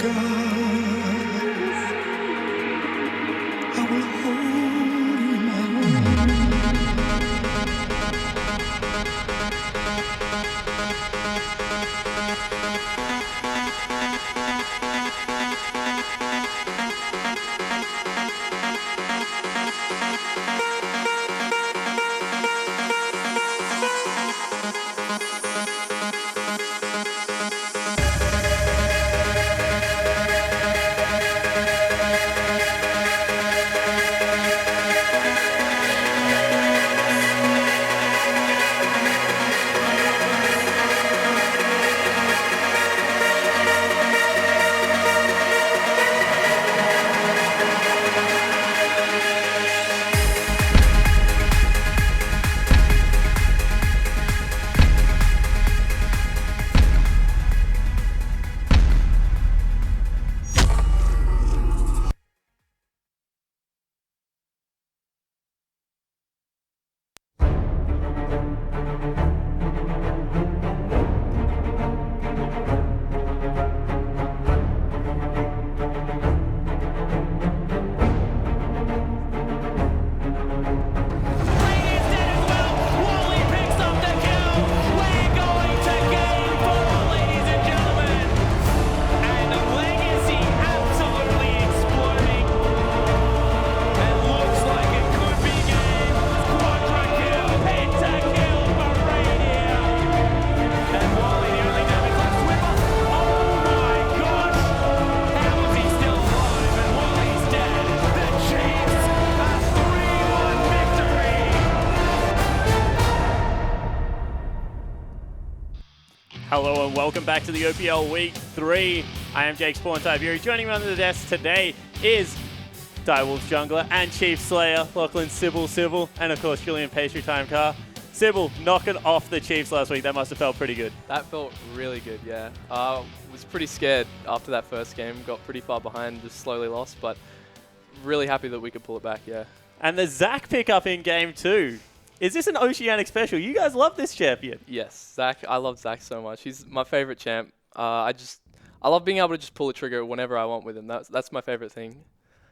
I will hold you in my arms. Hello and welcome back to the OPL Week 3. I am Jake Spawntype. Joining me on the desk today is Direwolves Jungler and Chief Slayer, Lachlan Sybil, and of course Julian Pastry Time Car. Sybil knocking off the Chiefs last week. That must have felt pretty good. That felt really good, yeah. Was pretty scared after that first game. Got pretty far behind, just slowly lost, but really happy that we could pull it back, yeah. And the Zach pickup in game 2. Is this an Oceanic special? You guys love this champion. Yes, Zach. I love Zach so much. He's my favorite champ. I love being able to just pull the trigger whenever I want with him. That's my favorite thing.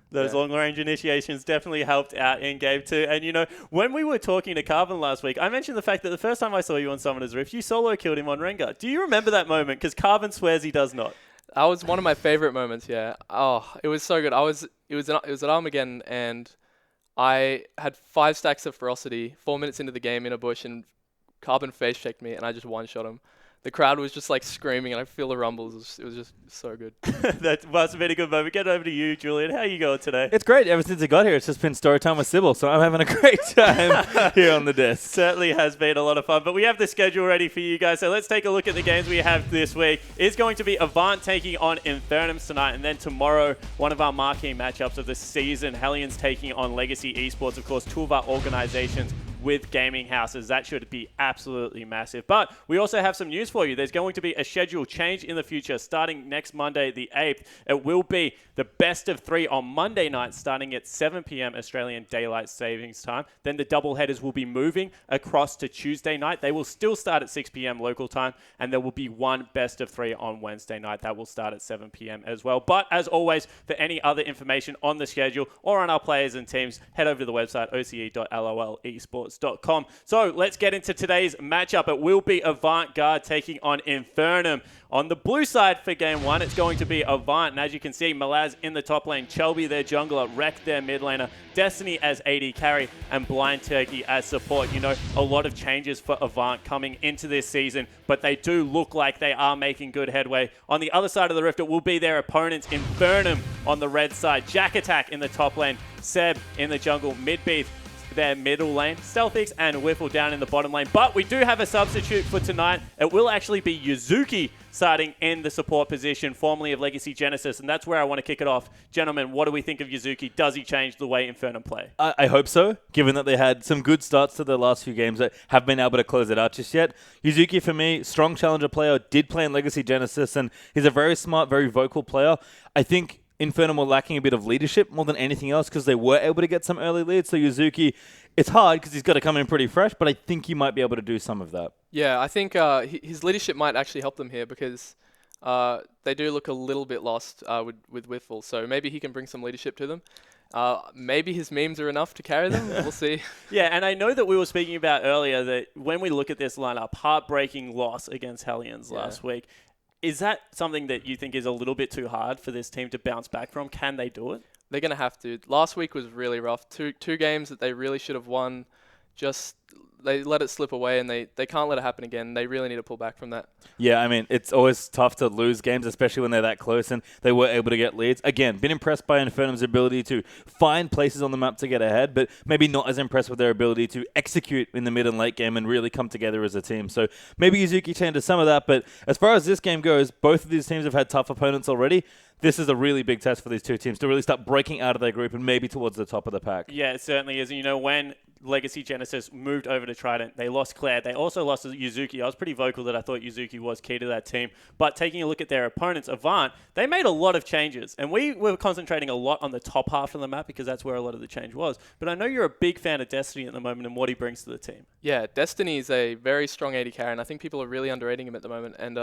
Those long-range initiations definitely helped out in Game 2. And, you know, when we were talking to Carvin last week, I mentioned the fact that the first time I saw you on Summoner's Rift, you solo killed him on Rengar. Do you remember that moment? Because Carvin swears he does not. That was one of my favorite moments, yeah. Oh, it was so good. It was at Armageddon, and I had 5 stacks of ferocity 4 minutes into the game in a bush, and Carbon face checked me, and I just one-shot him. The crowd was just like screaming, and I feel the rumbles. It was just so good. That must have been a good moment. Get over to you, Julian. How are you going today? It's great. Ever since I got here, it's just been story time with Sybil, so I'm having a great time here on the desk. Certainly has been a lot of fun, but we have the schedule ready for you guys, so let's take a look at the games we have this week. It's going to be Avant taking on Infernums tonight, and then tomorrow, one of our marquee matchups of the season, Hellions taking on Legacy Esports, of course, two of our organizations with gaming houses. That should be absolutely massive. But we also have some news for you. There's going to be a schedule change in the future starting next Monday, the 8th. It will be the best of 3 on Monday night starting at 7 p.m. Australian Daylight Savings Time. Then the doubleheaders will be moving across to Tuesday night. They will still start at 6 p.m. local time, and there will be one best of 3 on Wednesday night. That will start at 7 p.m. as well. But as always, for any other information on the schedule or on our players and teams, head over to the website oce.lolesports.com. So let's get into today's matchup. It will be Avant-Garde taking on Infernum. On the blue side for game 1, it's going to be Avant. And as you can see, Malaz in the top lane, Chelby their jungler, Wreck their mid laner, Destiny as AD carry, and Blind Turkey as support. You know, a lot of changes for Avant coming into this season, but they do look like they are making good headway. On the other side of the rift, it will be their opponents, Infernum on the red side, Jack Attack in the top lane, Seb in the jungle, Mid-Beef their middle lane, Stealthix and Whiffle down in the bottom lane. But we do have a substitute for tonight. It will actually be Yuzuki starting in the support position, formerly of Legacy Genesis, and that's where I want to kick it off. Gentlemen, what do we think of Yuzuki? Does he change the way Infernum play? I hope so, given that they had some good starts to the last few games that have been able to close it out just yet. Yuzuki, for me, strong challenger player, did play in Legacy Genesis, and he's a very smart, very vocal player. I think Infernum were lacking a bit of leadership more than anything else because they were able to get some early leads. So Yuzuki, it's hard because he's got to come in pretty fresh, but I think he might be able to do some of that. Yeah, I think his leadership might actually help them here because they do look a little bit lost with Whiffle. So maybe he can bring some leadership to them. Maybe his memes are enough to carry them. We'll see. Yeah, and I know that we were speaking about earlier that when we look at this lineup, heartbreaking loss against Hellions last week. Is that something that you think is a little bit too hard for this team to bounce back from? Can they do it? They're going to have to. Last week was really rough. Two games that they really should have won. Just they let it slip away, and they can't let it happen again. They really need to pull back from that. Yeah, I mean, it's always tough to lose games, especially when they're that close, and they were able to get leads. Again, been impressed by Infernum's ability to find places on the map to get ahead, but maybe not as impressed with their ability to execute in the mid and late game and really come together as a team. So maybe Yuzuki changes some of that, but as far as this game goes, both of these teams have had tough opponents already. This is a really big test for these two teams to really start breaking out of their group and maybe towards the top of the pack. Yeah, it certainly is. And, when Legacy Genesis moved over to Trident, they lost Claire. They also lost Yuzuki. I was pretty vocal that I thought Yuzuki was key to that team. But taking a look at their opponents, Avant, they made a lot of changes. And we were concentrating a lot on the top half of the map because that's where a lot of the change was. But I know you're a big fan of Destiny at the moment and what he brings to the team. Yeah, Destiny is a very strong AD carry, and I think people are really underrating him at the moment. And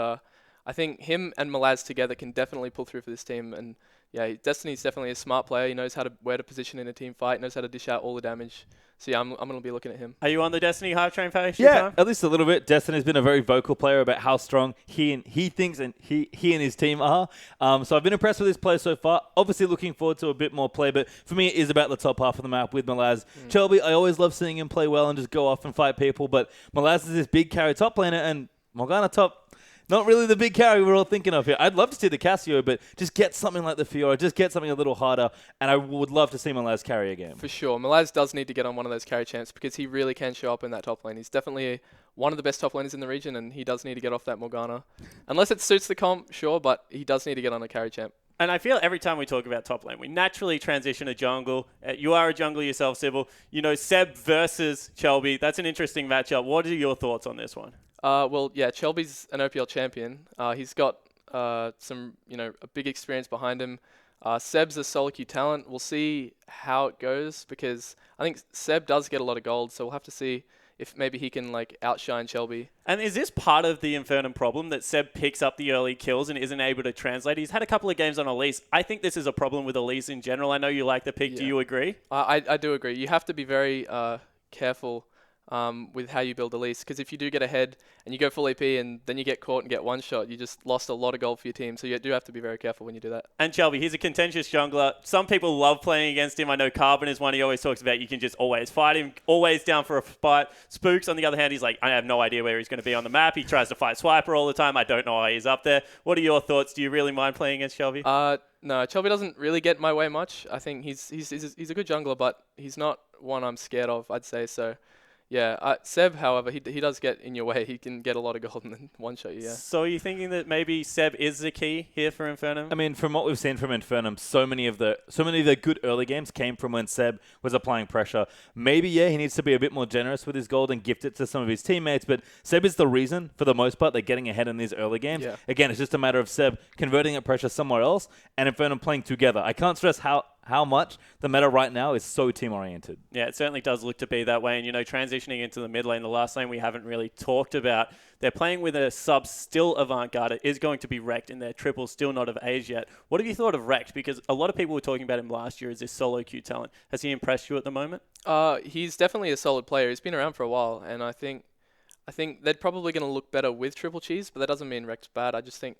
I think him and Malaz together can definitely pull through for this team. And yeah, Destiny's definitely a smart player. He knows where to position in a team fight, knows how to dish out all the damage. So yeah, I'm going to be looking at him. Are you on the Destiny hype train, Faye? Yeah, at least a little bit. Destiny's been a very vocal player about how strong he thinks and he and his team are. So I've been impressed with his play so far. Obviously looking forward to a bit more play, but for me it is about the top half of the map with Malaz. Chelby, I always love seeing him play well and just go off and fight people, but Malaz is this big carry top laner and Morgana top. Not really the big carry we're all thinking of here. I'd love to see the Casio, but just get something like the Fiora, just get something a little harder, and I would love to see Malaz carry a game. For sure. Malaz does need to get on one of those carry champs because he really can show up in that top lane. He's definitely one of the best top laners in the region, and he does need to get off that Morgana. Unless it suits the comp, sure, but he does need to get on a carry champ. And I feel every time we talk about top lane, we naturally transition to jungle. You are a jungler yourself, Sybil. Seb versus Chelby. That's an interesting matchup. What are your thoughts on this one? Well, yeah, Chelby's an OPL champion. He's got a big experience behind him. Seb's a solo queue talent. We'll see how it goes because I think Seb does get a lot of gold, so we'll have to see if maybe he can outshine Chelby. And is this part of the Infernum problem that Seb picks up the early kills and isn't able to translate? He's had a couple of games on Elise. I think this is a problem with Elise in general. I know you like the pick. Yeah. Do you agree? I do agree. You have to be very careful with how you build Elise, because if you do get ahead and you go full AP and then you get caught and get one shot, you just lost a lot of gold for your team. So you do have to be very careful when you do that. And Shelby, he's a contentious jungler. Some people love playing against him. I know Carbon is one he always talks about. You can just always fight him, always down for a fight. Spooks, on the other hand, he's like, I have no idea where he's going to be on the map. He tries to fight Swiper all the time. I don't know why he's up there. What are your thoughts? Do you really mind playing against Shelby? No, Chelby doesn't really get my way much. I think he's a good jungler, but he's not one I'm scared of, I'd say. So yeah, Seb, however, he does get in your way. He can get a lot of gold and then one-shot you, yeah. So are you thinking that maybe Seb is the key here for Infernum? I mean, from what we've seen from Infernum, so many of the good early games came from when Seb was applying pressure. Maybe, yeah, he needs to be a bit more generous with his gold and gift it to some of his teammates, but Seb is the reason, for the most part, they're getting ahead in these early games. Yeah. Again, it's just a matter of Seb converting that pressure somewhere else and Infernum playing together. I can't stress how much the meta right now is so team-oriented. Yeah, it certainly does look to be that way. And, transitioning into the mid lane, the last lane we haven't really talked about, they're playing with a sub still Avant-Garde. It is going to be Wrecked, and their triple still not of age yet. What have you thought of Wrecked? Because a lot of people were talking about him last year as this solo queue talent. Has he impressed you at the moment? He's definitely a solid player. He's been around for a while, and I think they're probably going to look better with Triple Cheese, but that doesn't mean Wrecked's bad. I just think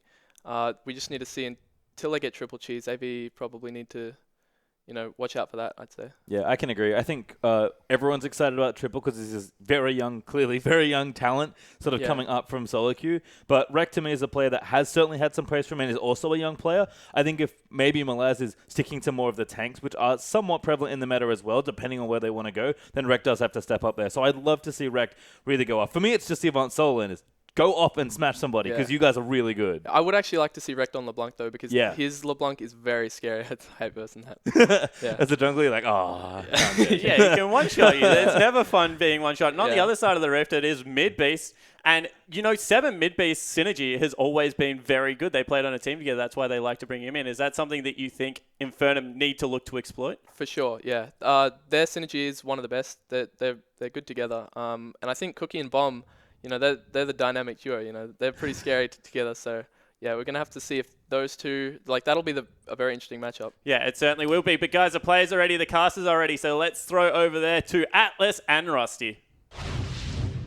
we just need to see until they get Triple Cheese. AB probably need to watch out for that, I'd say. Yeah, I can agree. I think everyone's excited about Triple because this is clearly very young talent sort of coming up from solo queue. But Rek to me is a player that has certainly had some praise from and is also a young player. I think if maybe Malaz is sticking to more of the tanks, which are somewhat prevalent in the meta as well, depending on where they want to go, then Rek does have to step up there. So I'd love to see Rek really go off. For me, it's just the Avant solo laners. Go up and smash somebody because you guys are really good. I would actually like to see Wrecked on LeBlanc though because his LeBlanc is very scary. I hate versing that. As a jungler, you're like, yeah, you can one-shot you. It's never fun being one-shot. And on the other side of the rift, it is mid-beast. And, 7 mid-beast synergy has always been very good. They played on a team together. That's why they like to bring him in. Is that something that you think Infernum need to look to exploit? For sure, yeah. Their synergy is one of the best. They're good together. And I think Cookie and Bomb, they're the dynamic duo. They're pretty scary together. So, yeah, we're going to have to see if those two, like, that'll be a very interesting matchup. Yeah, it certainly will be. But guys, the players are ready, the casters are ready, so let's throw over there to Atlas and Rusty.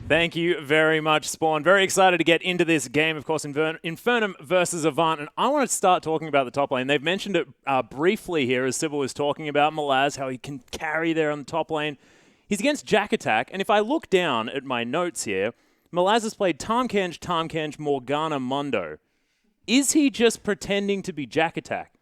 Thank you very much, Spawn. Very excited to get into this game, of course, Infernum versus Avant. And I want to start talking about the top lane. They've mentioned it briefly here as Sybil was talking about Malaz, how he can carry there on the top lane. He's against Jack Attack, and if I look down at my notes here, Malaz has played Tahm Kench, Morgana, Mundo. Is he just pretending to be Jack Attack?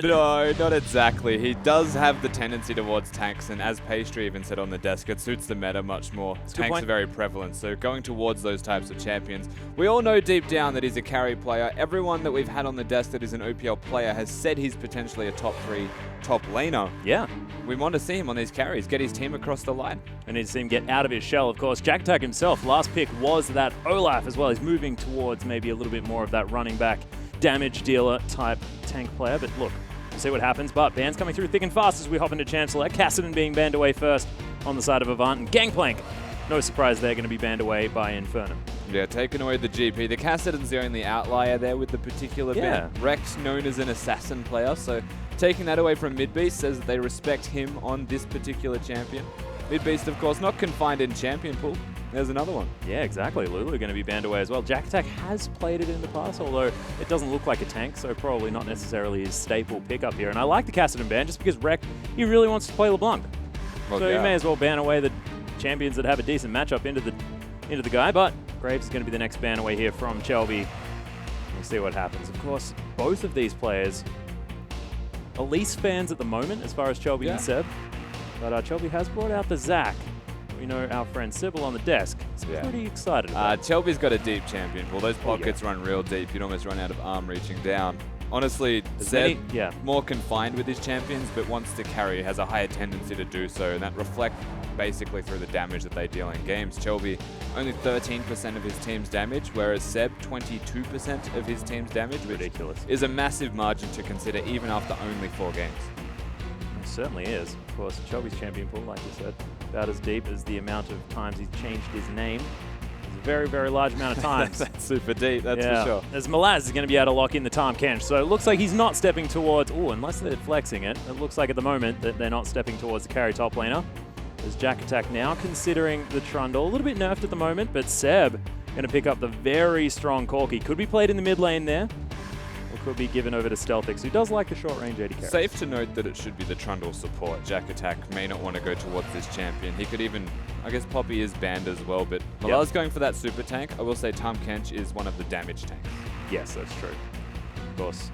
No, not exactly. He does have the tendency towards tanks, and as Pastry even said on the desk, it suits the meta much more. Tanks are very prevalent, so going towards those types of champions. We all know deep down that he's a carry player. Everyone that we've had on the desk that is an OPL player has said he's potentially a top 3 top laner. Yeah. We want to see him on these carries, get his team across the line. I need to see him get out of his shell, of course. Jack Attack himself, last pick was that Olaf as well. He's moving towards maybe a little bit more of that running back damage dealer type tank player, but look, we'll see what happens. But bans coming through thick and fast as we hop into Chancellor. Cassidy being banned away first on the side of Avant, and Gangplank, no surprise they're going to be banned away by Infernum. Yeah, taking away the GP. The Cassidy's the only outlier there with the particular ban. Rex known as an assassin player, so taking that away from Midbeast says that they respect him on this particular champion. Midbeast, of course, not confined in champion pool. There's another one. Yeah, exactly. Lulu going to be banned away as well. Jack Attack has played it in the past, although it doesn't look like a tank, so probably not necessarily his staple pickup here. And I like the Cassidy ban just because Rek, he really wants to play LeBlanc. Well, so you may as well ban away the champions that have a decent matchup into the guy. But Graves is going to be the next ban away here from Chelby. We'll see what happens. Of course, both of these players are least fans at the moment as far as Chelby and Seb. But Chelby has brought out the Zac. We know our friend Sybil on the desk is pretty excited about it. Chelby's got a deep champion pool. Those pockets run real deep. You'd almost run out of arm reaching down. Honestly, Seb, more confined with his champions, but wants to carry, has a higher tendency to do so, and that reflects basically through the damage that they deal in games. Chelby, only 13% of his team's damage, whereas Seb, 22% of his team's damage, which ridiculous. Is a massive margin to consider even after only 4 games. It certainly is. Of course, Chelby's champion pool, like you said, about as deep as the amount of times he's changed his name. It's a very, very large amount of times. That's super deep, that's for sure. As Malaz is going to be able to lock in the Tahm Kench, so it looks like he's not stepping towards, unless they're flexing it, it looks like at the moment that they're not stepping towards the carry top laner. There's Jack Attack now considering the Trundle, a little bit nerfed at the moment, but Seb going to pick up the very strong Corki. Could be played in the mid lane there, or could be given over to Stealthix, who does like the short range 80 carry. Safe to note that it should be the Trundle support. Jack Attack may not want to go towards this champion. He could even, I guess Poppy is banned as well, but Malaz going for that super tank. I will say Tahm Kench is one of the damage tanks. Yes, that's true. Of course.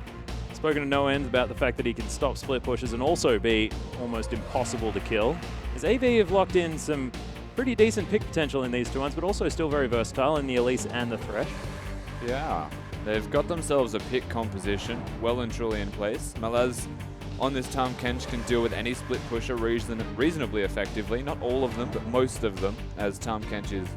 Spoken to no end about the fact that he can stop split pushes and also be almost impossible to kill. As AV have locked in some pretty decent pick potential in these two ones, but also still very versatile in the Elise and the Thresh. Yeah, they've got themselves a pick composition well and truly in place. Malaz on this Tahm Kench can deal with any split pusher reasonably effectively. Not all of them, but most of them, as Tahm Kench is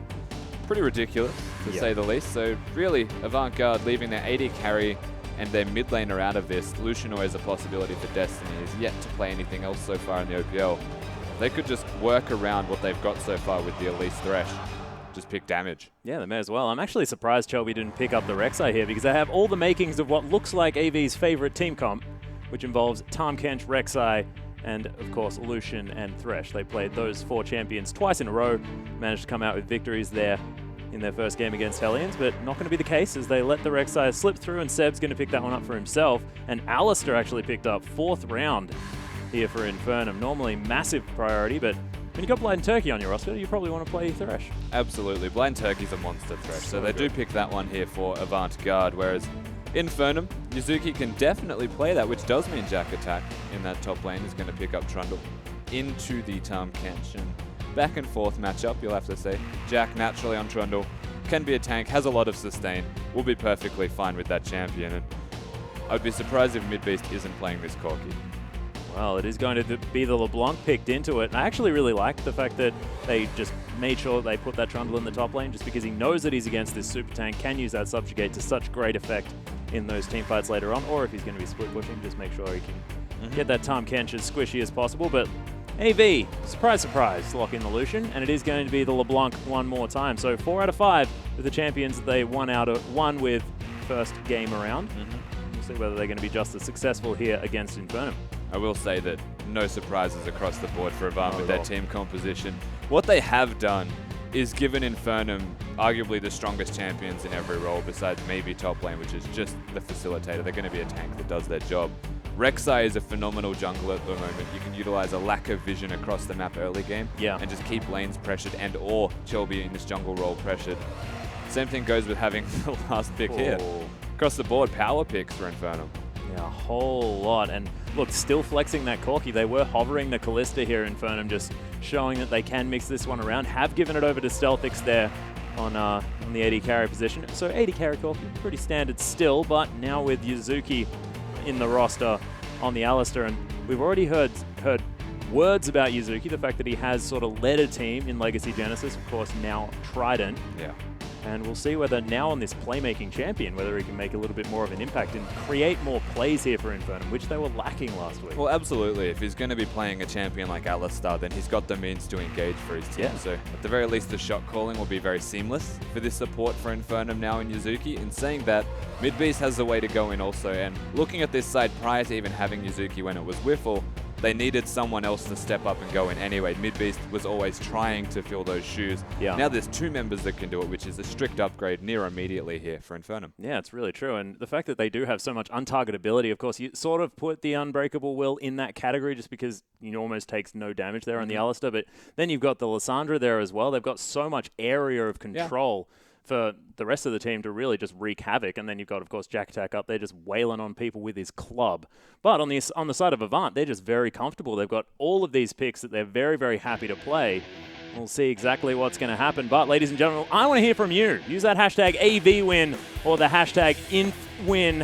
pretty ridiculous, to say the least. So really, Avant-Garde leaving their AD carry and their mid laner out of this. Lucian always a possibility for Destiny. Is yet to play anything else so far in the OPL. They could just work around what they've got so far with the Elise Thresh. Just pick damage. Yeah, they may as well. I'm actually surprised Chelby didn't pick up the Rek'Sai here because they have all the makings of what looks like AV's favorite team comp, which involves Tahm Kench, Rek'Sai, and of course Lucian and Thresh. They played those 4 champions twice in a row, managed to come out with victories there in their first game against Hellions, but not going to be the case as they let the Rek'Sai slip through, and Seb's going to pick that one up for himself. And Alistair actually picked up 4th round here for Infernum. Normally massive priority, but when you got Blind Turkey on your roster, you probably want to play Thresh. Absolutely. Blind Turkey's a monster Thresh, so they do pick that one here for Avant-Garde, whereas Infernum, Yuzuki can definitely play that, which does mean Jack Attack in that top lane is going to pick up Trundle into the Tahm Kench. And back and forth matchup, you'll have to say. Jack naturally on Trundle, can be a tank, has a lot of sustain, will be perfectly fine with that champion. And I'd be surprised if Midbeast isn't playing this Corki. Well, it is going to be the LeBlanc picked into it. And I actually really like the fact that they just made sure they put that Trundle in the top lane just because he knows that he's against this super tank, can use that subjugate to such great effect in those team fights later on. Or if he's going to be split pushing, just make sure he can get that Tahm Kench as squishy as possible. But AV, surprise, surprise, lock in the Lucian, and it is going to be the LeBlanc one more time. So 4 out of 5 with the champions that they won with first game around. We'll see whether they're going to be just as successful here against Infernum. I will say that no surprises across the board for Avant Not with at their all. team composition. What they have done is given Infernum arguably the strongest champions in every role besides maybe top lane, which is just the facilitator. They're going to be a tank that does their job. Rek'Sai is a phenomenal jungler at the moment. You can utilize a lack of vision across the map early game and just keep lanes pressured and or Chelby in this jungle role pressured. Same thing goes with having the last pick here. Across the board, power picks for Infernum. Yeah, a whole lot. And look, still flexing that Corki. They were hovering the Callista here, Infernum, just showing that they can mix this one around. Have given it over to Stealthix there on the 80 carry position. So 80 carry Corki, pretty standard still, but now with Yuzuki in the roster on the Alistair, and we've already heard words about Yuzuki, the fact that he has sort of led a team in Legacy Genesis, of course now Trident. Yeah. And we'll see whether now on this playmaking champion, whether he can make a little bit more of an impact and create more plays here for Infernum, which they were lacking last week. Well, absolutely. If he's going to be playing a champion like Alistar, then he's got the means to engage for his team. Yeah. So at the very least, the shot calling will be very seamless for this support for Infernum now in Yuzuki. In saying that, Midbeast has the way to go in also. And looking at this side prior to even having Yuzuki when it was Whiffle, they needed someone else to step up and go in anyway. Midbeast was always trying to fill those shoes. Yeah. Now there's two members that can do it, which is a strict upgrade near immediately here for Infernum. Yeah, it's really true. And the fact that they do have so much untargetability, of course, you sort of put the Unbreakable Will in that category just because he almost takes no damage there on the Alistair. But then you've got the Lissandra there as well. They've got so much area of control for the rest of the team to really just wreak havoc. And then you've got, of course, Jack Attack up there just wailing on people with his club. But on the side of Avant, they're just very comfortable. They've got all of these picks that they're very, very happy to play. We'll see exactly what's going to happen. But, ladies and gentlemen, I want to hear from you. Use that hashtag AVWin or the hashtag InfWin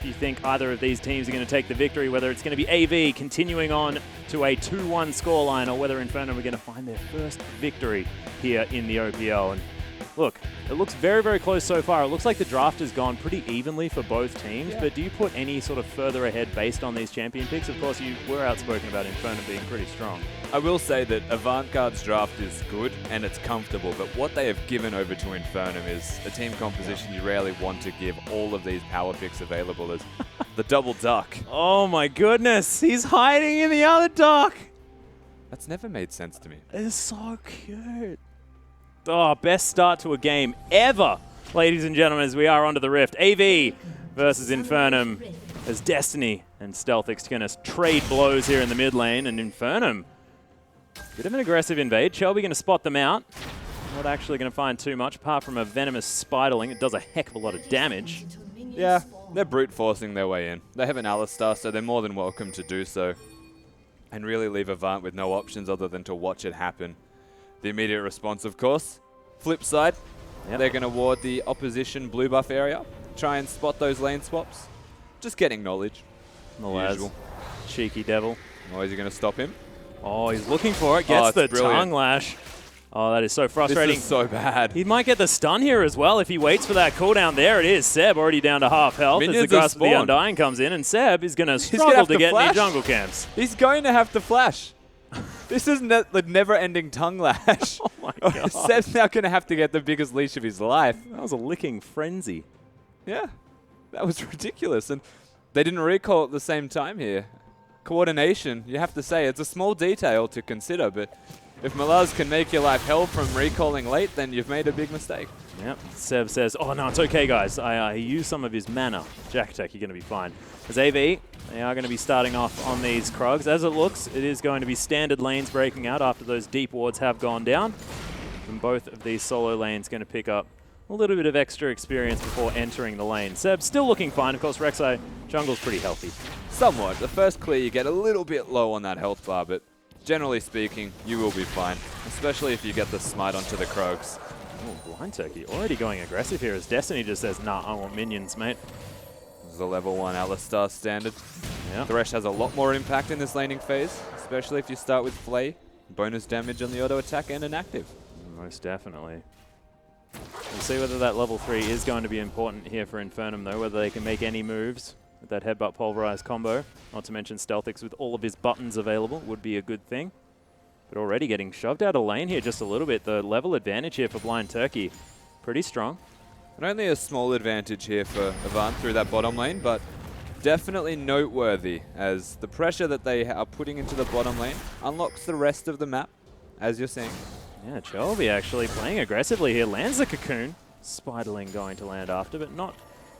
if you think either of these teams are going to take the victory, whether it's going to be AV continuing on to a 2-1 scoreline or whether Infernum are going to find their first victory here in the OPL. And look, it looks very, very close so far. It looks like the draft has gone pretty evenly for both teams, but do you put any sort of further ahead based on these champion picks? Of course, you were outspoken about Infernum being pretty strong. I will say that Avantgarde's draft is good and it's comfortable, but what they have given over to Infernum is a team composition you rarely want to give all of these power picks available as the double duck. Oh my goodness, he's hiding in the other dock. That's never made sense to me. It's so cute. Oh, best start to a game ever, ladies and gentlemen, as we are onto the Rift. AV versus Infernum as Destiny and Stealthix going to trade blows here in the mid lane, and Infernum, bit of an aggressive invade. Shelby going to spot them out. Not actually going to find too much apart from a venomous spiderling. It does a heck of a lot of damage. Yeah, they're brute forcing their way in. They have an Alistar, so they're more than welcome to do so. And really leave Avant with no options other than to watch it happen. The immediate response, of course. Flip side, they're going to ward the opposition blue buff area. Try and spot those lane swaps. Just getting knowledge. Usual. Cheeky devil. Oh, is he going to stop him? Oh, he's looking for it. Gets the tongue lash. Oh, that is so frustrating. This is so bad. He might get the stun here as well if he waits for that cooldown. There it is. Seb already down to half health Minions as the Grasp of the spawned. Undying comes in, and Seb is going to struggle to get any jungle camps. He's going to have to flash. This is the never-ending tongue lash. Oh my god. Seb's now going to have to get the biggest leash of his life. That was a licking frenzy. Yeah, that was ridiculous. And they didn't recall at the same time here. Coordination, you have to say, it's a small detail to consider, but if Malaz can make your life hell from recalling late, then you've made a big mistake. Yep. Seb says, oh no, it's okay guys. I used some of his mana. Jack Attack, you're going to be fine. As AV, they are going to be starting off on these Krogs. As it looks, it is going to be standard lanes breaking out after those deep wards have gone down. And both of these solo lanes going to pick up a little bit of extra experience before entering the lane. Seb still looking fine. Of course, Rek'Sai jungle's pretty healthy. Somewhat. The first clear, you get a little bit low on that health bar, but generally speaking, you will be fine, especially if you get the smite onto the Krogs. Oh, Blind Turkey already going aggressive here as Destiny just says, nah, I want minions, mate. This is a level 1 Alistar standard. Yeah. Thresh has a lot more impact in this laning phase, especially if you start with Flay. Bonus damage on the auto attack and inactive. Most definitely. We'll see whether that level 3 is going to be important here for Infernum, though, whether they can make any moves with that Headbutt Pulverize combo. Not to mention Stealthix with all of his buttons available would be a good thing. But already getting shoved out of lane here just a little bit. The level advantage here for Blind Turkey, pretty strong. And only a small advantage here for Avant through that bottom lane, but definitely noteworthy as the pressure that they are putting into the bottom lane unlocks the rest of the map, as you're seeing. Yeah, Chelby actually playing aggressively here. Lands the cocoon. Spiderling going to land after, but not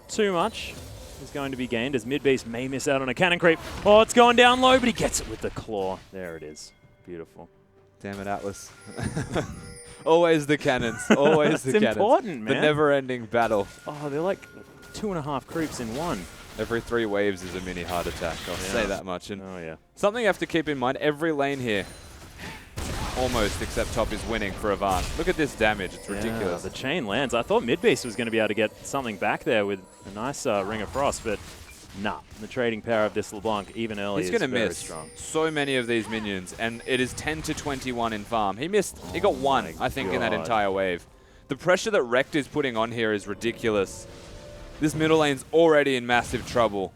too much is going to be gained as Midbeast may miss out on a cannon creep. Oh, it's going down low, but he gets it with the claw. There it is. Beautiful. Damn it, Atlas. Always the cannons. Always the cannons. It's important, man. The never-ending battle. Oh, they're like 2.5 creeps in one. Every 3 waves is a mini heart attack. I'll say that much. And Oh, yeah. something you have to keep in mind, every lane here, almost except top, is winning for Avant. Look at this damage. It's ridiculous. Yeah, the chain lands. I thought Midbeast was going to be able to get something back there with a nice Ring of Frost, but nah. The trading power of this LeBlanc, even early, He's is going to very miss strong. so many of these minions, and it is 10 to 21 in farm. He missed. He got one, I think, in that entire wave. The pressure that Rekt is putting on here is ridiculous. This middle lane's already in massive trouble.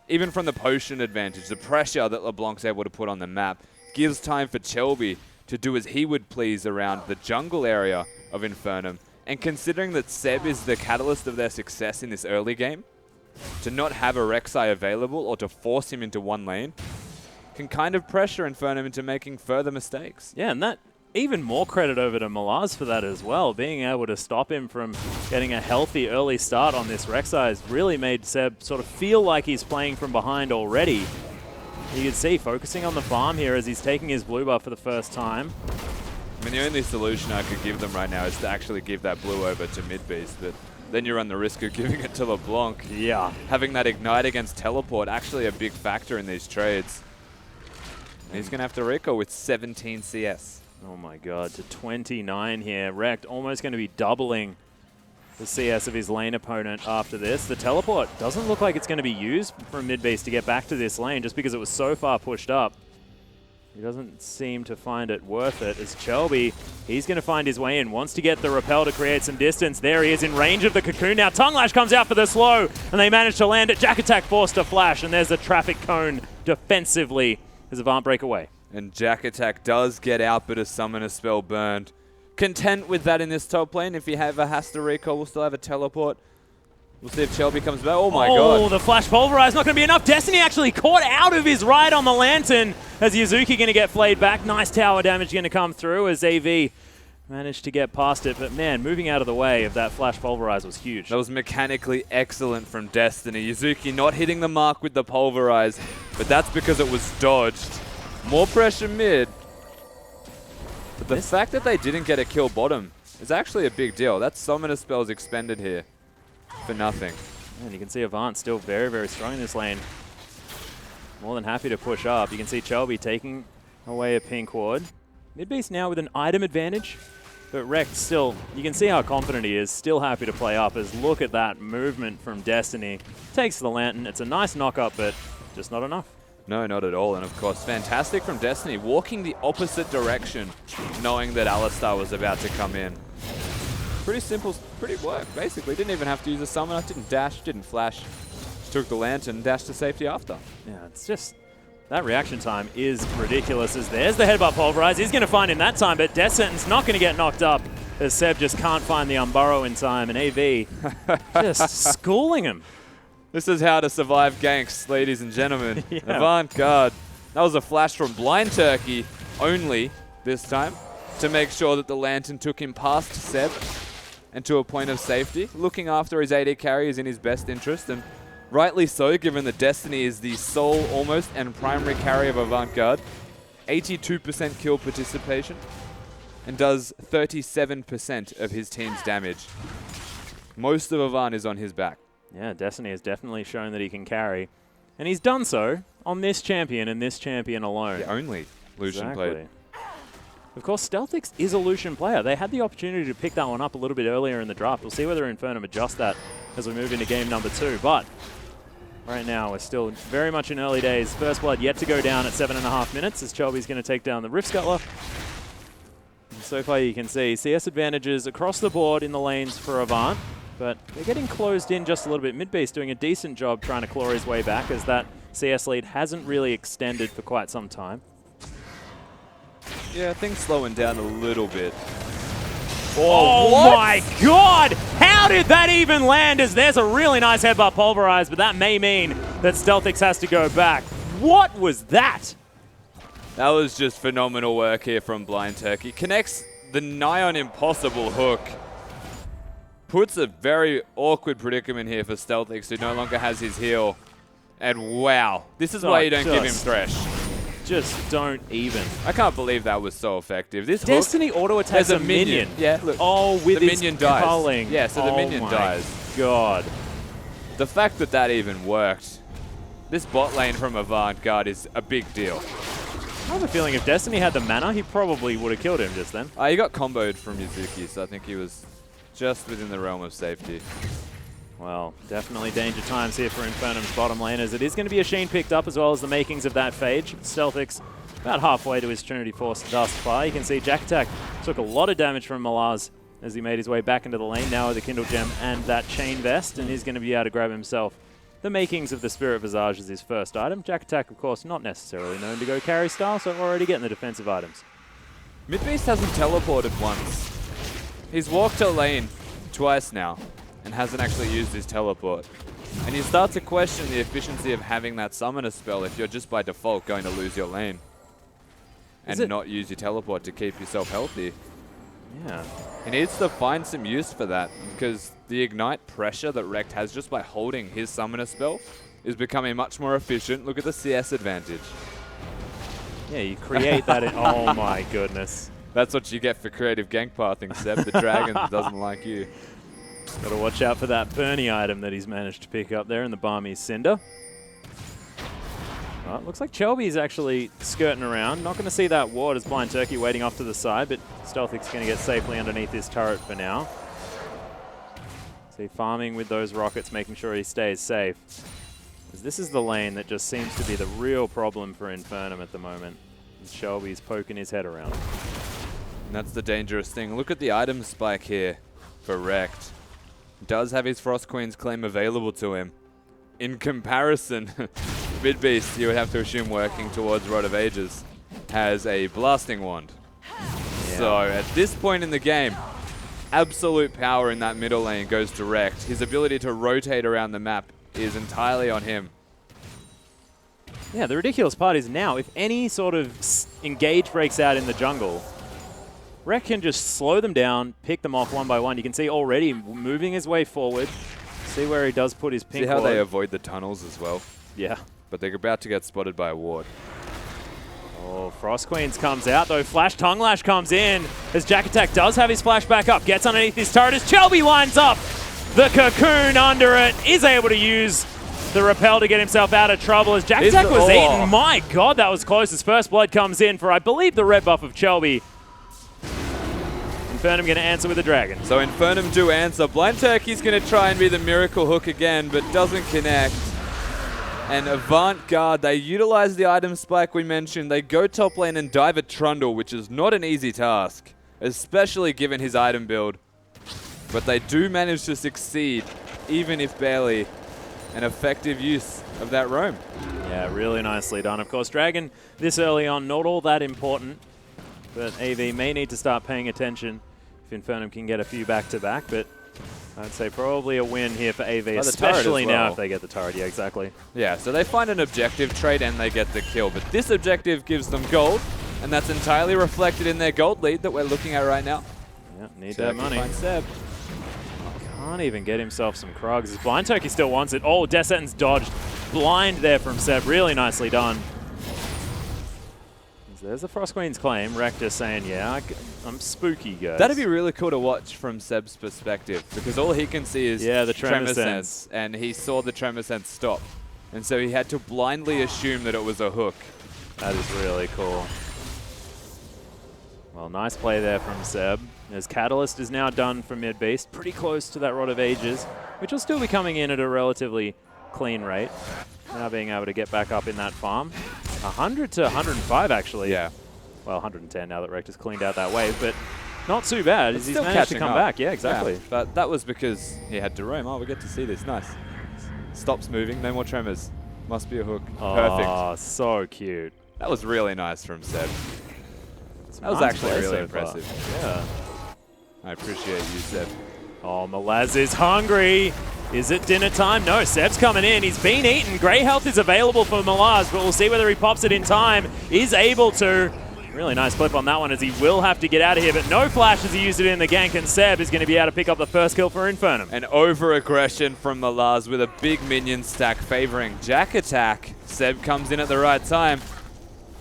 Even from the potion advantage, the pressure that LeBlanc's able to put on the map gives time for Chelby to do as he would please around the jungle area of Infernum. And considering that Seb is the catalyst of their success in this early game, to not have a Rek'Sai available or to force him into one lane can kind of pressure Infernum into making further mistakes. Yeah, and that even more credit over to Malaz for that as well. Being able to stop him from getting a healthy early start on this Rek'Sai has really made Seb sort of feel like he's playing from behind already. You can see focusing on the farm here as he's taking his blue buff for the first time. I mean, the only solution I could give them right now is to actually give that blue over to Midbeast, but then you run the risk of giving it to LeBlanc. Yeah. Having that ignite against teleport, actually a big factor in these trades. And he's going to have to recall with 17 CS. Oh my god, to 29 here. Rekt almost going to be doubling the CS of his lane opponent after this. The teleport doesn't look like it's going to be used from Midbeast to get back to this lane just because it was so far pushed up. He doesn't seem to find it worth it as Chelby, he's going to find his way in, wants to get the repel to create some distance. There he is in range of the cocoon now. Tongue Lash comes out for the slow, and they manage to land it. Jack Attack forced to flash, and there's the traffic cone defensively as Avant break away. And Jack Attack does get out, but a Summoner Spell burned. Content with that in this top lane. If he ever has to recall, we'll still have a teleport. We'll see if Chelby comes back. Oh my god. Oh, the flash pulverize not going to be enough. Destiny actually caught out of his ride on the lantern as Yuzuki going to get flayed back. Nice tower damage going to come through as AV managed to get past it. But man, moving out of the way of that flash pulverize was huge. That was mechanically excellent from Destiny. Yuzuki not hitting the mark with the pulverize, but that's because it was dodged. More pressure mid. But the fact that they didn't get a kill bottom is actually a big deal. That Summoner Spell's expended here for nothing. And you can see Avant still very, very strong in this lane. More than happy to push up. You can see Chelby taking away a pink ward. Midbeast now with an item advantage, but Rekt still, you can see how confident he is, still happy to play up as look at that movement from Destiny. Takes the lantern. It's a nice knock-up, but just not enough. No, not at all. And of course, fantastic from Destiny, walking the opposite direction, knowing that Alistar was about to come in. Pretty simple, pretty work, basically. Didn't even have to use a summoner, didn't dash, didn't flash. Just took the lantern, dashed to safety after. Yeah, it's just, that reaction time is ridiculous as there's the headbutt pulverize. He's going to find him that time, but Death Sentence not going to get knocked up as Seb just can't find the Unburrow in time, and AV just schooling him. This is how to survive ganks, ladies and gentlemen. Yeah. Avant-garde. That was a flash from Blind Turkey only this time to make sure that the lantern took him past Seb and to a point of safety. Looking after his AD carry is in his best interest, and rightly so, given that Destiny is the sole almost and primary carry of Avant-garde. 82% kill participation and does 37% of his team's damage. Most of Avant is on his back. Yeah, Destiny has definitely shown that he can carry. And he's done so on this champion and this champion alone. The only Lucian played. Of course, Stealthix is a Lucian player. They had the opportunity to pick that one up a little bit earlier in the draft. We'll see whether Infernum adjust that as we move into game number 2. But right now, we're still very much in early days. First blood yet to go down at 7.5 minutes as Chelby's going to take down the Rift Scuttler. And so far, you can see CS advantages across the board in the lanes for Avant. But they're getting closed in just a little bit. Midbeast doing a decent job trying to claw his way back as that CS lead hasn't really extended for quite some time. Yeah, things slowing down a little bit. Oh what? my god! How did that even land? As there's a really nice headbutt pulverized, but that may mean that Stealthix has to go back. What was that? That was just phenomenal work here from Blind Turkey. Connects the nigh on impossible hook. Puts a very awkward predicament here for Stealthix, who no longer has his heal. And wow, this is why you don't give him Thresh. Just don't even. I can't believe that was so effective. This Destiny hook, auto attacks there's a minion. Yeah, look. Oh, with the its minion dies. culling. Yeah, so the minion dies. God. The fact that that even worked, this bot lane from Avant-Garde is a big deal. I have a feeling if Destiny had the mana, he probably would have killed him just then. He got comboed from Yuzuki, so I think he was just within the realm of safety. Well, definitely danger times here for Infernum's bottom lane, as it is going to be a Sheen picked up, as well as the makings of that Phage. Stealthix about halfway to his Trinity Force thus far. You can see Jack Attack took a lot of damage from Malaz as he made his way back into the lane, now with the Kindle Gem and that Chain Vest, and he's going to be able to grab himself the makings of the Spirit Visage as his first item. Jack Attack, of course, not necessarily known to go carry style, so already getting the defensive items. Midbeast hasn't teleported once. He's walked a lane twice now and hasn't actually used his teleport. And you start to question the efficiency of having that summoner spell if you're just by default going to lose your lane. And not use your teleport to keep yourself healthy. Yeah. He needs to find some use for that, because the ignite pressure that Rekt has just by holding his summoner spell is becoming much more efficient. Look at the CS advantage. Yeah, you create that in... Oh my goodness. That's what you get for creative gank pathing, Seb. The dragon doesn't like you. Gotta watch out for that Bernie item that he's managed to pick up there in the Barmy Cinder. Well, it looks like Chelby's actually skirting around. Not going to see that ward as Blind Turkey waiting off to the side, but Stealthic's going to get safely underneath this turret for now. See, farming with those rockets, making sure he stays safe. As this is the lane that just seems to be the real problem for Infernum at the moment. And Shelby's poking his head around. And that's the dangerous thing. Look at the item spike here for Rekt. Does have his Frost Queen's claim available to him. In comparison, Midbeast, you would have to assume working towards Rod of Ages, has a Blasting Wand. Yeah. So at this point in the game, absolute power in that middle lane goes to Rekt. His ability to rotate around the map is entirely on him. Yeah, the ridiculous part is now, if any sort of engage breaks out in the jungle, Rekt can just slow them down, pick them off one by one. You can see already moving his way forward. See where he does put his pink See how ward. they avoid the tunnels as well? Yeah. But they're about to get spotted by a ward. Oh, Frost Queens comes out though. Flash Tongue Lash comes in as Jack Attack does have his flash back up. Gets underneath his turret as Chelby lines up the cocoon under it. Is able to use the repel to get himself out of trouble as Jack Attack was eaten. My God, that was close as First Blood comes in for, I believe, the red buff of Chelby. Infernum going to answer with a dragon. So Infernum do answer. Blind Turkey's going to try and be the miracle hook again, but doesn't connect. And Avant-Garde, they utilize the item spike we mentioned. They go top lane and dive a Trundle, which is not an easy task, especially given his item build. But they do manage to succeed, even if barely, an effective use of that roam. Yeah, really nicely done. Of course, Dragon this early on, not all that important, but AV may need to start paying attention if Infernum can get a few back-to-back, but I'd say probably a win here for AV, especially now if they get the turret. Yeah, exactly. Yeah, so they find an objective trade and they get the kill, but this objective gives them gold, and that's entirely reflected in their gold lead that we're looking at right now. Yeah, need that money. Find Seb. Can't even get himself some Krugs. Blind Turkey still wants it. Oh, Death Sentence dodged. Blind there from Seb. Really nicely done. There's the Frost Queen's claim. Rector saying, yeah, I'm spooky, guys. That'd be really cool to watch from Seb's perspective, because all he can see is the Tremor Sense. And he saw the Tremor Sense stop. And so he had to blindly assume that it was a hook. That is really cool. Well, nice play there from Seb. As Catalyst is now done for mid-beast, pretty close to that Rod of Ages, which will still be coming in at a relatively clean rate. Now being able to get back up in that farm. 100 to 105, actually. Yeah. Well, 110 now that Rector's cleaned out that wave, but not too bad. It's He's still managed to catching come up. back. Yeah, exactly. Yeah, but that was because he had to roam. Oh, we get to see this. Nice. Stops moving. No more tremors. Must be a hook. Oh, Perfect. so cute. That was really nice from Seb. That was nice actually play really so far. impressive. Yeah. I appreciate you, Seb. Oh, Malaz is hungry. Is it dinner time? No, Seb's coming in. He's been eaten. Grey health is available for Malaz, but we'll see whether he pops it in time. Is able to. Really nice flip on that one, as he will have to get out of here, but no flash as he used it in the gank, and Seb is going to be able to pick up the first kill for Infernum. An over-aggression from Malaz with a big minion stack favoring Jack Attack. Seb comes in at the right time.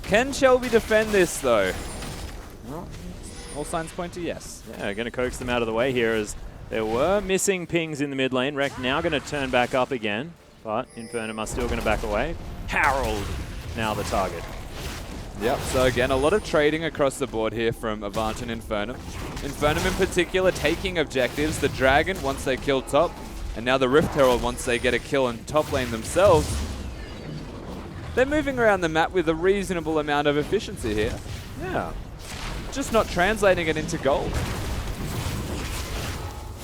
Can Shelby defend this, though? Well, all signs point to yes. Yeah, going to coax them out of the way here, as there were missing pings in the mid lane. Rekt now going to turn back up again, but Infernum are still going to back away. Harold now the target. Yep, so again, a lot of trading across the board here from Avant and Infernum. Infernum in particular taking objectives. The Dragon once they kill top, and now the Rift Herald once they get a kill in top lane themselves. They're moving around the map with a reasonable amount of efficiency here. Yeah. Just not translating it into gold.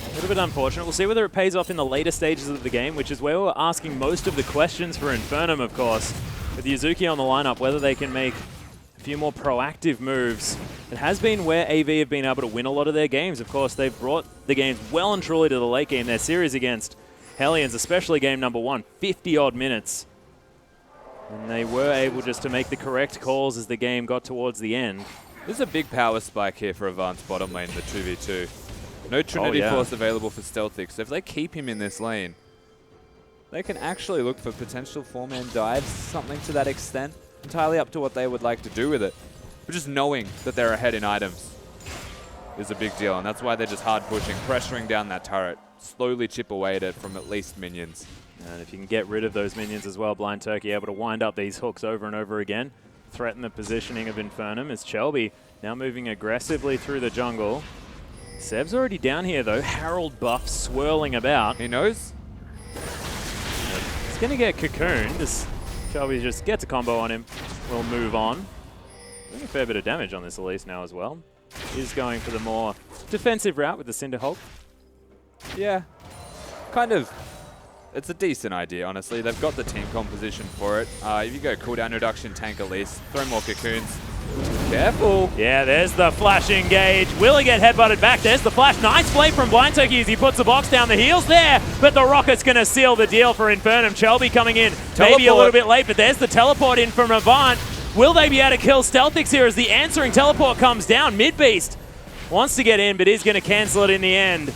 A little bit unfortunate. We'll see whether it pays off in the later stages of the game, which is where we're asking most of the questions for Infernum, of course. With Yuzuki on the lineup, whether they can make a few more proactive moves. It has been where AV have been able to win a lot of their games. Of course, they've brought the games well and truly to the late game. Their series against Hellions, especially game number 1, 50-odd minutes. And they were able just to make the correct calls as the game got towards the end. There's a big power spike here for Avant's bottom lane, the 2v2. No Trinity Force available for Stealthic, so if they keep him in this lane, they can actually look for potential 4-man dives, something to that extent. Entirely up to what they would like to do with it. But just knowing that they're ahead in items is a big deal, and that's why they're just hard pushing, pressuring down that turret, slowly chip away at it from at least minions. And if you can get rid of those minions as well, Blind Turkey able to wind up these hooks over and over again, threaten the positioning of Infernum, as Shelby now moving aggressively through the jungle. Seb's already down here though, Harold buff swirling about. He knows. He's going to get cocooned as Shelby just gets a combo on him. We'll move on. Doing a fair bit of damage on this Elise now as well. He's going for the more defensive route with the Cinder Hulk. Yeah, kind of. It's a decent idea, honestly. They've got the team composition for it. If you go cooldown reduction, tank Elise, throw more cocoons. Careful. Yeah, there's the flash engage. Will he get headbutted back? There's the flash. Nice play from Blind Turkey as he puts the box down. The heel's there, but the rocket's going to seal the deal for Infernum. Shelby coming in, maybe a little bit late, but there's the teleport in from Avant. Will they be able to kill Stealthix here as the answering teleport comes down? Mid-Beast wants to get in, but is going to cancel it in the end.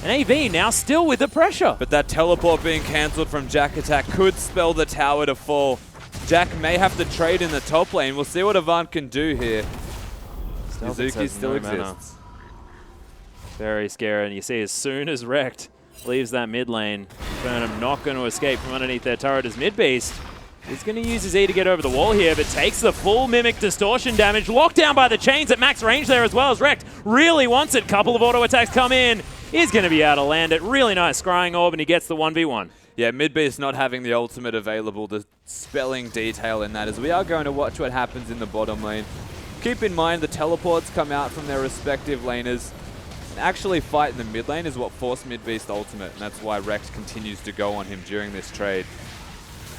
And AV now still with the pressure. But that teleport being cancelled from Jack Attack could spell the tower to fall. Jack may have to trade in the top lane. We'll see what Avant can do here. Yuzuki still exists. Very scary, and you see as soon as Rekt leaves that mid lane, Infernum not going to escape from underneath their turret as Mid-Beast. He's going to use his E to get over the wall here, but takes the full Mimic distortion damage. Locked down by the chains at max range there as well, as Rekt really wants it. Couple of auto attacks come in. He's going to be able to land it. Really nice scrying orb, and he gets the 1v1. Yeah, Mid-Beast not having the ultimate available, the spelling detail in that, as we are going to watch what happens in the bottom lane. Keep in mind the teleports come out from their respective laners. And actually fight in the mid lane is what forced Mid-Beast ultimate, and that's why Rekt continues to go on him during this trade.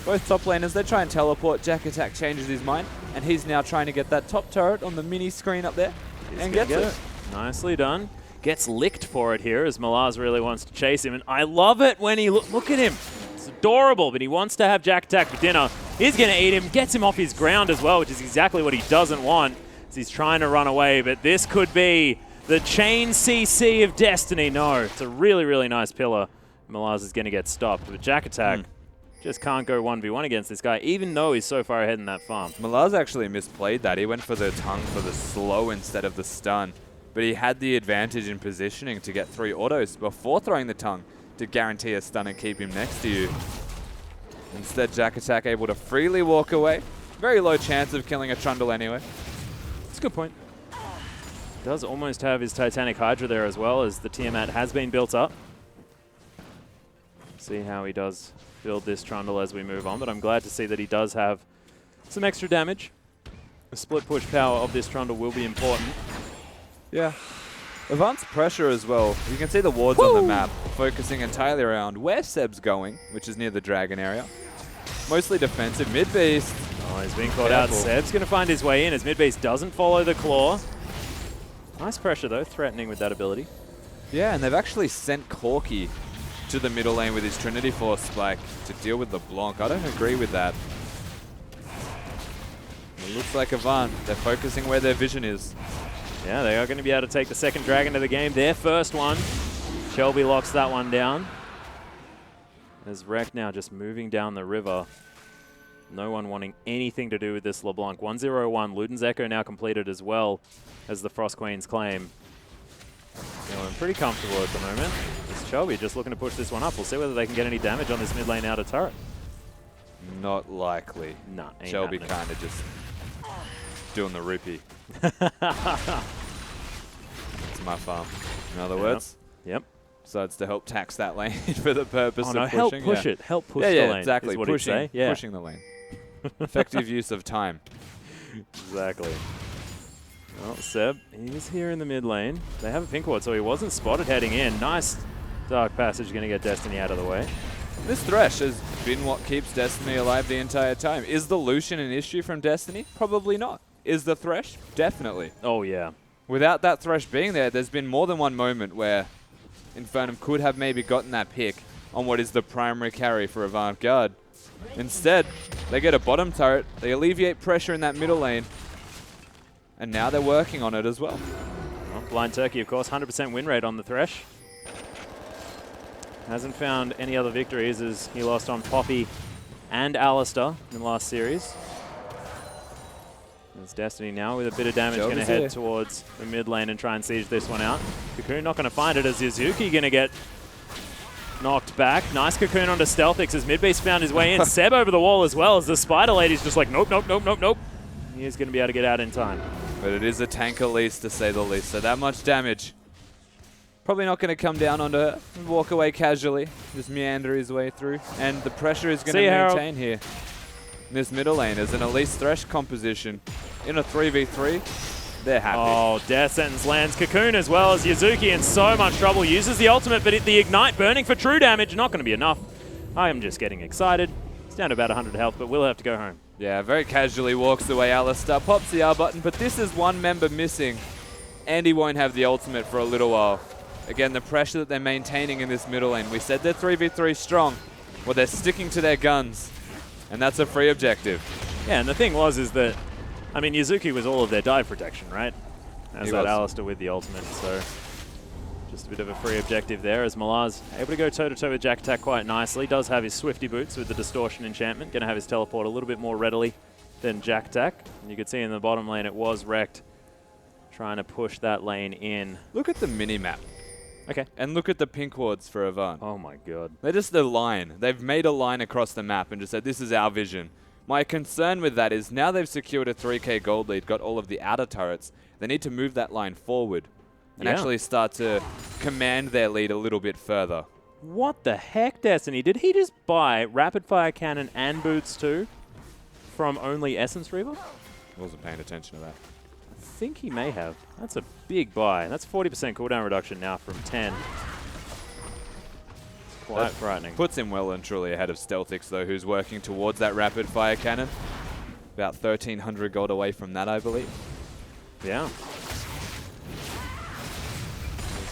Both top laners, they try and teleport. Jack Attack changes his mind, and he's now trying to get that top turret on the mini screen up there and gets it. Nicely done. Gets licked for it here as Malaz really wants to chase him. And I love it when he look at him. It's adorable, but he wants to have Jack Attack for dinner. He's going to eat him, gets him off his ground as well, which is exactly what he doesn't want as he's trying to run away. But this could be the chain CC of destiny. No, it's a really, really nice pillar. Malaz is going to get stopped, but Jack Attack just can't go 1v1 against this guy, even though he's so far ahead in that farm. Malaz actually misplayed that. He went for the tongue for the slow instead of the stun. But he had the advantage in positioning to get 3 autos before throwing the tongue to guarantee a stun and keep him next to you. Instead, Jack Attack able to freely walk away. Very low chance of killing a Trundle anyway. That's a good point. Does almost have his Titanic Hydra there as well, as the Tiamat has been built up. See how he does build this Trundle as we move on, but I'm glad to see that he does have some extra damage. The split push power of this Trundle will be important. Yeah. Avant's pressure as well. You can see the wards on the map, focusing entirely around where Seb's going, which is near the dragon area. Mostly defensive. Mid-Beast. Oh, he's being caught out. Seb's going to find his way in as Mid-Beast doesn't follow the claw. Nice pressure though, threatening with that ability. Yeah, and they've actually sent Corky to the middle lane with his Trinity Force Spike to deal with LeBlanc. I don't agree with that. It looks like Avant. They're focusing where their vision is. Yeah, they are going to be able to take the second dragon of the game. Their first one. Shelby locks that one down. As Rek now just moving down the river. No one wanting anything to do with this LeBlanc. 1-0-1. Luden's Echo now completed as well as the Frost Queen's claim. Feeling pretty comfortable at the moment. It's Shelby just looking to push this one up. We'll see whether they can get any damage on this mid lane outer turret. Not likely. Nah, ain't Shelby happening. kind of just doing the rupee. It's my farm. In other words, Yep. decides to help tax that lane for the purpose Oh of no, pushing. help push it. Help push the yeah, lane. exactly. Is what he'd say. Yeah, Pushing the lane. Effective use of time. exactly. Well, Seb, he's here in the mid lane. They have a pink ward, so he wasn't spotted heading in. Nice Dark Passage, going to get Destiny out of the way. This Thresh has been what keeps Destiny alive the entire time. Is the Lucian an issue from Destiny? Probably not. Is the Thresh? Definitely. Oh yeah. Without that Thresh being there, there's been more than one moment where Infernum could have maybe gotten that pick on what is the primary carry for Avant-Garde. Instead, they get a bottom turret, they alleviate pressure in that middle lane, and now they're working on it as well. Well, Blind Turkey, of course, 100% win rate on the Thresh. Hasn't found any other victories as he lost on Poppy and Alistair in the last series. There's Destiny now with a bit of damage going to Shelby's head here. towards the mid lane and try and siege this one out. Cocoon not going to find it as Yuzuki going to get knocked back. Nice Cocoon onto Stealthix as Midbeast found his way in. Seb over the wall as well as the Spider Lady's just like, nope, nope, nope, nope, nope. He is going to be able to get out in time. But it is a tank at least, to say the least, so that much damage. Probably not going to come down onto her and walk away casually, just meander his way through. And the pressure is going See to you, Harold. maintain here. In this middle lane as an Elise Thresh composition in a 3v3. They're happy. Oh, Death Sentence lands Cocoon as well as Yuzuki in so much trouble. Uses the ultimate, but the Ignite burning for true damage. Not going to be enough. I am just getting excited. It's down to about 100 health, but we'll have to go home. Yeah, very casually walks away Alistair, pops the R button, but this is one member missing, and he won't have the ultimate for a little while. Again, the pressure that they're maintaining in this middle lane. We said they're 3v3 strong. Well, they're sticking to their guns, and that's a free objective. Yeah, and the thing is that, I mean, Yuzuki was all of their dive protection, right? As He that was. Alistair with the ultimate, so just a bit of a free objective there as Malaz able to go toe-to-toe with Jack Attack quite nicely. Does have his Swifty Boots with the Distortion enchantment. Going to have his teleport a little bit more readily than Jack Attack. And you could see in the bottom lane it was wrecked, trying to push that lane in. Look at the mini-map, Okay. and look at the pink wards for Avant. Oh my god. They're just a line. They've made a line across the map and just said, this is our vision. My concern with that is now they've secured a 3k gold lead, got all of the outer turrets. They need to move that line forward and Yeah. actually start to command their lead a little bit further. What the heck, Destiny? Did he just buy Rapid Fire Cannon and Boots too from only Essence Reaver? Wasn't paying attention to that. I think he may have. That's a big buy. That's 40% cooldown reduction now from 10. Quite That frightening. Puts him well and truly ahead of Stealthix, though, who's working towards that rapid fire cannon. About 1,300 gold away from that, I believe. Yeah.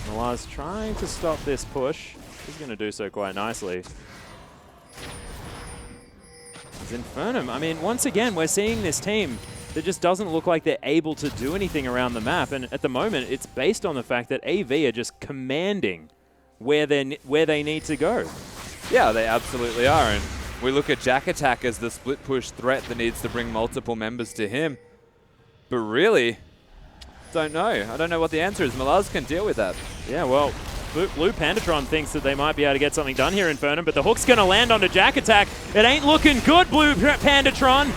Malaz trying to stop this push. He's going to do so quite nicely. As Infernum, I mean, once again, we're seeing this team that just doesn't look like they're able to do anything around the map. And at the moment, it's based on the fact that AV are just commanding where they need to go. Yeah, they absolutely are. And we look at Jack Attack as the split push threat that needs to bring multiple members to him. But really, don't know. I don't know what the answer is. Malaz can deal with that. Yeah, well, Blue Pandatron thinks that they might be able to get something done here in Infernum, but the hook's going to land onto Jack Attack. It ain't looking good, Blue Pandatron.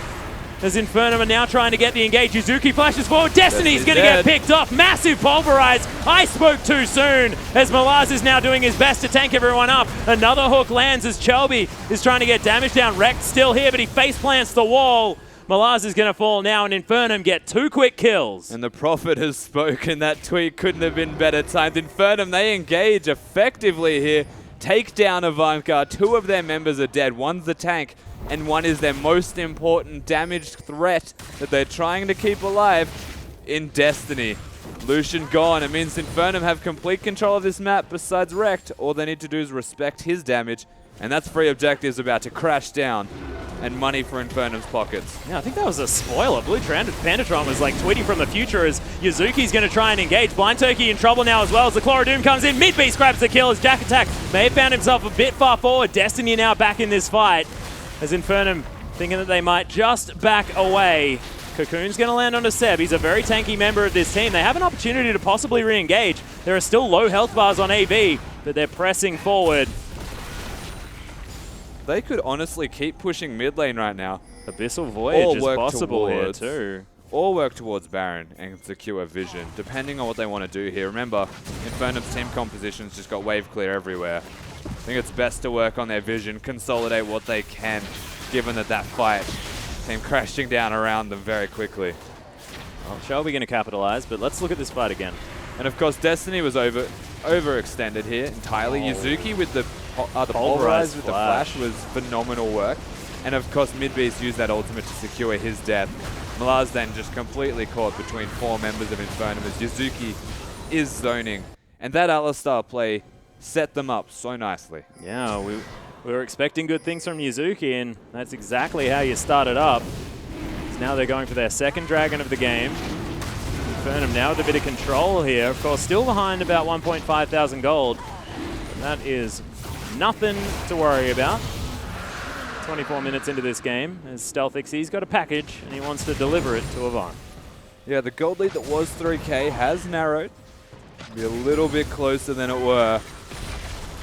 As Infernum are now trying to get the engage. Yuzuki flashes forward. Destiny's going to get picked off. Massive pulverize. I spoke too soon as Malaz is now doing his best to tank everyone up. Another hook lands as Chelby is trying to get damage down. Wrecked still here, but he face plants the wall. Malaz is going to fall now, and Infernum get 2 quick kills. And the Prophet has spoken. That tweet couldn't have been better timed. Infernum, they engage effectively here. Take down Avant-Garde. 2 of their members are dead. One's the tank, and one is their most important damaged threat that they're trying to keep alive in Destiny. Lucian gone. It means Infernum have complete control of this map besides Wrecked. All they need to do is respect his damage, and that's 3 objectives about to crash down, and money for Infernum's pockets. Yeah, I think that was a spoiler. Blue Pandatron was like tweeting from the future as Yuzuki's going to try and engage. Blind Turkey in trouble now as well as the Chlora Doom comes in. Midbeast grabs the kill as Jack Attack may have found himself a bit far forward. Destiny now back in this fight as Infernum thinking that they might just back away. Cocoon's going to land on a Seb. He's a very tanky member of this team. They have an opportunity to possibly re-engage. There are still low health bars on AV, but they're pressing forward. They could honestly keep pushing mid lane right now. Abyssal Voyage is possible here towards- too. Or work towards Baron and secure Vision, depending on what they want to do here. Remember, Infernum's team composition's just got wave clear everywhere. I think it's best to work on their Vision, consolidate what they can, given that fight came crashing down around them very quickly. Well, Shelby going to capitalize, but let's look at this fight again. And of course, Destiny was overextended here entirely. Yuzuki with the Pulverize with the flash was phenomenal work. And of course, Midbeast used that ultimate to secure his death. Malaz then just completely caught between 4 members of Infernum as Yuzuki is zoning. And that Alistar play set them up so nicely. Yeah, we were expecting good things from Yuzuki, and that's exactly how you started up. So now they're going for their second dragon of the game. Infernum now with a bit of control here. Of course, still behind about 1.5 thousand gold. But that is nothing to worry about. 24 minutes into this game, as StealthXC's got a package, and he wants to deliver it to Avant. Yeah, the gold lead that was 3K has narrowed. Be a little bit closer than it were.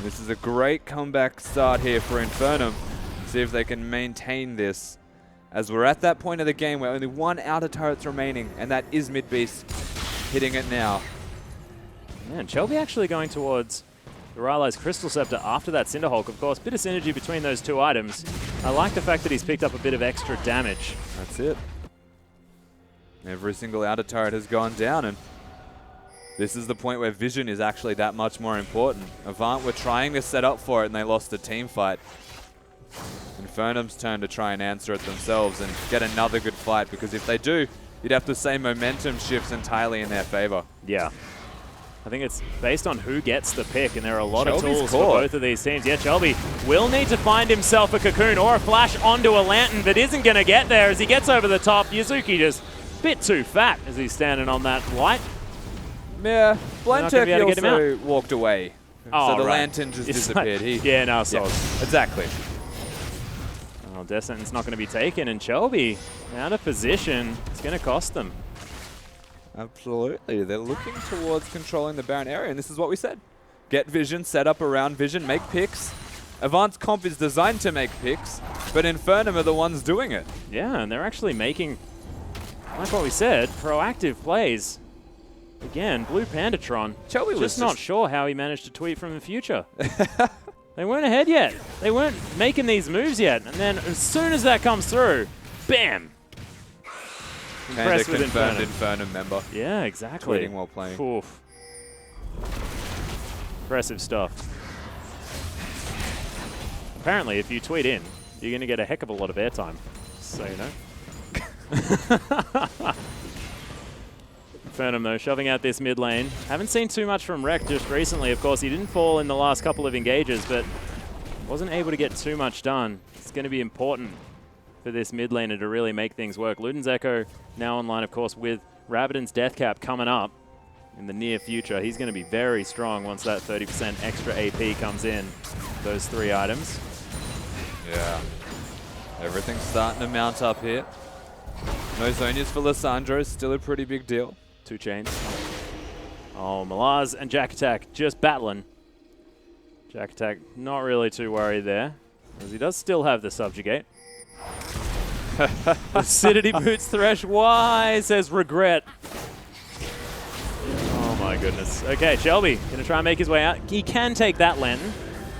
This is a great comeback start here for Infernum. See if they can maintain this. As we're at that point of the game where only 1 outer turret's remaining, and that is Midbeast hitting it now. Man, Shelby actually going towards the Rylai's Crystal Scepter after that Cinderhulk. Of course, bit of synergy between those 2 items. I like the fact that he's picked up a bit of extra damage. That's it. Every single outer turret has gone down, and this is the point where Vision is actually that much more important. Avant were trying to set up for it, and they lost a team fight. Infernum's turn to try and answer it themselves and get another good fight, because if they do, you'd have to say momentum shifts entirely in their favor. Yeah. I think it's based on who gets the pick, and there are a lot Shelby's of tools caught. for both of these teams. Yeah, Shelby will need to find himself a Cocoon or a flash onto a Lantern, but isn't going to get there as he gets over the top. Yuzuki just a bit too fat as he's standing on that light. Yeah, Blind not gonna be Turkey able to get him also walked away. Oh, so the right. lantern just It's disappeared. like- yeah, no, so exactly. oh, Descent's not going to be taken, and Shelby out of position. It's going to cost them. Absolutely. They're looking towards controlling the Baron area, and this is what we said. Get Vision, set up around Vision, make picks. Advanced Comp is designed to make picks, but Infernum are the ones doing it. Yeah, and they're actually making, like what we said, proactive plays. Again, Blue Pandatron. Shelby was just not sure how he managed to tweet from the future. They weren't ahead yet. They weren't making these moves yet. And then as soon as that comes through, bam! Impressed with confirmed Infernum. Infernum member. Yeah, exactly. Tweeting while playing. Oof. Impressive stuff. Apparently, if you tweet in, you're going to get a heck of a lot of airtime. So, you know. Infernum, though, shoving out this mid lane. Haven't seen too much from Rek just recently. Of course, he didn't fall in the last couple of engages, but wasn't able to get too much done. It's going to be important for this mid laner to really make things work. Luden's Echo now online, of course, with Rabbidan's Death Cap coming up in the near future. He's going to be very strong once that 30% extra AP comes in. Those 3 items. Yeah. Everything's starting to mount up here. No Zonias for Lissandro, still a pretty big deal. 2 chains. Oh, Malaz and Jack Attack just battling. Jack Attack not really too worried there, as he does still have the Subjugate. Acidity boots Thresh. Why? Says Regret. Oh my goodness. Okay, Shelby gonna try and make his way out. He can take that Lantern,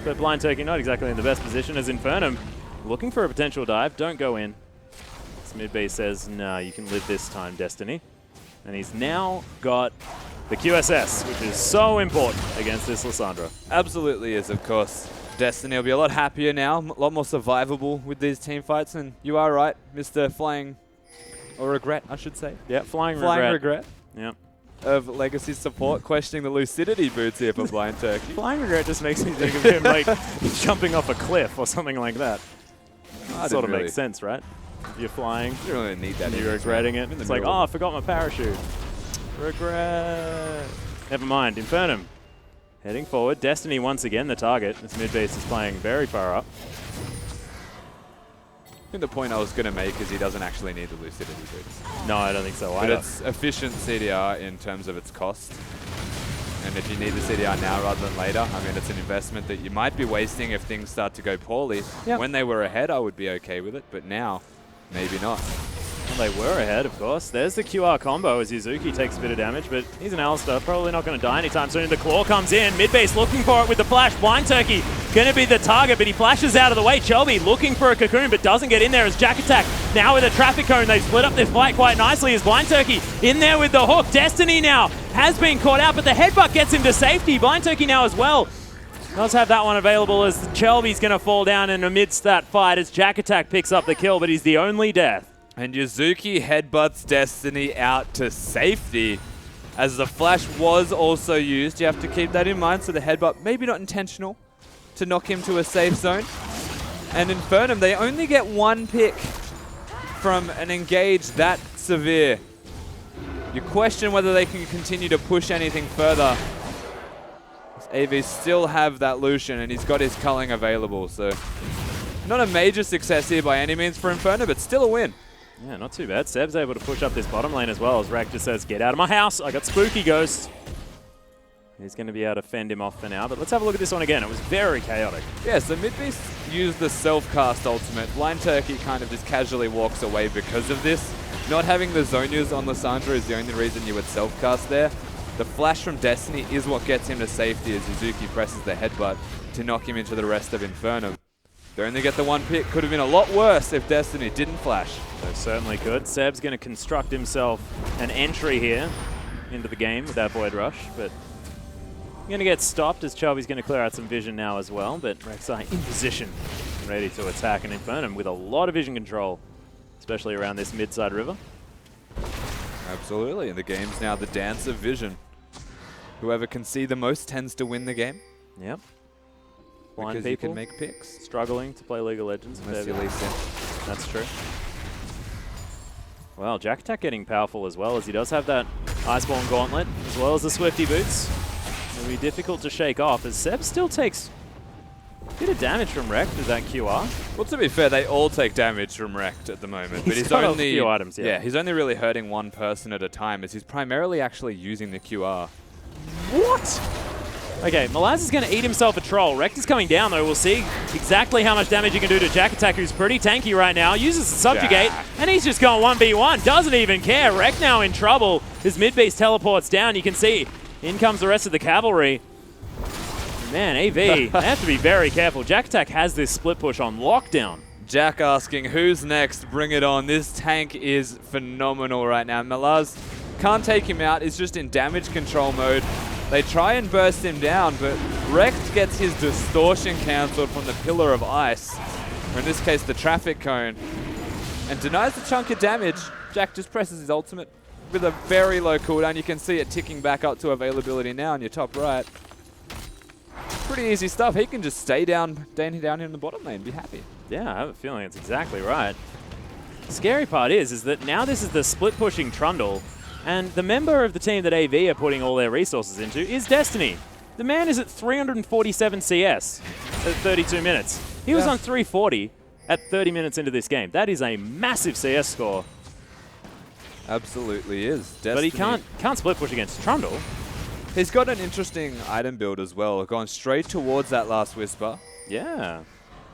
but Blind Turkey not exactly in the best position as Infernum looking for a potential dive. Don't go in. Midbay says, nah, you can live this time, Destiny. And he's now got the QSS, which is so important against this Lissandra. Absolutely is, of course. Destiny will be a lot happier now, a lot more survivable with these team fights, and you are right, Mr. Flying, or Regret, I should say. Yeah, Flying Flying Regret. Regret. Yep. of Legacy support questioning the lucidity boots here for Blind Turkey. Flying Regret just makes me think of him like jumping off a cliff or something like that. Sort of makes sense, right? You're flying, You don't really need that. and you're regretting it. It's like, oh, I forgot my parachute. Regret. Never mind. Infernum heading forward. Destiny once again the target. This mid base is playing very far up. I think the point I was going to make is he doesn't actually need the lucidity boots. No, I don't think so But either. it's efficient CDR in terms of its cost. And if you need the CDR now rather than later, I mean, it's an investment that you might be wasting if things start to go poorly. Yep. When they were ahead, I would be okay with it, but now, maybe not. Well, they were ahead, of course. There's the QR combo as Yuzuki takes a bit of damage, but he's an Alistar, probably not going to die anytime soon. The claw comes in, mid-base looking for it with the flash. Blind Turkey going to be the target, but he flashes out of the way. Chelby looking for a cocoon, but doesn't get in there as Jack Attack now with a traffic cone. They've split up this fight quite nicely as Blind Turkey in there with the hook. Destiny now has been caught out, but the headbutt gets him to safety. Blind Turkey now as well does have that one available as Chelby's going to fall down in amidst that fight as Jack Attack picks up the kill, but he's the only death. And Yuzuki headbutts Destiny out to safety as the flash was also used. You have to keep that in mind. So the headbutt, maybe not intentional, to knock him to a safe zone. And Infernum, they only get one pick from an engage that severe. You question whether they can continue to push anything further. AV still have that Lucian, and he's got his culling available. So not a major success here by any means for Infernum, but still a win. Yeah, not too bad. Seb's able to push up this bottom lane as well as Rack just says, get out of my house. I got Spooky Ghost. He's going to be able to fend him off for now, but let's have a look at this one again. It was very chaotic. Yeah, so Midbeast used the self-cast ultimate. Blind Turkey kind of just casually walks away because of this. Not having the Zonias on Lissandra is the only reason you would self-cast there. The flash from Destiny is what gets him to safety as Yuzuki presses the headbutt to knock him into the rest of Infernum. They only get the one pick. Could have been a lot worse if Destiny didn't flash. So certainly could. Seb's going to construct himself an entry here into the game with that Void Rush, but going to get stopped as Chelby's going to clear out some vision now as well, but Rek'Sai in position, ready to attack and Infernum with a lot of vision control, especially around this mid-side river. Absolutely, and the game's now the dance of vision. Whoever can see the most tends to win the game. Yep. Blind Because you people can make picks. struggling to play League of Legends. Unless you lease in. That's true. Well, Jack Attack getting powerful as well as he does have that Iceborne Gauntlet as well as the Swifty Boots. It'll be difficult to shake off as Seb still takes a bit of damage from Rekt with that QR. Well, to be fair, they all take damage from Rekt at the moment. But He's he's got a only few items, yeah. he's only really hurting one person at a time as he's primarily actually using the QR. What? Okay, Malaz is going to eat himself a troll. Rekt is coming down, though. We'll see exactly how much damage he can do to Jack Attack, who's pretty tanky right now. Uses the Subjugate, and he's just going 1v1. Doesn't even care. Rekt now in trouble. His mid-base teleports down. You can see, in comes the rest of the cavalry. Man, AV, they have to be very careful. Jack Attack has this split push on lockdown. Jack asking, who's next? Bring it on. This tank is phenomenal right now. Malaz can't take him out. He's just in damage control mode. They try and burst him down, but Rekt gets his distortion cancelled from the Pillar of Ice, or in this case, the Traffic Cone, and denies the chunk of damage. Jack just presses his ultimate with a very low cooldown. You can see it ticking back up to availability now in your top right. Pretty easy stuff. He can just stay down here in the bottom lane, be happy. Yeah, I have a feeling it's exactly right. The scary part is that now this is the split-pushing Trundle, and the member of the team that AV are putting all their resources into is Destiny. The man is at 347 CS at 32 minutes. He was on 340 at 30 minutes into this game. That is a massive CS score. Absolutely is. Destiny. But he can't split push against Trundle. He's got an interesting item build as well, gone straight towards that last Whisper. Yeah.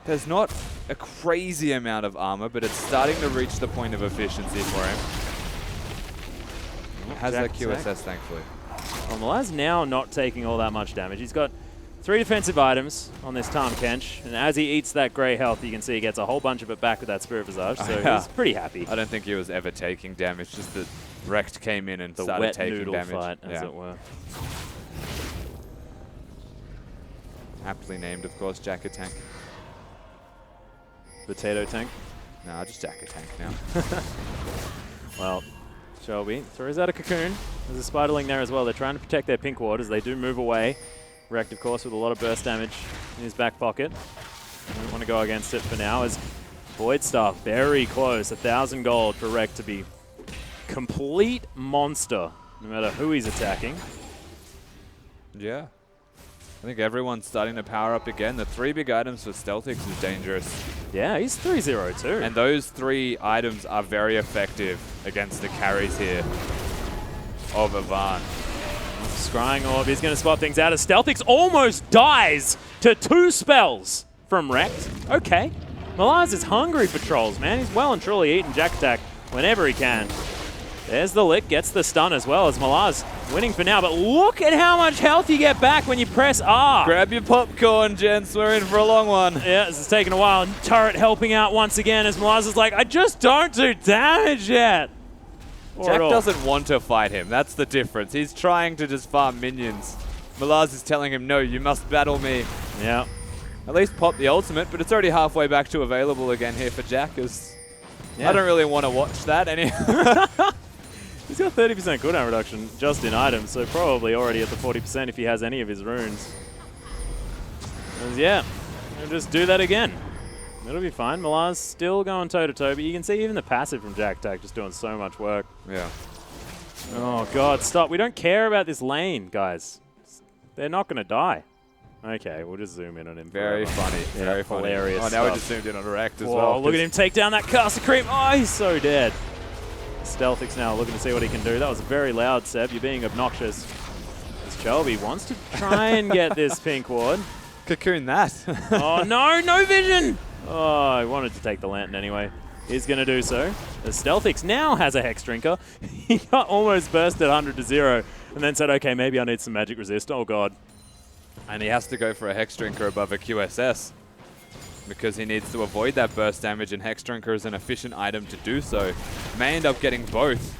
There's not a crazy amount of armor, but it's starting to reach the point of efficiency for him. Has that QSS, thankfully. Well, Malaz now not taking all that much damage. He's got 3 defensive items on this Tahm Kench, and as he eats that grey health, you can see he gets a whole bunch of it back with that Spirit Visage, so he's pretty happy. I don't think he was ever taking damage, just that Rekt came in and The started wet taking noodle damage. fight, as it were. Aptly named, of course, Jack Tank. Potato Tank. Nah, just Jack Tank now. Well, Shelby throws out a cocoon. There's a Spiderling there as well. They're trying to protect their pink ward as they do move away. Rekt, of course, with a lot of burst damage in his back pocket. Don't want to go against it for now as Void Star very close. 1,000 gold for Rekt to be complete monster no matter who he's attacking. Yeah. I think everyone's starting to power up again. The 3 big items for Stealthix is dangerous. Yeah, he's 3-0 too. And those 3 items are very effective against the carries here of Avant. Scrying Orb, he's going to spot things out as Stealthix almost dies to 2 spells from Rekt. Okay. Malaz is hungry for trolls, man. He's well and truly eating Jack Attack whenever he can. There's the lick, gets the stun as well as Malaz winning for now. But look at how much health you get back when you press R. Grab your popcorn, gents. We're in for a long one. Yeah, this is taking a while. Turret helping out once again as Malaz is like, I just don't do damage yet. Jack doesn't want to fight him. That's the difference. He's trying to just farm minions. Malaz is telling him, no, you must battle me. Yeah. At least pop the ultimate, but it's already halfway back to available again here for Jack. I don't really want to watch that anyhow. He's got 30% cooldown reduction just in items, so probably already at the 40% if he has any of his runes. Yeah, he'll just do that again. It'll be fine. Malaz still going toe-to-toe, but you can see even the passive from Jack Attack just doing so much work. Yeah. Oh, God, stop. We don't care about this lane, guys. They're not going to die. Okay, we'll just zoom in on him. Very funny. Yeah, Very funny. hilarious Oh, now stuff. we just zoomed in on Rekt as Whoa, well. look at him take down that caster creep. Oh, he's so dead. Stealthix now looking to see what he can do. That was very loud, Seb. You're being obnoxious. As Chelby wants to try and get this pink ward. Cocoon that. Oh, no, no vision. Oh, I wanted to take the lantern anyway. He's going to do so. The Stealthix now has a Hex Drinker. He got almost bursted 100 to 0 and then said, okay, maybe I need some magic resist. Oh, God. And he has to go for a Hex Drinker above a QSS because he needs to avoid that burst damage, and Hex Drinker is an efficient item to do so. May end up getting both.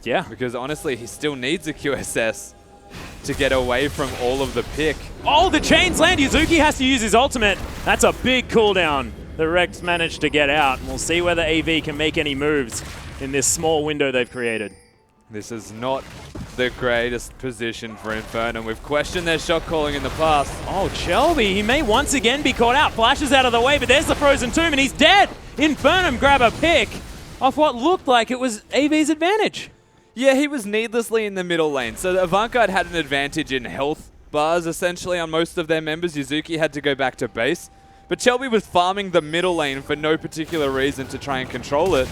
Yeah. Because honestly, he still needs a QSS to get away from all of the pick. Oh, the chains land. Yuzuki has to use his ultimate. That's a big cooldown. The Rekt managed to get out. And we'll see whether AV can make any moves in this small window they've created. This is not the greatest position for Infernum. We've questioned their shot calling in the past. Oh, Chelby, he may once again be caught out. Flashes out of the way, but there's the Frozen Tomb, and he's dead. Infernum grab a pick off what looked like it was AV's advantage. Yeah, he was needlessly in the middle lane. So the Avant-Garde had an advantage in health bars, essentially, on most of their members. Yuzuki had to go back to base. But Chelby was farming the middle lane for no particular reason to try and control it.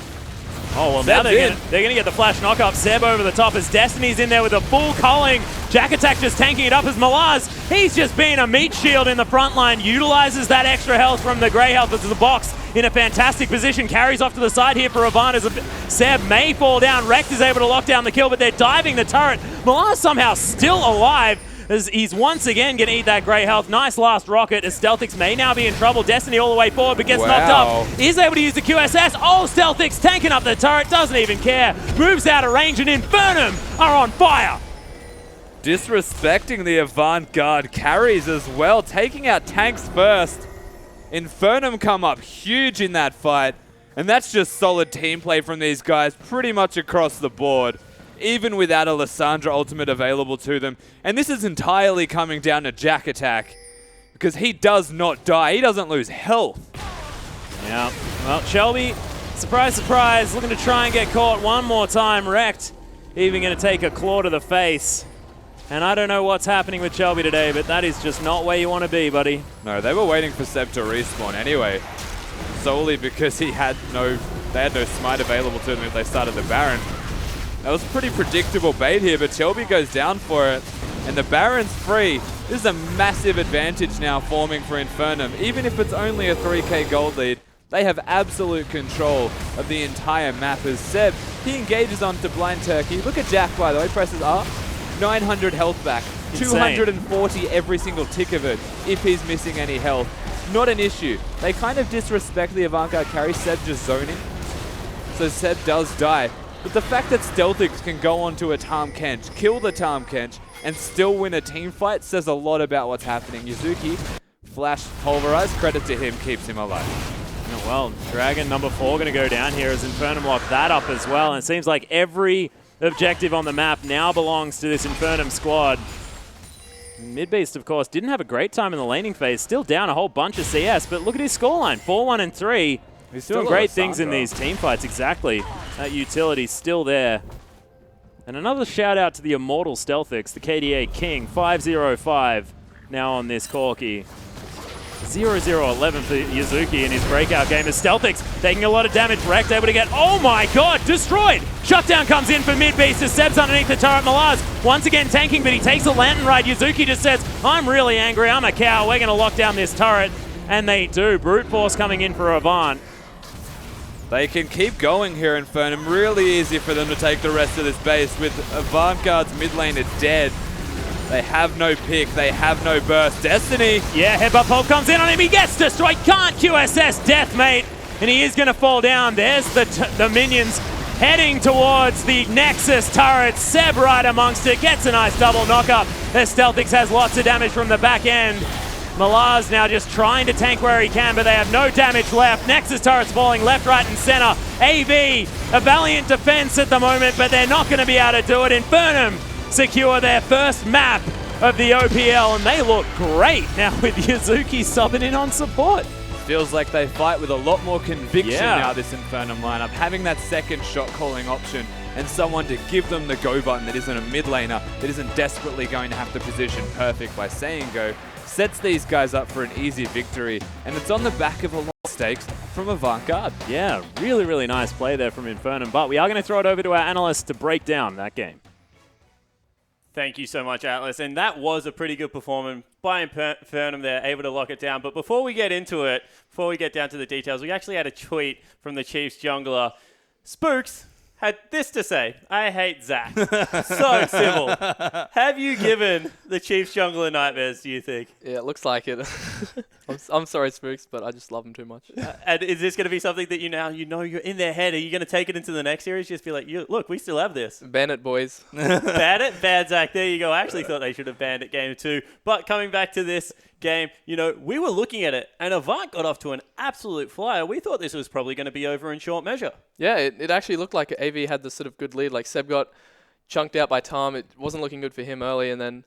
Oh, well, now Zeb's they're going to get the flash knock-up. Zeb over the top as Destiny's in there with a full culling. Jack Attack just tanking it up as Malaz. He's just being a meat shield in the front line. Utilizes that extra health from the grey health as the box in a fantastic position. Carries off to the side here for Avant as Zeb may fall down. Rekt is able to lock down the kill, but they're diving the turret. Malaz somehow still alive, as he's once again going to eat that grey health. Nice last rocket as Stealthix may now be in trouble. Destiny all the way forward, but gets knocked up. Is able to use the QSS. Oh, Stealthix tanking up the turret. Doesn't even care. Moves out of range, and Infernum are on fire. Disrespecting the Avant-Garde carries as well. Taking out tanks first. Infernum come up huge in that fight. And that's just solid team play from these guys pretty much across the board, even without a Lissandra ultimate available to them. And this is entirely coming down to Jack Attack, because he does not die. He doesn't lose health. Yeah, well, Chelby, surprise, surprise, looking to try and get caught one more time. Rekt even going to take a claw to the face. And I don't know what's happening with Chelby today, but that is just not where you want to be, buddy. No, they were waiting for Seb to respawn anyway, solely because they had no smite available to them if they started the Baron. That was pretty predictable bait here, but Chelby goes down for it, and the Baron's free. This is a massive advantage now forming for Infernum. Even if it's only a 3k gold lead, they have absolute control of the entire map as Seb, he engages onto Blind Turkey. Look at Jack, by the way, presses R, 900 health back, Insane. 240 every single tick of it if he's missing any health. Not an issue. They kind of disrespect the Avant-Garde carry, Seb just zoning, so Seb does die. But the fact that Stealthix can go onto a Tahm Kench, kill the Tahm Kench, and still win a team fight says a lot about what's happening. Yuzuki, flash pulverize, credit to him, keeps him alive. Oh, well, Dragon number 4 going to go down here as Infernum lock that up as well. And it seems like every objective on the map now belongs to this Infernum squad. Midbeast, of course, didn't have a great time in the laning phase. Still down a whole bunch of CS, but look at his scoreline. 4-1 and 3. He's doing great things in these team fights, exactly. That utility's still there. And another shout out to the immortal Stealthix, the KDA King, 5-0-5 now on this Corki. 0-0-11 for Yuzuki in his breakout game as Stealthix taking a lot of damage. Wrecked able to get, oh my god, destroyed! Shutdown comes in for Midbeast as Seb's underneath the turret. Malaz once again tanking, but he takes a lantern ride. Yuzuki just says, I'm really angry, I'm a cow, we're going to lock down this turret. And they do. Brute Force coming in for Avant. They can keep going here, Infernum. Really easy for them to take the rest of this base with Avantgarde's mid laner dead. They have no pick, they have no burst. Destiny! Yeah, Headbutt Pulp comes in on him, he gets destroyed, can't QSS death, mate, and he is going to fall down. There's the minions heading towards the Nexus turret. Seb right amongst it, gets a nice double knockup. Their Stealthix has lots of damage from the back end. Malaz now just trying to tank where he can, but they have no damage left. Nexus turrets falling left, right, and center. AV, a valiant defense at the moment, but they're not going to be able to do it. Infernum secure their first map of the OPL, and they look great now with Yuzuki subbing in on support. Feels like they fight with a lot more conviction now, this Infernum lineup. Having that second shot calling option and someone to give them the go button that isn't a mid laner, that isn't desperately going to have to position perfect by saying go, sets these guys up for an easy victory. And it's on the back of a lot of stakes from Avantgarde. Yeah, really, really nice play there from Infernum, but we are going to throw it over to our analyst to break down that game. Thank you so much, Atlas. And that was a pretty good performance by Infernum there, able to lock it down. But before we get into it, before we get down to the details, we actually had a tweet from the Chiefs jungler. Spooks had this to say: I hate Zach. So civil. Have you given the Chiefs jungler nightmares, do you think? Yeah, it looks like it. I'm sorry, Spooks, but I just love him too much. And is this going to be something that you know you're in their head? Are you going to take it into the next series? Just be like, look, we still have this. Ban it, boys. Ban it? Bad Zach. There you go. I actually thought they should have banned it game 2. But coming back to this game, we were looking at it, and Avant got off to an absolute flyer. We thought this was probably going to be over in short measure. Yeah, it actually looked like AV had this sort of good lead. Like, Seb got chunked out by Tom. It wasn't looking good for him early, and then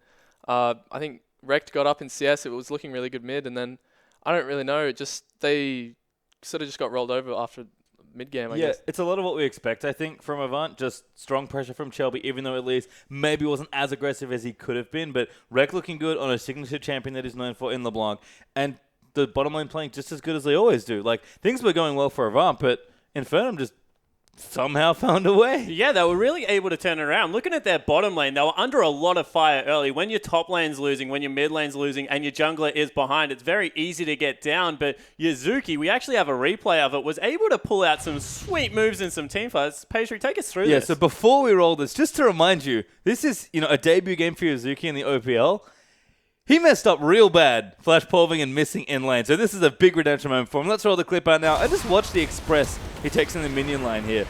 I think Rekt got up in CS. It was looking really good mid, and then I don't really know. They sort of just got rolled over after mid-game, I guess. Yeah, it's a lot of what we expect, I think, from Avant. Just strong pressure from Shelby, even though at least maybe wasn't as aggressive as he could have been. But Rekt looking good on a signature champion that he's known for in LeBlanc. And the bottom lane playing just as good as they always do. Like, things were going well for Avant, but Infernum just somehow found a way. Yeah, they were really able to turn it around. Looking at their bottom lane, they were under a lot of fire early. When your top lane's losing, when your mid lane's losing, and your jungler is behind, it's very easy to get down. But Yuzuki, we actually have a replay of it, was able to pull out some sweet moves in some team fights. Pastry, take us through this. Yeah, so before we roll this, just to remind you, this is a debut game for Yuzuki in the OPL. He messed up real bad, flash polving and missing in lane. So this is a big redemption moment for him. Let's roll the clip out now and just watch the express he takes in the minion line here.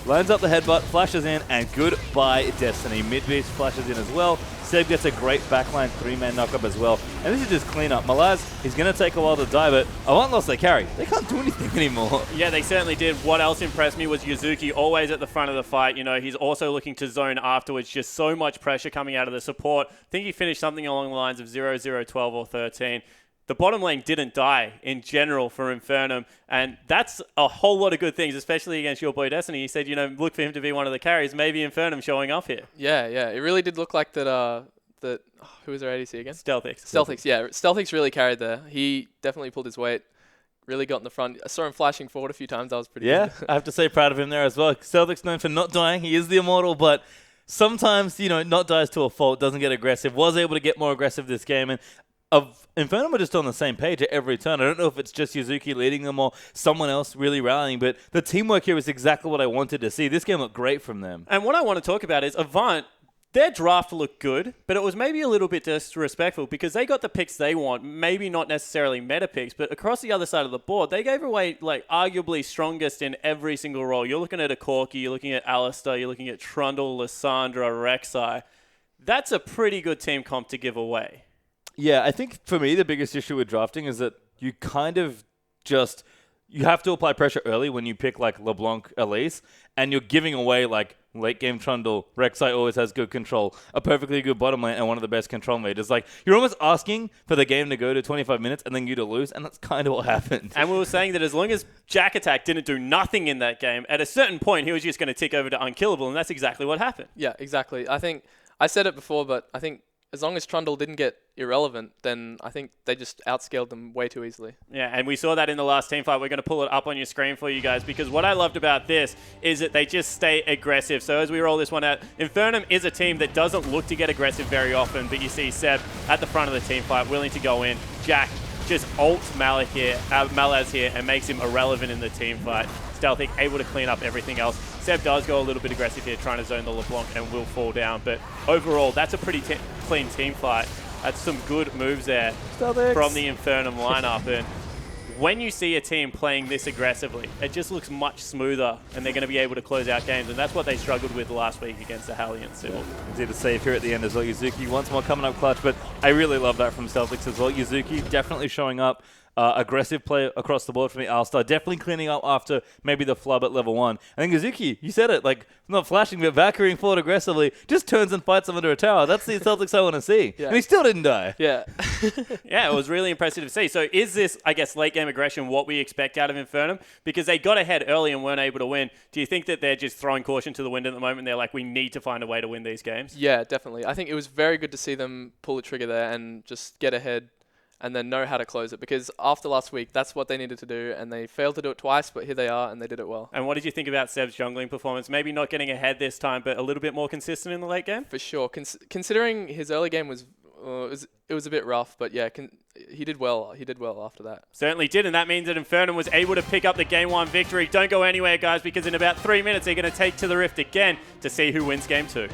Lines up the headbutt, flashes in, and goodbye Destiny. Midbeast flashes in as well. Seb gets a great backline 3-man knockup as well. And this is just clean up. Malaz, he's going to take a while to die, but Avant lost their carry. They can't do anything anymore. Yeah, they certainly did. What else impressed me was Yuzuki always at the front of the fight. He's also looking to zone afterwards. Just so much pressure coming out of the support. I think he finished something along the lines of 0-0, 12, or 13. The bottom lane didn't die in general for Infernum, and that's a whole lot of good things, especially against your boy Destiny. He said, look for him to be one of the carries. Maybe Infernum showing up here. Yeah. It really did look like that. Who was their ADC again? Stealthix. Yeah. Stealthix really carried there. He definitely pulled his weight. Really got in the front. I saw him flashing forward a few times. That was pretty good. I have to say proud of him there as well. Stealthix known for not dying. He is the immortal, but sometimes, not dies to a fault, doesn't get aggressive. Was able to get more aggressive this game, and Infernum are just on the same page at every turn. I don't know if it's just Yuzuki leading them or someone else really rallying, but the teamwork here is exactly what I wanted to see. This game looked great from them. And what I want to talk about is Avant. Their draft looked good, but it was maybe a little bit disrespectful because they got the picks they want, maybe not necessarily meta picks, but across the other side of the board, they gave away arguably strongest in every single role. You're looking at a Corki, you're looking at Alistair, you're looking at Trundle, Lissandra, Rek'Sai. That's a pretty good team comp to give away. Yeah, I think for me the biggest issue with drafting is that you kind of just you have to apply pressure early when you pick like LeBlanc, Elise, and you're giving away like late game Trundle. Rek'Sai always has good control, a perfectly good bottom lane, and one of the best control meters. Like, you're almost asking for the game to go to 25 minutes and then you to lose, and that's kind of what happened. And we were saying that as long as Jack Attack didn't do nothing in that game, at a certain point he was just going to tick over to unkillable, and that's exactly what happened. Yeah, exactly. I think I said it before, but I think as long as Trundle didn't get irrelevant, then I think they just outscaled them way too easily. Yeah, and we saw that in the last team fight. We're going to pull it up on your screen for you guys, because what I loved about this is that they just stay aggressive. So as we roll this one out, Infernum is a team that doesn't look to get aggressive very often, but you see Seb at the front of the team fight, willing to go in. Jack just ults Malaz here and makes him irrelevant in the team fight. Stealthic able to clean up everything else. Seb does go a little bit aggressive here, trying to zone the LeBlanc and will fall down. But overall, that's a pretty clean team fight. That's some good moves there from the Infernum lineup. And when you see a team playing this aggressively, it just looks much smoother, and they're going to be able to close out games. And that's what they struggled with last week against the Hellions. Did a save here at the end as well. Yuzuki once more coming up clutch, but I really love that from Celtics as well. Yuzuki definitely showing up. Aggressive play across the board for me, Alstar. Definitely cleaning up after maybe the flub at level 1. I think Yuzuki, you said it, like, not flashing, but Valkyrieing forward aggressively, just turns and fights him under a tower. That's the Celtics I want to see. Yeah. And he still didn't die. Yeah. Yeah, it was really impressive to see. So is this, I guess, late game aggression what we expect out of Infernum? Because they got ahead early and weren't able to win. Do you think that they're just throwing caution to the wind at the moment? They're like, we need to find a way to win these games? Yeah, definitely. I think it was very good to see them pull the trigger there and just get ahead and then know how to close it, because after last week, that's what they needed to do, and they failed to do it twice, but here they are, and they did it well. And what did you think about Seb's jungling performance? Maybe not getting ahead this time, but a little bit more consistent in the late game? For sure. Considering his early game was it was a bit rough, but yeah, he did well. He did well after that. Certainly did, and that means that Infernum was able to pick up the Game 1 victory. Don't go anywhere, guys, because in about 3 minutes, they're going to take to the Rift again to see who wins Game 2.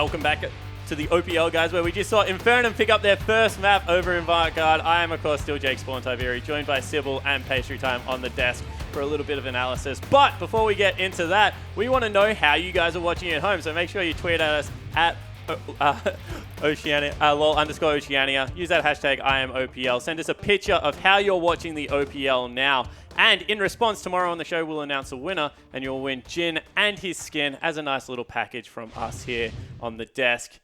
Welcome back to the OPL, guys, where we just saw Infernum pick up their first map over in Vanguard. I am, of course, still Jake Spawn Tiberi, joined by Sybil and Pastry Time on the desk for a little bit of analysis. But before we get into that, we want to know how you guys are watching at home. So make sure you tweet at us at Oceania, lol_Oceania. Use that hashtag IamOPL. Send us a picture of how you're watching the OPL now. And in response, tomorrow on the show, we'll announce a winner, and you'll win Jin and his skin as a nice little package from us here on the desk.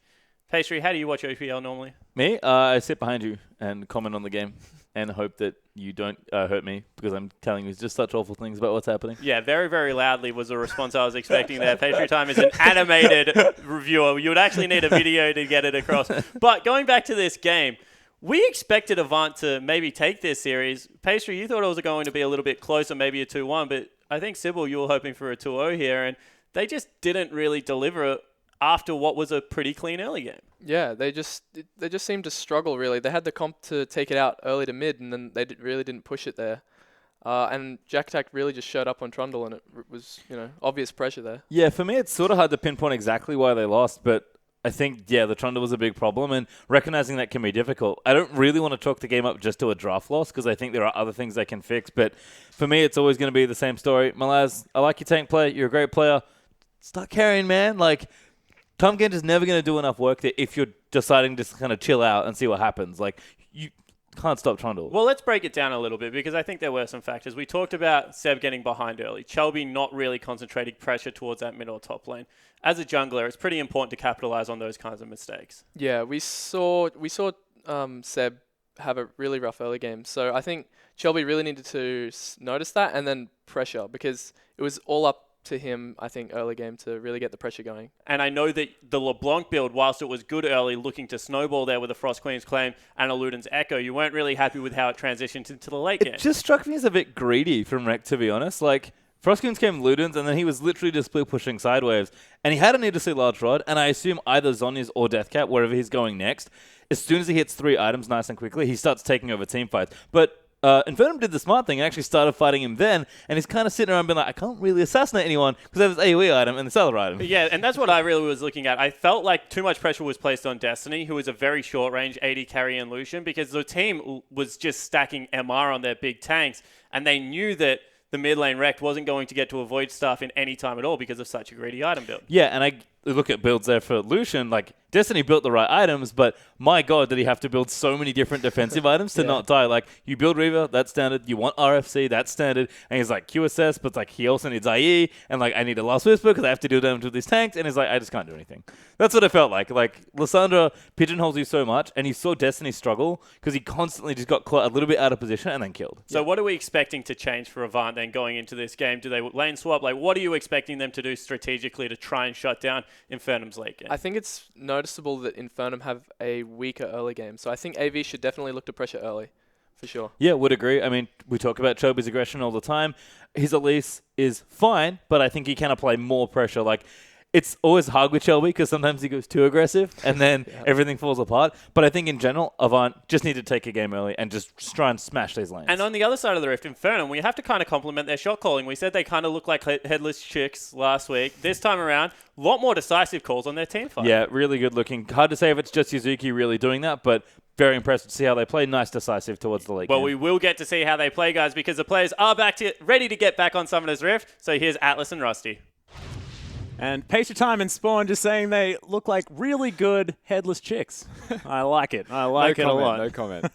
Pastry, how do you watch OPL normally? Me? I sit behind you and comment on the game and hope that you don't hurt me because I'm telling you just such awful things about what's happening. Yeah, very, very loudly was the response I was expecting there. Pastry Time is an animated reviewer. You would actually need a video to get it across. But going back to this game, we expected Avant to maybe take this series. Pastry, you thought it was going to be a little bit closer, maybe a 2-1, but I think, Sybil, you were hoping for a 2-0 here, and they just didn't really deliver it after what was a pretty clean early game. Yeah, they just seemed to struggle, really. They had the comp to take it out early to mid, and then they really didn't push it there. And Jack Attack really just showed up on Trundle, and it was, obvious pressure there. Yeah, for me, it's sort of hard to pinpoint exactly why they lost, but I think, the Trundle was a big problem, and recognizing that can be difficult. I don't really want to chalk the game up just to a draft loss, because I think there are other things they can fix, but for me, it's always going to be the same story. Malaz, I like your tank play. You're a great player. Start carrying, man. Tom Kent is never going to do enough work there if you're deciding to just kind of chill out and see what happens. You can't stop Trundle. Well, let's break it down a little bit because I think there were some factors. We talked about Seb getting behind early. Chelby not really concentrating pressure towards that mid or top lane. As a jungler, it's pretty important to capitalize on those kinds of mistakes. Yeah, we saw Seb have a really rough early game. So I think Chelby really needed to notice that and then pressure because it was all up to him, I think, early game to really get the pressure going. And I know that the LeBlanc build, whilst it was good early, looking to snowball there with a Frost Queen's Claim and a Luden's Echo, you weren't really happy with how it transitioned into the late game. It just struck me as a bit greedy from Rek, to be honest. Frost Queen's came Luden's, and then he was literally just split pushing sideways. And he had a need to see Large Rod, and I assume either Zhonya's or Deathcap, wherever he's going next, as soon as he hits 3 items nice and quickly, he starts taking over team fights. But Infernum did the smart thing and actually started fighting him then, and he's kind of sitting around being like, I can't really assassinate anyone because I have this AoE item and this other item. Yeah, and that's what I really was looking at. I felt like too much pressure was placed on Destiny, who is a very short-range AD carry and Lucian, because the team was just stacking MR on their big tanks, and they knew that the mid lane Rekt wasn't going to get to avoid stuff in any time at all because of such a greedy item build. Yeah, and I look at builds there for Lucian, Destiny built the right items, but my god, did he have to build so many different defensive items to not die. You build Reaver, that's standard. You want RFC, that's standard. And he's QSS, but he also needs IE, and I need a Last Whisper because I have to do damage with these tanks, and he's I just can't do anything. That's what it felt like. Lissandra pigeonholes you so much, and you saw Destiny struggle because he constantly just got a little bit out of position and then killed. So what are we expecting to change for Avant then going into this game? Do they lane swap? What are you expecting them to do strategically to try and shut down Infernum's late game? I think it's noticeable that Infernum have a weaker early game. So I think AV should definitely look to pressure early, for sure. Yeah, would agree. I mean, we talk about Chobi's aggression all the time. His Elise is fine, but I think he can apply more pressure. It's always hard with Chelby because sometimes he goes too aggressive and then everything falls apart. But I think in general, Avant just need to take a game early and just try and smash these lanes. And on the other side of the Rift, Infernum, we have to kind of compliment their shot calling. We said they kind of look like headless chicks last week. This time around, a lot more decisive calls on their team fight. Yeah, really good looking. Hard to say if it's just Yuzuki really doing that, but very impressed to see how they play. Nice decisive towards the late game. Well, we will get to see how they play, guys, because the players are ready to get back on Summoner's Rift. So here's Atlas and Rusty. And Pastry Time and Spawn just saying they look like really good headless chicks. I like it. I like it a lot. No comment.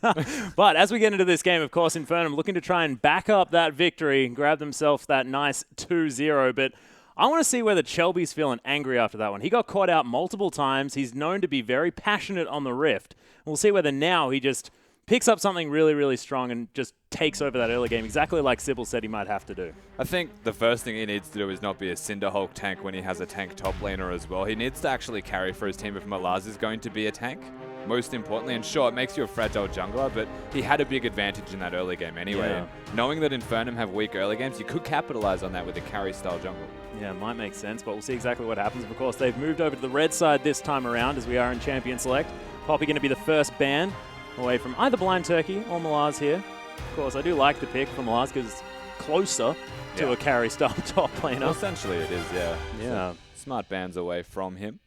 But as we get into this game, of course, Infernum looking to try and back up that victory and grab themselves that nice 2-0. But I want to see whether Chelby's feeling angry after that one. He got caught out multiple times. He's known to be very passionate on the Rift. We'll see whether now he just picks up something really, really strong and just takes over that early game, exactly like Sybil said he might have to do. I think the first thing he needs to do is not be a Cinder Hulk tank when he has a tank top laner as well. He needs to actually carry for his team if Malaz is going to be a tank, most importantly. And sure, it makes you a fragile jungler, but he had a big advantage in that early game anyway. Yeah. And knowing that Infernum have weak early games, you could capitalize on that with a carry-style jungle. Yeah, it might make sense, but we'll see exactly what happens. Of course, they've moved over to the red side this time around as we are in Champion Select. Poppy going to be the first ban away from either Blind Turkey or Malaz here. Of course, I do like the pick for Malaz because it's closer to a carry-style top laner. Well, essentially it is, yeah. Yeah. So, smart bans away from him.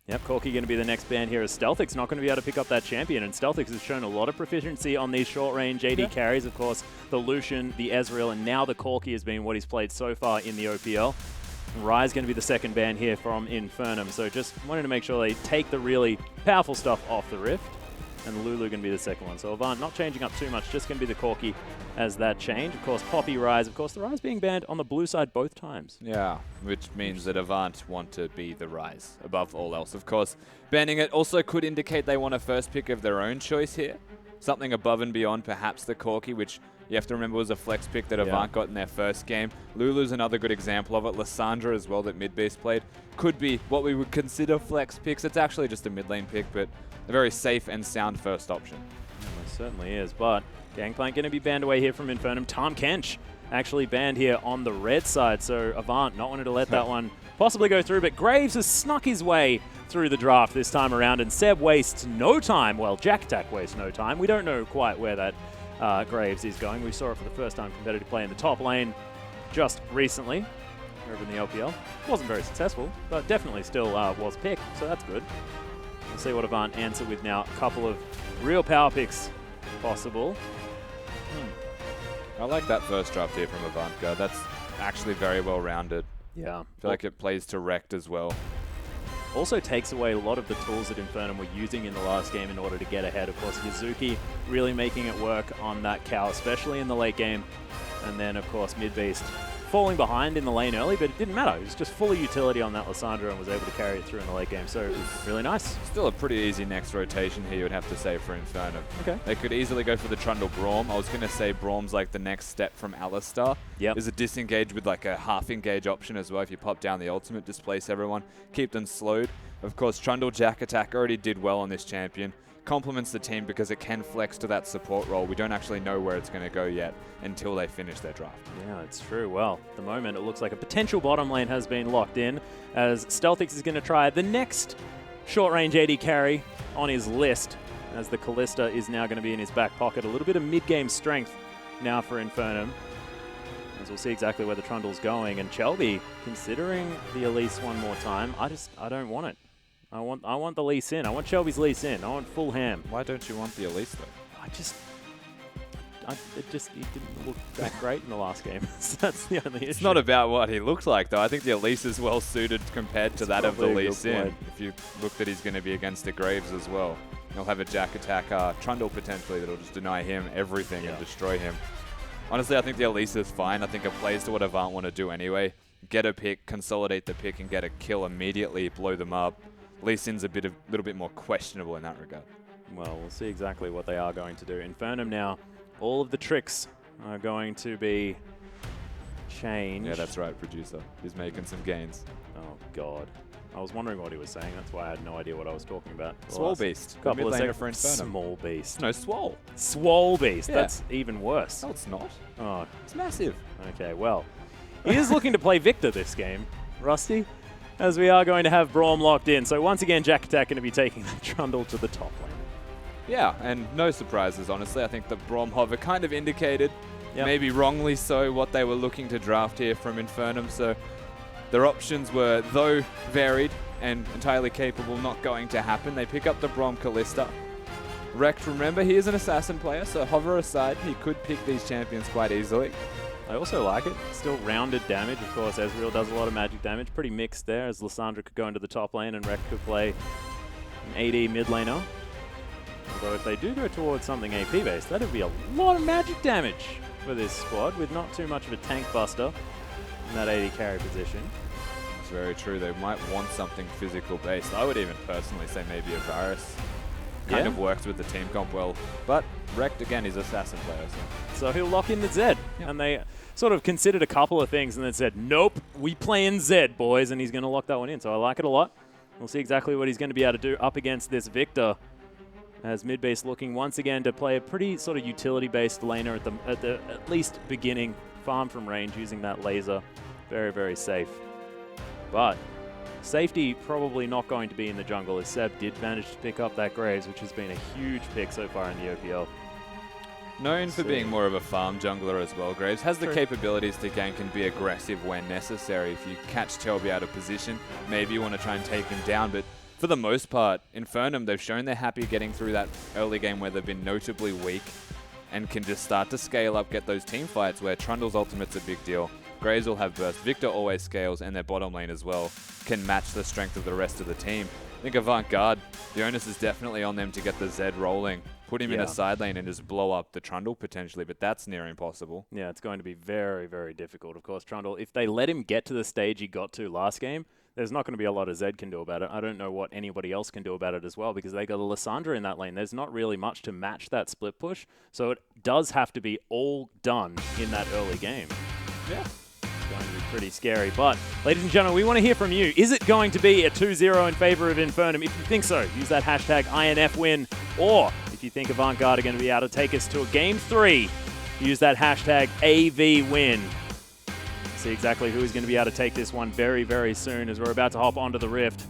Yep, Corki going to be the next ban here as Stealthic's not going to be able to pick up that champion, and Stealthix has shown a lot of proficiency on these short-range AD carries. Of course, the Lucian, the Ezreal, and now the Corki has been what he's played so far in the OPL. And Ryze going to be the second ban here from Infernum, so just wanted to make sure they take the really powerful stuff off the Rift, and Lulu going to be the second one. So Avant not changing up too much, just going to be the Corki as that change. Of course, Poppy, Ryze, of course, the Ryze being banned on the blue side both times. Yeah, which means that Avant want to be the Ryze above all else. Of course, banning it also could indicate they want a first pick of their own choice here. Something above and beyond perhaps the Corki, which you have to remember was a flex pick that Avant got in their first game. Lulu's another good example of it. Lissandra as well that Midbeast played could be what we would consider flex picks. It's actually just a mid lane pick, but a very safe and sound first option. Yeah, it certainly is, but Gangplank going to be banned away here from Infernum. Tahm Kench actually banned here on the red side, so Avant not wanting to let that one possibly go through, but Graves has snuck his way through the draft this time around, and Seb wastes no time. Well, Jack Attack wastes no time. We don't know quite where that Graves is going. We saw it for the first time competitive play in the top lane just recently over in the LPL. Wasn't very successful, but definitely still was picked, so that's good. We'll see what Avant answer with now. A couple of real power picks possible. I like that first draft here from Avantgarde. That's actually very well rounded. Yeah. I feel like it plays to Rect as well. Also takes away a lot of the tools that Infernum were using in the last game in order to get ahead. Of course, Yuzuki really making it work on that cow, especially in the late game. And then, of course, Midbeast falling behind in the lane early, but it didn't matter. It was just fully utility on that Lissandra and was able to carry it through in the late game. So it was really nice. Still a pretty easy next rotation here, you would have to say, for Infernum. Okay. They could easily go for the Trundle Braum. I was going to say Braum's like the next step from Alistar. Yep. There's a disengage with like a half engage option as well. If you pop down the ultimate, displace everyone, keep them slowed. Of course, Trundle Jack Attack already did well on this champion. Complements the team because it can flex to that support role. We don't actually know where it's going to go yet until they finish their draft. Yeah, it's true. Well, at the moment, it looks like a potential bottom lane has been locked in, as Stealthix is going to try the next short-range AD carry on his list, as the Callista is now going to be in his back pocket. A little bit of mid-game strength now for Infernum, as we'll see exactly where the Trundle's going. And Chelby, considering the Elise one more time, I don't want it. I want the Lee Sin. I want Shelby's Lee Sin. I want full ham. Why don't you want the Elise though? He didn't look that great in the last game. So that's the only issue. It's not about what he looks like though. I think the Elise is well suited compared to that of the Lee Sin. If you look that he's going to be against the Graves as well. He'll have a Jack Attack Trundle potentially that'll just deny him everything and destroy him. Honestly, I think the Elise is fine. I think it plays to what Avant want to do anyway. Get a pick, consolidate the pick, and get a kill immediately, blow them up. Lee Sin's a little bit more questionable in that regard. Well, we'll see exactly what they are going to do. Infernum now, all of the tricks are going to be changed. Yeah, that's right, producer. He's making some gains. Oh, God. I was wondering what he was saying. That's why I had no idea what I was talking about. Swole Beast. Couple of mid laner seconds. for Infernum. Small Beast. No, Swole. Swole Beast. Yeah. That's even worse. No, it's not. Oh, It's massive. okay. Well, he is looking to play Victor this game, Rusty, as we are going to have Braum locked in. So once again, Jack Attack going to be taking the Trundle to the top lane. Yeah, and no surprises, honestly. I think the Braum hover kind of indicated, Yep. maybe wrongly so, what they were looking to draft here from Infernum. So their options were, though varied and entirely capable, not going to happen. They pick up the Braum Callista. Rect, remember, he is an assassin player, so hover aside, he could pick these champions quite easily. I also like it. Still rounded damage. Of course, Ezreal does a lot of magic damage. Pretty mixed there, as Lissandra could go into the top lane and Rekt could play an AD mid laner. Although if they do go towards something AP-based, that'd be a lot of magic damage for this squad, with not too much of a tank buster in that AD carry position. It's very true. They might want something physical-based. I would even personally say maybe a Varus. Kind of works with the team comp well. But Rekt, again, is assassin player. So he'll lock in the Zed. Yep. And they sort of considered a couple of things and then said, nope, we playing Zed, boys. And he's going to lock that one in. So I like it a lot. We'll see exactly what he's going to be able to do up against this Victor, as Midbeast looking once again to play a pretty sort of utility-based laner at least beginning. Farm from range using that laser. Very, very safe. But safety probably not going to be in the jungle, as Seb did manage to pick up that Graves, which has been a huge pick so far in the OPL. Known for being more of a farm jungler as well, Graves has the True. capabilities to gank and be aggressive when necessary. If you catch Chelby out of position, maybe you want to try and take him down, but for the most part, Infernum, they've shown they're happy getting through that early game where they've been notably weak and can just start to scale up, get those team fights where Trundle's ultimate's a big deal. Graves will have burst. Victor always scales, and their bottom lane as well can match the strength of the rest of the team. I think Avant-Garde, the onus is definitely on them to get the Zed rolling, put him in a side lane and just blow up the Trundle potentially, but that's near impossible. Yeah, it's going to be very, very difficult. Of course, Trundle, if they let him get to the stage he got to last game, there's not going to be a lot of Zed can do about it. I don't know what anybody else can do about it as well, because they got a Lissandra in that lane. There's not really much to match that split push, so it does have to be all done in that early game. Yeah. It's going to be pretty scary. But, ladies and gentlemen, we want to hear from you. Is it going to be a 2-0 in favor of Infernum? If you think so, use that hashtag INFWin. Or, if you think Avant-Garde are going to be able to take us to a Game 3, use that hashtag AVWin. See exactly who is going to be able to take this one very, very soon, as we're about to hop onto the Rift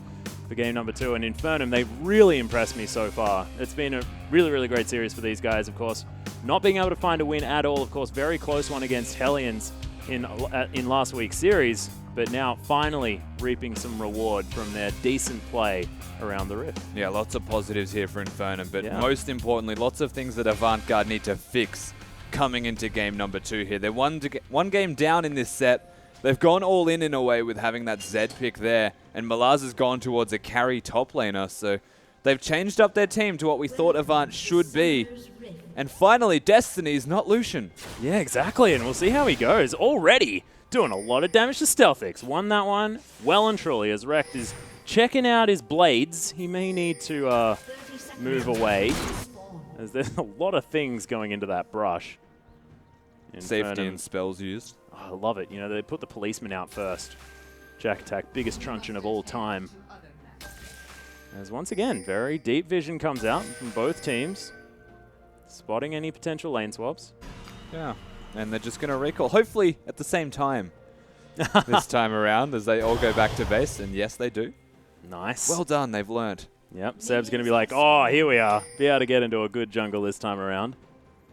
for game number 2. And Infernum, they've really impressed me so far. It's been a really, really great series for these guys, of course. Not being able to find a win at all, of course, very close one against Hellions in last week's series, but now finally reaping some reward from their decent play around the Rift. Yeah, lots of positives here for Infernum, but most importantly, lots of things that Avant-Garde need to fix coming into game number 2 here. They're one game down in this set. They've gone all in a way with having that Zed pick there, and Malaz has gone towards a carry top laner, so they've changed up their team to what we thought Avant should be. And finally, Destiny's not Lucian. Yeah, exactly, and we'll see how he goes. Already doing a lot of damage to Stealthix. Won that one well and truly, as Rekt is checking out his blades. He may need to move away, as there's a lot of things going into that brush. Safety and spells used. Oh, I love it. You know, they put the policeman out first. Jack Attack, biggest truncheon of all time. As once again, very deep vision comes out from both teams. Spotting any potential lane swaps. Yeah, and they're just going to recall, hopefully at the same time this time around, as they all go back to base, and yes, they do. Nice. Well done, they've learned. Yep, Seb's going to be like, oh, here we are. Be able to get into a good jungle this time around.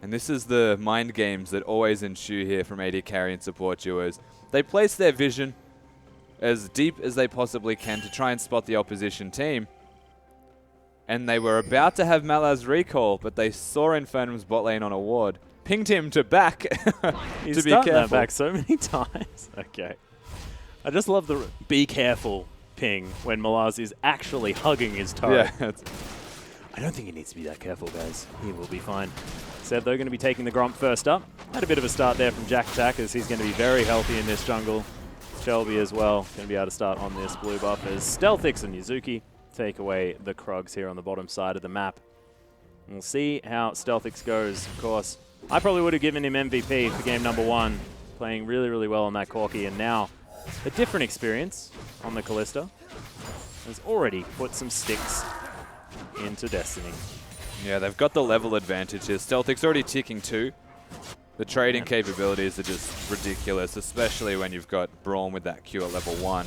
And this is the mind games that always ensue here from AD carry and support duos. They place their vision as deep as they possibly can to try and spot the opposition team. And they were about to have Malaz recall, but they saw Infernum's bot lane on a ward. Pinged him to back He's to be done careful. that back so many times. Okay. I just love the be careful ping when Malaz is actually hugging his turret. Yeah, I don't think he needs to be that careful, guys. He will be fine. Seb, they're going to be taking the Gromp first up. Had a bit of a start there from Jack Attack, as he's going to be very healthy in this jungle. Shelby as well, going to be able to start on this blue buff as Stealthix and Yuzuki take away the Krugs here on the bottom side of the map. And we'll see how Stealthix goes, of course. I probably would have given him MVP for game number 1, playing really, really well on that Corki, and now a different experience on the Kalista. Has already put some sticks into Destiny. Yeah, they've got the level advantage here. Stealthic's already ticking 2. The trading capabilities are just ridiculous, especially when you've got Braum with that Q at level 1.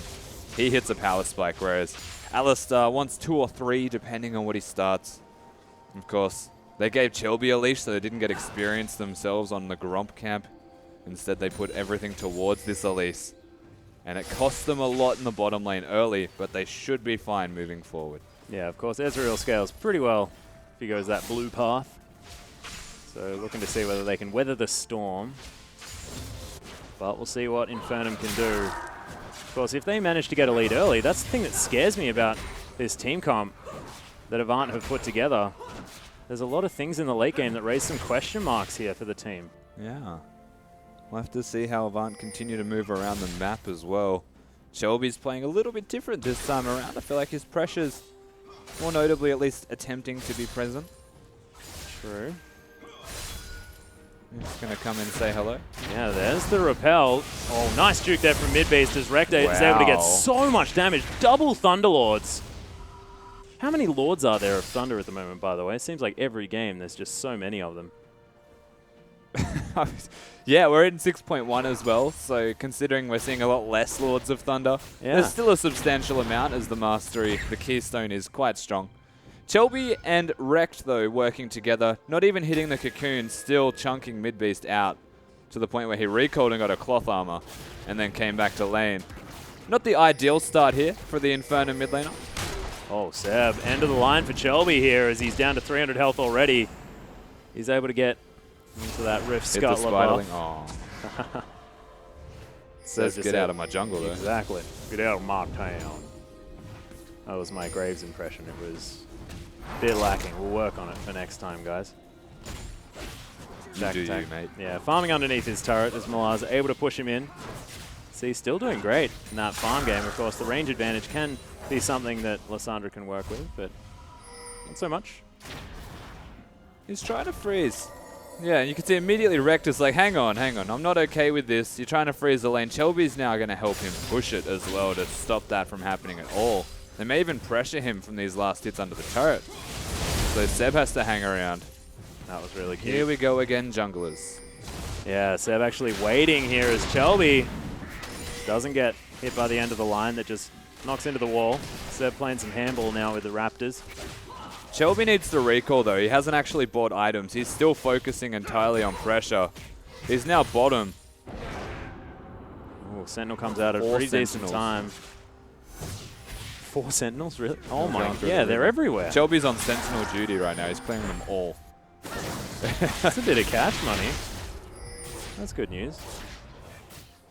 He hits a power spike, whereas Alistar wants 2 or 3, depending on what he starts. Of course, they gave Chelby a leash, so they didn't get experience themselves on the Gromp camp. Instead, they put everything towards this Elise. And it cost them a lot in the bottom lane early, but they should be fine moving forward. Yeah, of course, Ezreal scales pretty well if he goes that blue path. So looking to see whether they can weather the storm. But we'll see what Infernum can do. Of course, if they manage to get a lead early, that's the thing that scares me about this team comp that Avant have put together. There's a lot of things in the late game that raise some question marks here for the team. Yeah. We'll have to see how Avant continue to move around the map as well. Shelby's playing a little bit different this time around. I feel like his pressure's more notably at least attempting to be present. True. He's going to come in and say hello. Yeah, there's the repel. Oh, nice juke there from mid-beast as Rekt is able to get so much damage. Double Thunderlords. How many Lords are there of Thunder at the moment, by the way? It seems like every game there's just so many of them. Yeah, we're in 6.1 as well, so considering we're seeing a lot less Lords of Thunder, there's still a substantial amount as the mastery, the keystone is quite strong. Chelby and Rekt, though, working together, not even hitting the cocoon, still chunking Midbeast out to the point where he recalled and got a cloth armor and then came back to lane. Not the ideal start here for the Infernum mid laner, Oh, Seb, end of the line for Chelby here as he's down to 300 health already. He's able to get into that Rift Hit the Scuttler Spiderling. buff. Oh. Seb Says just get said, out of my jungle, though. Exactly. Get out of my town. That was my Graves impression. It was a bit lacking. We'll work on it for next time, guys. You do you, mate. Yeah, farming underneath his turret as Malaz able to push him in. See, still doing great in that farm game. Of course, the range advantage can be something that Lysandra can work with, but not so much. He's trying to freeze. Yeah, and you can see immediately Rect is like, hang on, I'm not okay with this. You're trying to freeze the lane. Chelby's now going to help him push it as well to stop that from happening at all. They may even pressure him from these last hits under the turret. So Seb has to hang around. That was really cute. Here we go again, junglers. Yeah, Seb actually waiting here as Chelby doesn't get hit by the end of the line. That just knocks into the wall. Seb playing some handball now with the Raptors. Chelby needs the recall, though. He hasn't actually bought items. He's still focusing entirely on pressure. He's now bottom. Oh, Sentinel comes out at a pretty decent time. 4 Sentinels, really? Oh my, yeah, they're everywhere. Chelby's on Sentinel duty right now. He's playing them all. That's a bit of cash money. That's good news.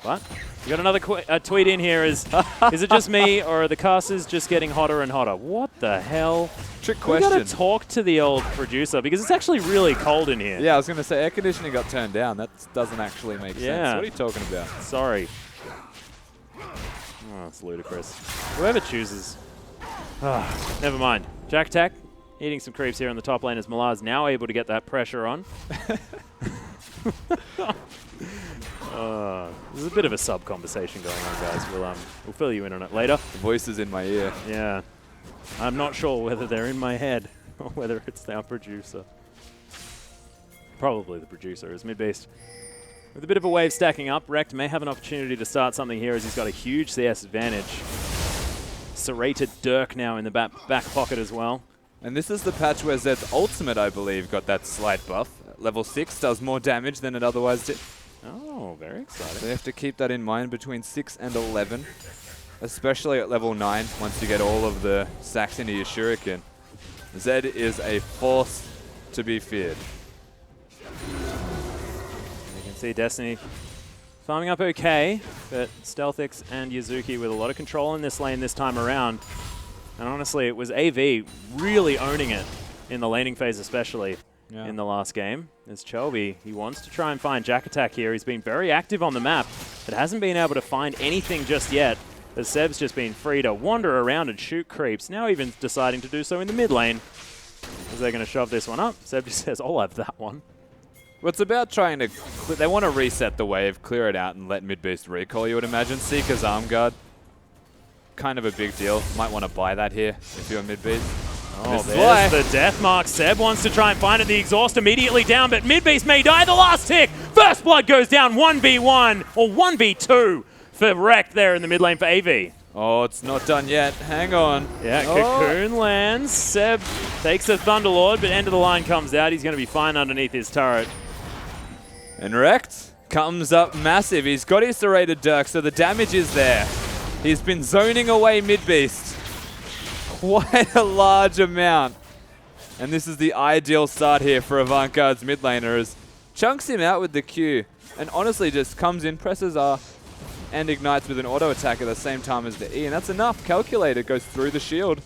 What? We got another tweet in here. Is it just me, or are the casters just getting hotter and hotter? What the hell? Trick We question. gotta talk to the old producer because it's actually really cold in here. Yeah, I was going to say air conditioning got turned down. That doesn't actually make sense. Yeah. What are you talking about? Sorry. Oh, it's ludicrous. Whoever chooses. Never mind. Jack Attack eating some creeps here on the top lane as Malaz now able to get that pressure on. There's a bit of a sub conversation going on, guys. We'll fill you in on it later. The voice is in my ear. Yeah. I'm not sure whether they're in my head or whether it's our producer. Probably the producer is Midbeast. With a bit of a wave stacking up, Rekt may have an opportunity to start something here as he's got a huge CS advantage. Serrated Dirk now in the back pocket as well. And this is the patch where Zed's ultimate, I believe, got that slight buff. Level 6 does more damage than it otherwise did. Oh, very exciting. So you have to keep that in mind between 6 and 11. Especially at level 9, once you get all of the sacks into your shuriken. Zed is a force to be feared. You can see Destiny farming up okay, but Stealthix and Yuzuki with a lot of control in this lane this time around. And honestly, it was AV really owning it in the laning phase especially in the last game. As Chelby, he wants to try and find Jack Attack here. He's been very active on the map, but hasn't been able to find anything just yet. As Seb's just been free to wander around and shoot creeps, now even deciding to do so in the mid lane. As they're going to shove this one up, Seb just says, I'll have that one. Well, it's about trying to... They want to reset the wave, clear it out, and let Midbeast recall, you would imagine. Seeker's Arm Guard. Kind of a big deal. Might want to buy that here if you're Midbeast. Oh, there's the death mark. Seb wants to try and find it. The exhaust immediately down, but Midbeast may die. The last tick. First blood goes down 1v1 or 1v2 for Rekt there in the mid lane for AV. Oh, it's not done yet. Hang on. Yeah, Cocoon lands. Seb takes a Thunderlord, but end of the line comes out. He's going to be fine underneath his turret. And Rekt comes up massive. He's got his serrated Dirk, so the damage is there. He's been zoning away Midbeast. Quite a large amount. And this is the ideal start here for Avantgarde's mid laner as chunks him out with the Q and honestly just comes in, presses R, and ignites with an auto attack at the same time as the E. And that's enough. Calculator goes through the shield.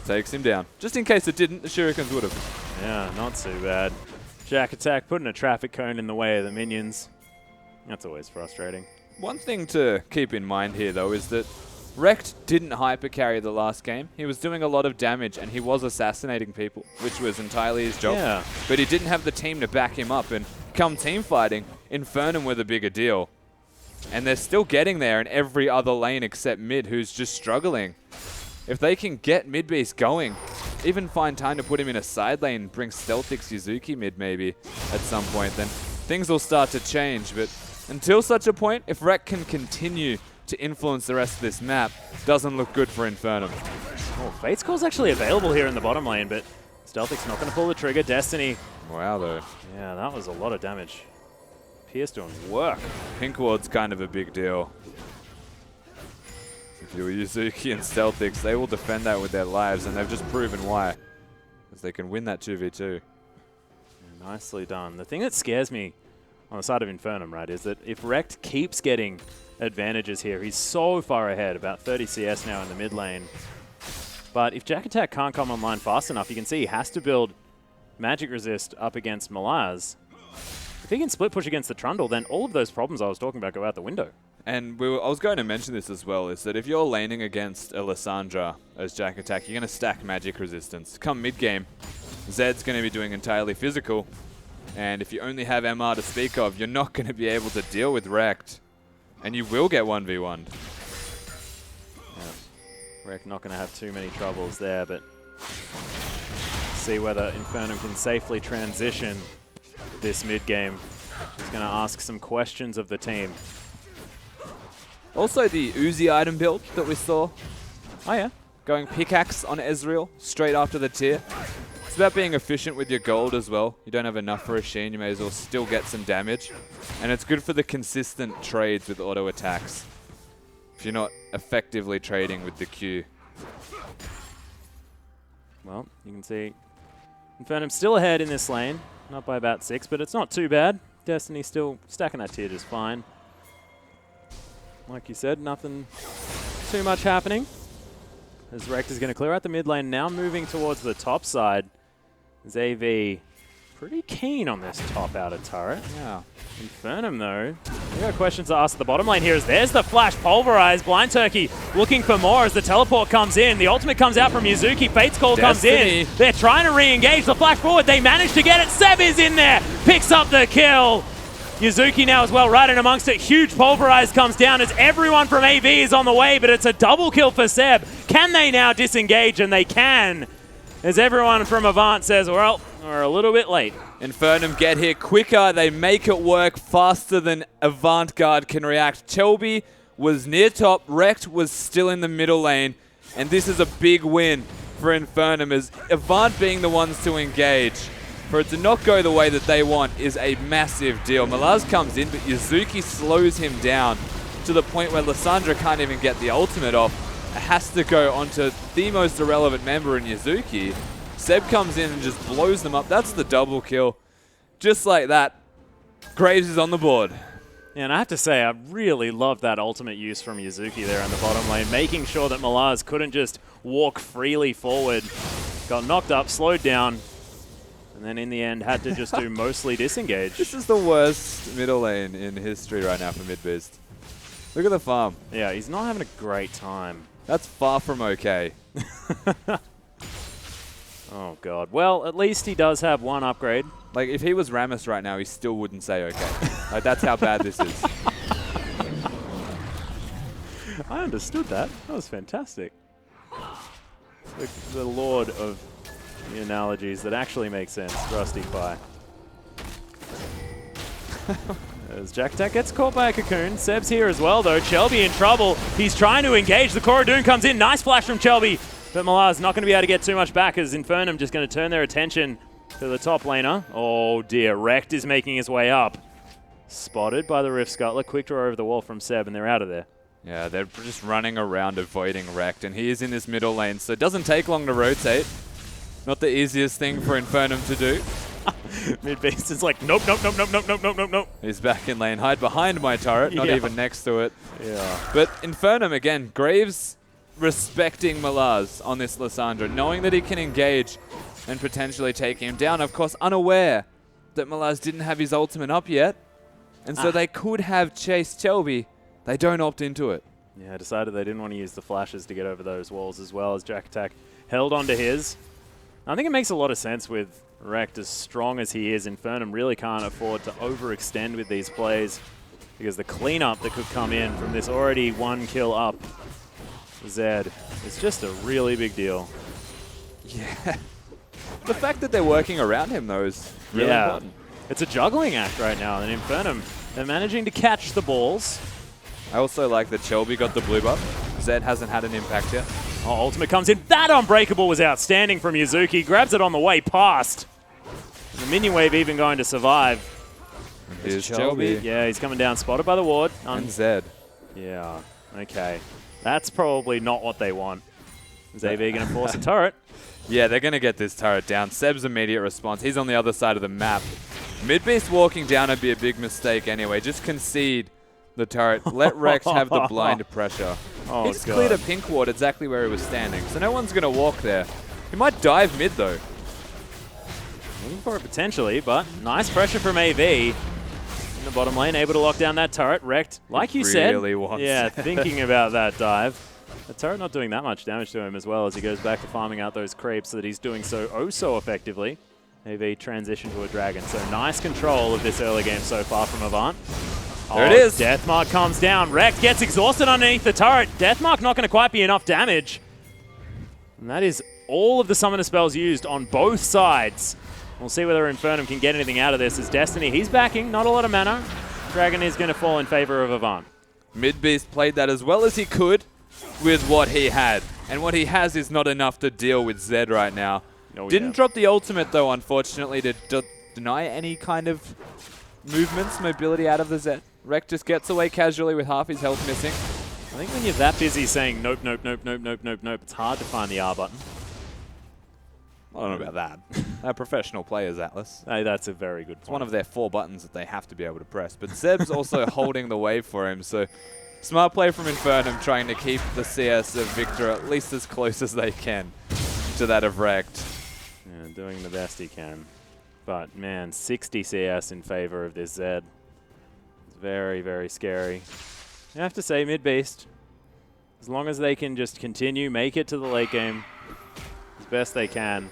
Takes him down. Just in case it didn't, the shurikens would have. Yeah, not too bad. Jack Attack putting a traffic cone in the way of the minions. That's always frustrating. One thing to keep in mind here, though, is that Rekt didn't hyper carry the last game. He was doing a lot of damage, and he was assassinating people, which was entirely his job. Yeah. But he didn't have the team to back him up, and come team fighting, Infernum were the bigger deal. And they're still getting there in every other lane except mid, who's just struggling. If they can get Midbeast going, even find time to put him in a side lane, bring Stealthix Yuzuki mid maybe at some point, then things will start to change. But until such a point, if Rekt can continue to influence the rest of this map, doesn't look good for Infernum. Oh, Fate's Call's actually available here in the bottom lane, but Stealthic's not going to pull the trigger. Destiny. Wow, though. Yeah, that was a lot of damage. Pierce doing work. Pink Ward's kind of a big deal. If you're Yuzuki and Celtics, they will defend that with their lives, and they've just proven why. Because they can win that 2v2. Nicely done. The thing that scares me on the side of Infernum, right, is that if Rekt keeps getting advantages here, he's so far ahead, about 30 CS now in the mid lane. But if Jack Attack can't come online fast enough, you can see he has to build Magic Resist up against Malaz. If he can split push against the Trundle, then all of those problems I was talking about go out the window. And I was going to mention this as well, is that if you're laning against a Lissandra as Jack Attack, you're going to stack Magic Resistance. Come mid-game, Zed's going to be doing entirely physical. And if you only have MR to speak of, you're not going to be able to deal with Rekt. And you will get 1v1'd. Yeah. Rekt not going to have too many troubles there, but see whether Infernum can safely transition this mid-game. He's going to ask some questions of the team. Also the Uzi item build that we saw. Oh, yeah. Going pickaxe on Ezreal straight after the tier. It's about being efficient with your gold as well. You don't have enough for a Sheen, you may as well still get some damage. And it's good for the consistent trades with auto attacks. If you're not effectively trading with the Q. Well, you can see Infernum still ahead in this lane. Not by about 6, but it's not too bad. Destiny still stacking that tier just fine. Like you said, nothing too much happening. As Rekt is going to clear out the mid lane, now moving towards the top side. ZV pretty keen on this top outer turret. Yeah. Infernum, though, we got questions to ask at the bottom lane here. There's the flash pulverized. Blind Turkey looking for more as the teleport comes in. The ultimate comes out from Yuzuki. Fate's Call comes in. They're trying to re-engage the flash forward. They managed to get it. Seb is in there. Picks up the kill. Yuzuki now as well, right in amongst it. Huge pulverize comes down as everyone from AV is on the way, but it's a double kill for Seb. Can they now disengage? And they can. As everyone from Avant says, well, we're a little bit late. Infernum get here quicker. They make it work faster than Avantgarde can react. Chelby was near top. Rekt was still in the middle lane. And this is a big win for Infernum as Avant being the ones to engage. For it to not go the way that they want is a massive deal. Malaz comes in, but Yuzuki slows him down to the point where Lissandra can't even get the ultimate off. It has to go onto the most irrelevant member in Yuzuki. Seb comes in and just blows them up. That's the double kill. Just like that, Graves is on the board. Yeah, and I have to say, I really loved that ultimate use from Yuzuki there in the bottom lane, making sure that Malaz couldn't just walk freely forward. Got knocked up, slowed down, and then in the end had to just do mostly disengage. This is the worst middle lane in history right now for Midbeast. Look at the farm. Yeah, he's not having a great time. That's far from okay. Oh, God. Well, at least he does have one upgrade. Like, if he was Rammus right now, he still wouldn't say okay. Like, that's how bad this is. I understood that. That was fantastic. The lord of the analogies that actually make sense. Rusty Pie. As Jack Attack gets caught by a cocoon. Seb's here as well, though. Chelby in trouble. He's trying to engage. The Corodoon comes in. Nice flash from Chelby. But Malaz not going to be able to get too much back as Infernum just going to turn their attention to the top laner. Oh dear, Rekt is making his way up. Spotted by the Rift Scuttler. Quick draw over the wall from Seb, and they're out of there. Yeah, they're just running around avoiding Rekt, and he is in this middle lane, so it doesn't take long to rotate. Not the easiest thing for Infernum to do. Midbeast is like, nope, nope, nope, nope, nope, nope, nope, nope, nope. He's back in lane. Hide behind my turret, not even next to it. Yeah. But Infernum, again, Graves respecting Malaz on this Lissandra, knowing that he can engage and potentially take him down. Of course, unaware that Malaz didn't have his ultimate up yet. And so they could have chased Chelby. They don't opt into it. Yeah, decided they didn't want to use the flashes to get over those walls as well as Jack Attack held onto his. I think it makes a lot of sense with Rekt as strong as he is. Infernum really can't afford to overextend with these plays because the cleanup that could come in from this already one kill up Zed is just a really big deal. Yeah. The fact that they're working around him, though, is really important. It's a juggling act right now, and Infernum, they're managing to catch the balls. I also like that Chelby got the blue buff. Zed hasn't had an impact yet. Oh, ultimate comes in. That Unbreakable was outstanding from Yuzuki. Grabs it on the way past. The minion wave even going to survive. Here's Chelby. Yeah, he's coming down, spotted by the ward. And Zed. Yeah, okay. That's probably not what they want. Is AV going to force a turret? Yeah, they're going to get this turret down. Seb's immediate response. He's on the other side of the map. Mid-beast walking down would be a big mistake anyway. Just concede the turret. Let Rex have the blind pressure. Oh, He just God. cleared a pink ward exactly where he was standing. So no one's going to walk there. He might dive mid, though. Looking for it potentially, but nice pressure from AV. In the bottom lane, able to lock down that turret. Wrecked, like you said. Really wants Yeah, it. thinking about that dive. The turret not doing that much damage to him as well as he goes back to farming out those creeps that he's doing so effectively. AV transition to a dragon. So nice control of this early game so far from Avant. There it is. Deathmark comes down. Wrecked gets exhausted underneath the turret. Deathmark not going to quite be enough damage. And that is all of the summoner spells used on both sides. We'll see whether Infernum can get anything out of this as Destiny, he's backing, not a lot of mana. Dragon is going to fall in favor of Avant. Mid-beast played that as well as he could with what he had. And what he has is not enough to deal with Zed right now. Oh, Didn't yeah. drop the ultimate, though, unfortunately, to deny any kind of movements, mobility out of the Zed. Rek just gets away casually with half his health missing. I think when you're that busy saying nope, nope, nope, nope, nope, nope, nope, it's hard to find the R button. I don't know about that. They're professional players, Atlas. Hey, that's a very good point. It's one of their 4 buttons that they have to be able to press. But Zeb's also holding the wave for him, so smart play from Infernum trying to keep the CS of Victor at least as close as they can to that of Wrecked. Yeah, doing the best he can. But, man, 60 CS in favor of this Zed. It's very, very scary. I have to say, mid-beast, as long as they can just continue, make it to the late game as best they can,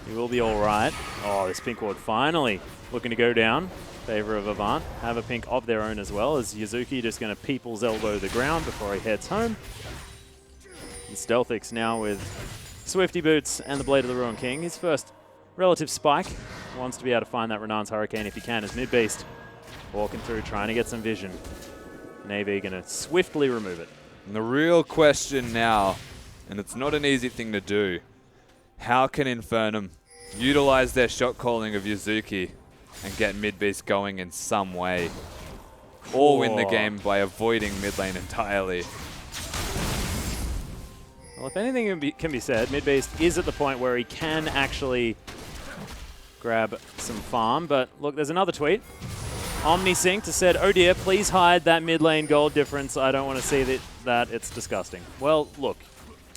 he will be all right. Oh, this pink ward finally looking to go down in favor of Avant. Have a pink of their own as well, as Yuzuki just going to people's elbow the ground before he heads home. And Stealthix now with Swifty Boots and the Blade of the Ruin King. His first relative spike. Wants to be able to find that Renan's Hurricane if he can as mid-beast. Walking through, trying to get some vision. Navy going to swiftly remove it. And the real question now, and it's not an easy thing to do, how can Infernum utilize their shot calling of Yuzuki and get mid-beast going in some way? Or win the game by avoiding mid lane entirely? Well, if anything can be said, mid-beast is at the point where he can actually grab some farm. But look, there's another tweet. OmniSynced has said, "Oh dear, please hide that mid lane gold difference. I don't want to see that. It's disgusting." Well, look,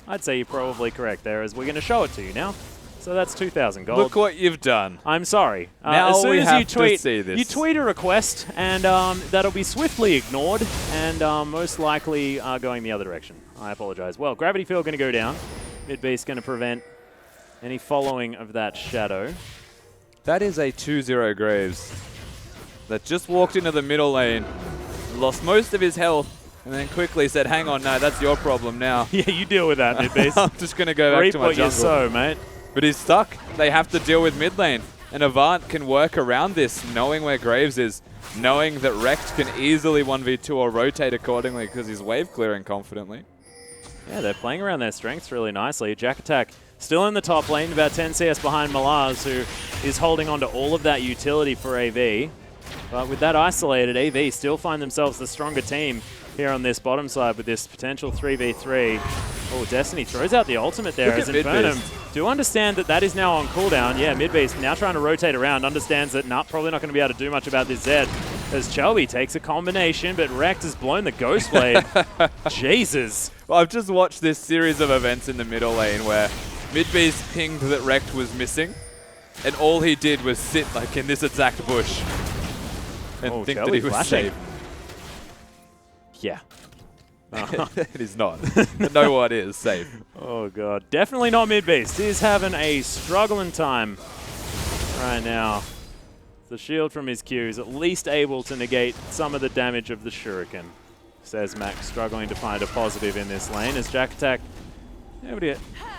I'd say you're probably correct there, as we're going to show it to you now. So that's 2,000 gold. Look what you've done. I'm sorry. Now as soon we as have you tweet, to see this. You tweet a request, and that'll be swiftly ignored, and most likely going the other direction. I apologize. Well, Gravity Field going to go down. Mid-beast going to prevent any following of that shadow. That is a 2-0 Graves that just walked into the middle lane, lost most of his health, and then quickly said, hang on, no, that's your problem now. Yeah, you deal with that, mid-beast. I'm just going to go back Reap to my what you jungle. sow, mate. But he's stuck. They have to deal with mid lane. And Avant can work around this, knowing where Graves is, knowing that Wrecked can easily 1v2 or rotate accordingly because he's wave clearing confidently. Yeah, they're playing around their strengths really nicely. Jack Attack still in the top lane, about 10 CS behind Malaz, who is holding on to all of that utility for AV. But with that isolated, AV still find themselves the stronger team here on this bottom side with this potential 3v3. Oh, Destiny throws out the ultimate there as Infernum do understand that that is now on cooldown. Yeah, mid-beast now trying to rotate around, understands that probably not going to be able to do much about this Zed as Chelby takes a combination, but Wrecked has blown the Ghost Blade. Jesus. Well, I've just watched this series of events in the middle lane where mid-beast pinged that Wrecked was missing, and all he did was sit like in this exact bush and think that he was safe. Yeah. It is not. But no one is safe. Oh, God. Definitely not mid-beast. He's having a struggling time right now. The shield from his Q is at least able to negate some of the damage of the Shuriken. Says Max, struggling to find a positive in this lane as Jack Attack able to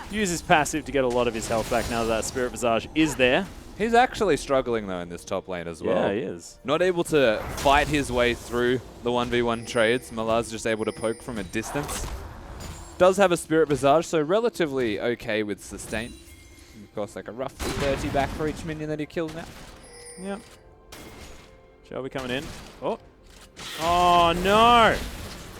use his passive to get a lot of his health back now that Spirit Visage is there. He's actually struggling, though, in this top lane as well. Yeah, he is. Not able to fight his way through the 1v1 trades. Malaz just able to poke from a distance. Does have a Spirit Visage, so relatively okay with sustain. And of course, like a roughly 30 back for each minion that he kills now. Yep. Shelby coming in. Oh. Oh, no.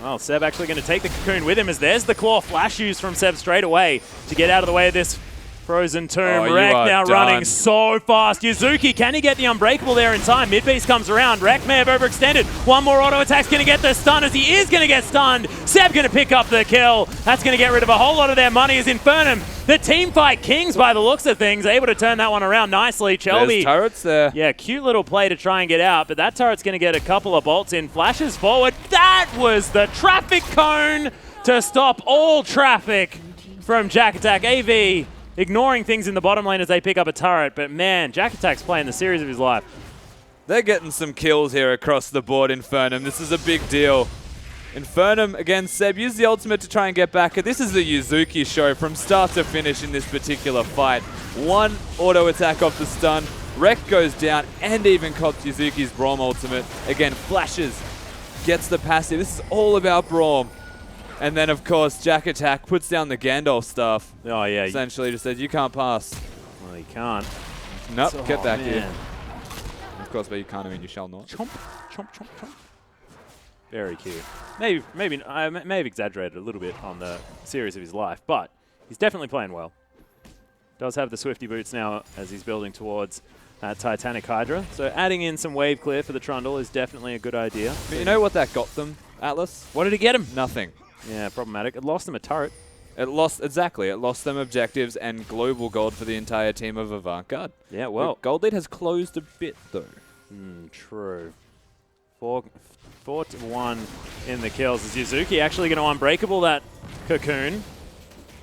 Well, Seb actually going to take the cocoon with him as there's the claw flash use from Seb straight away to get out of the way of this frozen tomb. Oh, you Rek are now done. running so fast. Yuzuki, can he get the unbreakable there in time? Mid-beast comes around. Rek may have overextended. One more auto attack's going to get the stun as he is going to get stunned. Seb going to pick up the kill. That's going to get rid of a whole lot of their money as Infernum, the team fight kings by the looks of things, able to turn that one around nicely. Chelby. There's turrets there. Yeah, cute little play to try and get out, but that turret's going to get a couple of bolts in. Flashes forward. That was the traffic cone to stop all traffic from Jack Attack. AV ignoring things in the bottom lane as they pick up a turret, but man, Jack Attack's playing the series of his life. They're getting some kills here across the board, Infernum. This is a big deal. Infernum against Seb. Use the ultimate to try and get back. This is the Yuzuki show from start to finish in this particular fight. One auto attack off the stun. Rek goes down and even cops Yuzuki's Braum ultimate. Again, flashes, gets the passive. This is all about Braum. And then, of course, Jack Attack puts down the Gandalf staff. Oh, yeah. Essentially just says, you can't pass. Well, he can't. Nope, Oh, get back man. here. Of course, but you can't, I mean, you shall not. Chomp, chomp, chomp, chomp. Very cute. Maybe I may have exaggerated a little bit on the series of his life, but he's definitely playing well. Does have the Swifty boots now as he's building towards that Titanic Hydra. So adding in some wave clear for the Trundle is definitely a good idea. But you know what that got them, Atlas? What did it get him? Nothing. Yeah, problematic. It lost him a turret. It lost them objectives and global gold for the entire team of Avantgarde. Yeah, well. The gold lead has closed a bit, though. True. 4-1 in the kills. Is Yuzuki actually going to unbreakable that cocoon?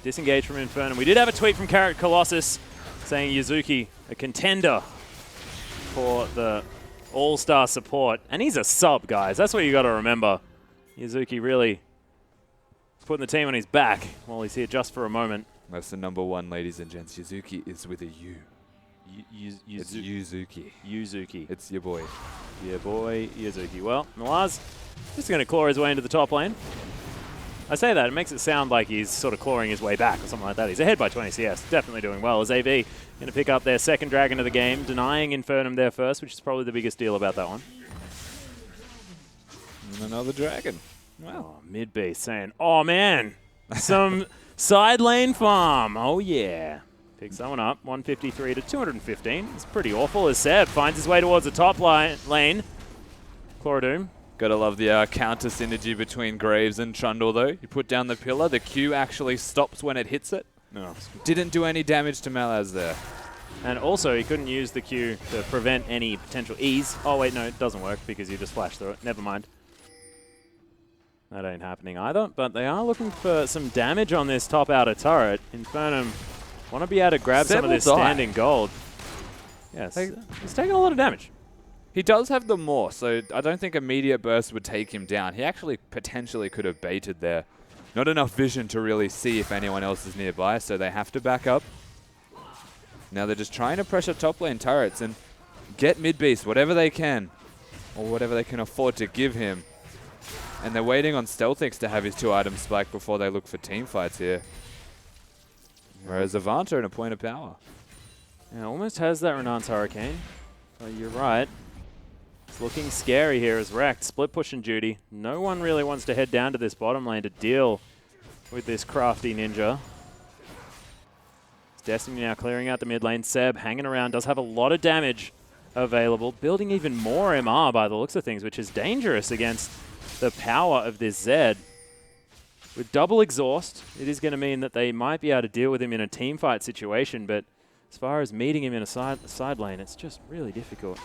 Disengage from Infernum. We did have a tweet from Carrot Colossus saying Yuzuki, a contender for the all-star support. And he's a sub, guys. That's what you got to remember. Yuzuki really putting the team on his back while he's here just for a moment. That's the #1, ladies and gents. Yuzuki is with a U. It's Yuzuki. Yuzuki. It's your boy. Yeah, boy, Yuzuki. Well, Malaz just going to claw his way into the top lane. I say that, it makes it sound like he's sort of clawing his way back or something like that. He's ahead by 20 CS, definitely doing well. As AV going to pick up their second dragon of the game, denying Infernum there first, which is probably the biggest deal about that one. And another dragon. Wow. Oh, mid-beast saying, oh man, some side lane farm. Oh yeah. Picks that one up, 153 to 215. It's pretty awful as Seb finds his way towards the top lane. Chlorodoom. Gotta love the counter synergy between Graves and Trundle, though. You put down the pillar, the Q actually stops when it hits it. No. Didn't do any damage to Malaz there. And also, he couldn't use the Q to prevent any potential E's. Oh, wait, no, it doesn't work because you just flash through it. Never mind. That ain't happening either, but they are looking for some damage on this top outer turret. Infernum want to be able to grab some of this standing gold. Yes, he's taking a lot of damage. He does have the Maw, so I don't think immediate burst would take him down. He actually potentially could have baited there. Not enough vision to really see if anyone else is nearby, so they have to back up. Now they're just trying to pressure top lane turrets and get mid-beast, whatever they can, or whatever they can afford to give him. And they're waiting on Stealthix to have his 2 items spike before they look for team fights here. Whereas Avanta in a point of power. Yeah, almost has that Renan's Hurricane. But you're right. It's looking scary here as Wrecked. Split pushing duty. No one really wants to head down to this bottom lane to deal with this crafty ninja. It's Destiny now clearing out the mid lane. Seb hanging around, does have a lot of damage available. Building even more MR by the looks of things, which is dangerous against the power of this Zed. With double exhaust, it is going to mean that they might be able to deal with him in a team fight situation, but as far as meeting him in a side lane, it's just really difficult.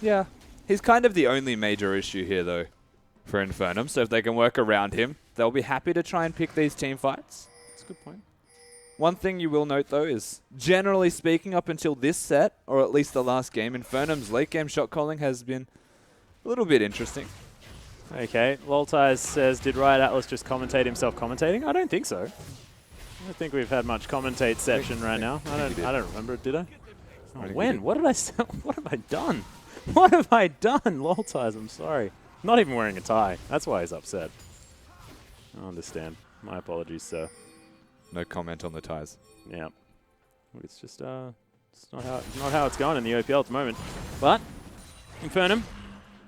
Yeah. He's kind of the only major issue here, though, for Infernum. So if they can work around him, they'll be happy to try and pick these team fights. That's a good point. One thing you will note, though, is generally speaking, up until this set, or at least the last game, Infernum's late game shot calling has been a little bit interesting. Okay, Loltise says, did Riot Atlas just commentate himself commentating? I don't think so. I don't think we've had much commentate-ception right now. I don't remember it, did I? Oh, when? What did I what have I done? What have I done? Loltise, I'm sorry. Not even wearing a tie. That's why he's upset. I understand. My apologies, sir. No comment on the ties. Yeah. It's just it's not how it's going in the OPL at the moment. But Infernum,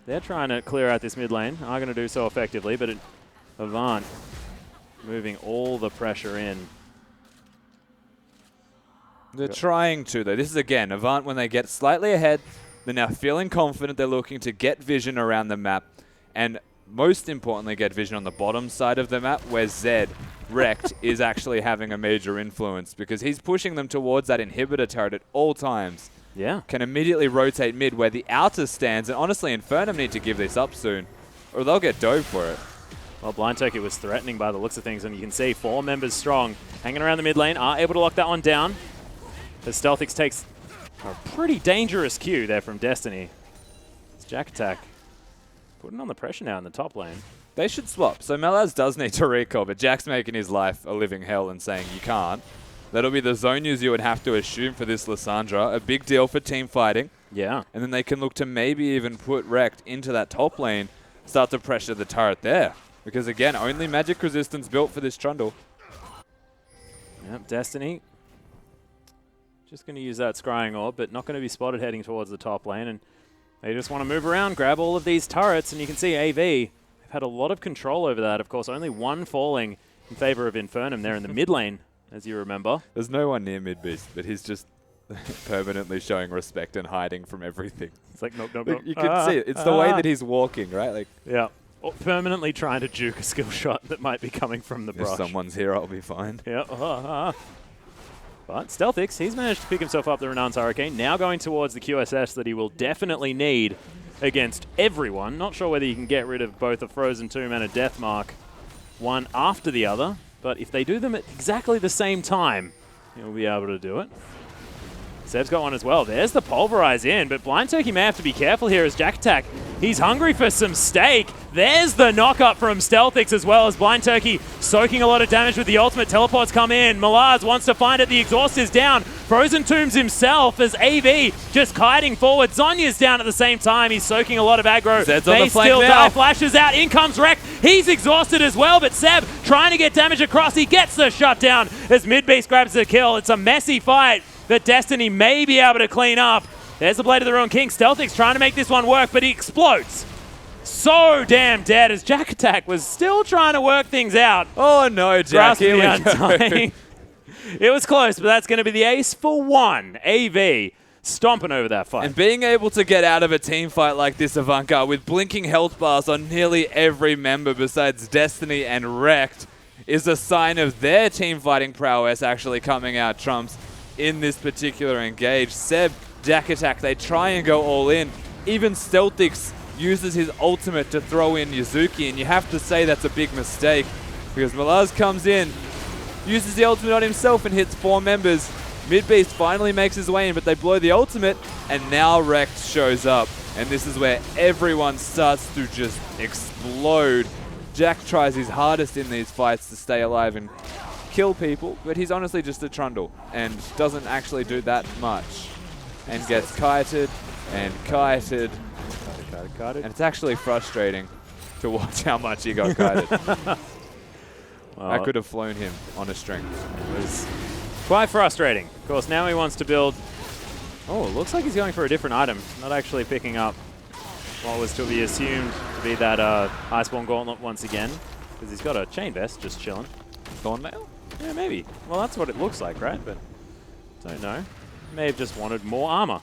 they're trying to clear out this mid lane. Are going to do so effectively, but Avant moving all the pressure in. They're trying to, though. This is, again, Avant, when they get slightly ahead, they're now feeling confident. They're looking to get vision around the map. And most importantly, get vision on the bottom side of the map, where Zed, Rekt, is actually having a major influence, because he's pushing them towards that inhibitor turret at all times. Yeah. Can immediately rotate mid where the outer stands. And honestly, Infernum need to give this up soon, or they'll get dove for it. Well, Blind Turkey was threatening by the looks of things, and you can see 4 members strong hanging around the mid lane, are able to lock that one down. As Stealthix takes a pretty dangerous Q there from Destiny. It's Jack Attack putting on the pressure now in the top lane. They should swap. So Malaz does need to recall, but Jack's making his life a living hell and saying you can't. That'll be the zone use you would have to assume for this Lissandra. A big deal for team fighting. Yeah. And then they can look to maybe even put Rekt into that top lane, start to pressure the turret there. Because again, only magic resistance built for this Trundle. Yep, Destiny just going to use that scrying orb, but not going to be spotted heading towards the top lane. And they just want to move around, grab all of these turrets, and you can see AV, they've had a lot of control over that. Of course, only one falling in favor of Infernum there in the mid lane, as you remember. There's no one near mid-beast, but he's just permanently showing respect and hiding from everything. It's like, nope, nope, Like, nope. you can see it. It's the way that he's walking, right? Like, Yeah. Or permanently trying to juke a skill shot that might be coming from the if brush. someone's here, I'll be fine. Yeah. But Stealthix, he's managed to pick himself up the Renan's Hurricane, now going towards the QSS that he will definitely need against everyone. Not sure whether you can get rid of both a Frozen Tomb and a Death Mark, one after the other, but if they do them at exactly the same time, he'll be able to do it. Seb's got one as well. There's the Pulverize in, but Blind Turkey may have to be careful here as Jack Attack. He's hungry for some steak. There's the knock-up from Stealthix as well, as Blind Turkey soaking a lot of damage with the ultimate. Teleports come in. Malaz wants to find it. The exhaust is down. Frozen Tombs himself as AV just kiting forward. Zonya's down at the same time. He's soaking a lot of aggro. Zed's on They the flank still now. die. Flashes out. In comes Rekt. He's exhausted as well, but Seb trying to get damage across. He gets the shutdown as Midbeast grabs the kill. It's a messy fight that Destiny may be able to clean up. There's the Blade of the Ruined King. Stealthix trying to make this one work, but he explodes. So damn dead as Jack Attack was still trying to work things out. Oh no, Jack, Grasp here the we Undying. It was close, but that's going to be the ace for one. AV stomping over that fight. And being able to get out of a team fight like this, Ivanka, with blinking health bars on nearly every member besides Destiny and Rekt, is a sign of their team fighting prowess actually coming out trumps in this particular engage. Seb, Jack Attack, they try and go all in. Even Stealthix uses his ultimate to throw in Yuzuki, and you have to say that's a big mistake because Malaz comes in, uses the ultimate on himself and hits 4 members. Midbeast finally makes his way in, but they blow the ultimate, and now Rekt shows up. And this is where everyone starts to just explode. Jack tries his hardest in these fights to stay alive and kill people, but he's honestly just a Trundle and doesn't actually do that much. And gets kited and kited. And it's actually frustrating to watch how much he got kited. I could have flown him on a string. It was quite frustrating. Of course, now he wants to build... Oh, it looks like he's going for a different item. Not actually picking up what was to be assumed to be that Iceborne Gauntlet once again. Because he's got a chain vest just chilling. Thornmail? Yeah, maybe. Well, that's what it looks like, right? But don't know. May have just wanted more armor.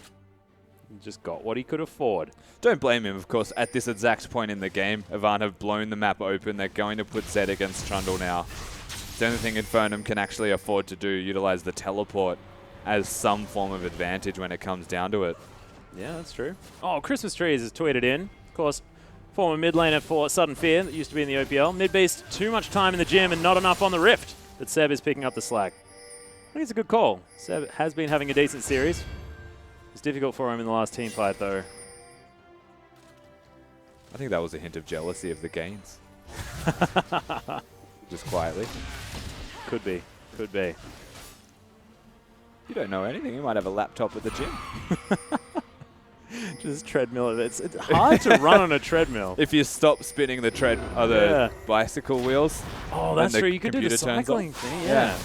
He just got what he could afford. Don't blame him, of course. At this exact point in the game, Ivan have blown the map open. They're going to put Zed against Trundle now. It's the only thing Infernum can actually afford to do, utilize the teleport as some form of advantage when it comes down to it. Yeah, that's true. Oh, Christmas Trees has tweeted in. Of course, former mid laner for Sudden Fear that used to be in the OPL. Midbeast, too much time in the gym and not enough on the Rift. But Seb is picking up the slack. I think it's a good call. Seb has been having a decent series. It's difficult for him in the last team fight, though. I think that was a hint of jealousy of the gains. Just quietly. Could be. Could be. You don't know anything. You might have a laptop at the gym. Just treadmill. It's hard to run on a treadmill. If you stop spinning the bicycle wheels. Oh, when that's the true. You could do the computer turns cycling off. thing. Yeah.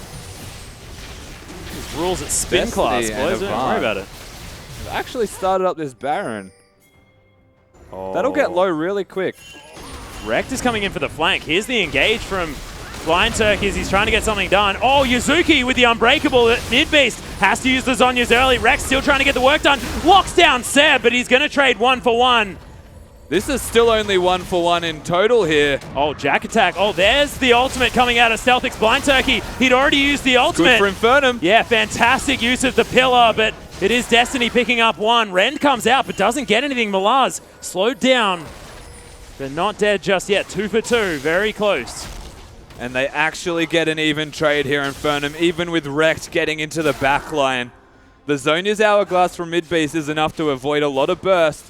These rules at spin Destiny class, and boys. Don't worry Avant. about it. Actually started up this Baron. Oh. That'll get low really quick. Rekt is coming in for the flank. Here's the engage from Blind Turkeys. He's trying to get something done. Oh, Yuzuki with the Unbreakable at mid-beast. Has to use the Zhonya's early. Rekt still trying to get the work done. Locks down Seb, but he's going to trade 1-for-1. This is still only 1-for-1 in total here. Oh, Jack Attack. Oh, there's the ultimate coming out of Stealthix Blind Turkey. He'd already used the ultimate. Good for Infernum. Yeah, fantastic use of the pillar, but it is Destiny picking up one. Rend comes out, but doesn't get anything. Malaz slowed down. They're not dead just yet. 2 for 2, very close. And they actually get an even trade here, Infernum, even with Rekt getting into the back line. The Zhonya's Hourglass from mid-base is enough to avoid a lot of burst.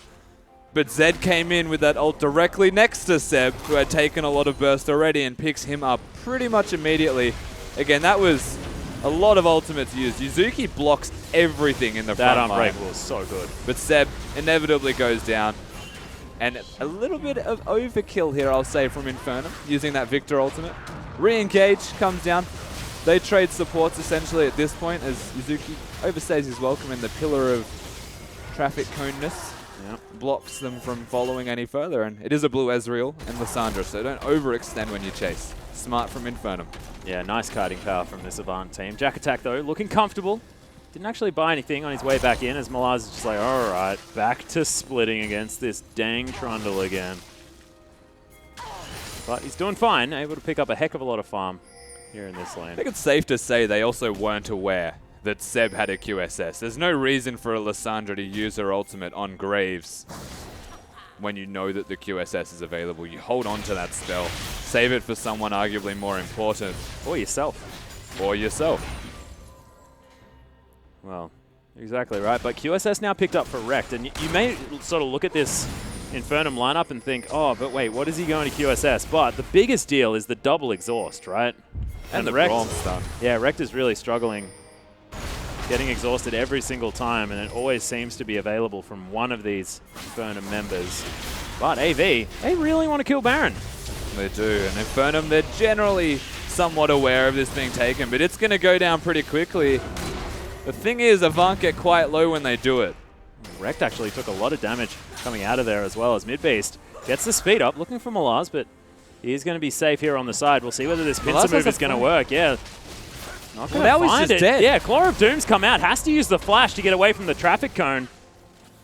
But Zed came in with that ult directly next to Seb, who had taken a lot of burst already, and picks him up pretty much immediately. Again, that was a lot of ultimates used. Yuzuki blocks everything in the front line. That Unbreakable is so good. But Seb inevitably goes down. And a little bit of overkill here, I'll say, from Infernum, using that Victor ultimate. Re-engage comes down. They trade supports essentially at this point as Yuzuki overstays his welcome in the pillar of traffic coneness. Yep. Blocks them from following any further. And it is a blue Ezreal and Lissandra, so don't overextend when you chase. Smart from Infernum. Yeah, nice kiting power from this Avant team. Jack Attack, though, looking comfortable. Didn't actually buy anything on his way back in as Malaz is just like, all right, back to splitting against this dang Trundle again. But he's doing fine, able to pick up a heck of a lot of farm here in this lane. I think it's safe to say they also weren't aware that Seb had a QSS. There's no reason for a Lissandra to use her ultimate on Graves when you know that the QSS is available. You hold on to that spell, save it for someone arguably more important. Or yourself. Or yourself. Well, exactly right. But QSS now picked up for Rekt, and you may sort of look at this Infernum lineup and think, oh, but wait, what is he going to QSS? But the biggest deal is the double exhaust, right? And the Rekt, Braum stun. Yeah, Rekt is really struggling, getting exhausted every single time, and it always seems to be available from one of these Infernum members. But AV, they really want to kill Baron. They do, and Infernum, they're generally somewhat aware of this being taken, but it's going to go down pretty quickly. The thing is, Avant get quite low when they do it. Rekt actually took a lot of damage coming out of there as well as mid-beast. Gets the speed up, looking for Malaz, but he's going to be safe here on the side. We'll see whether this pincer move is going to work. Yeah. Not going to now he's find just it. dead. Yeah, Claw of Doom's come out. Has to use the flash to get away from the traffic cone.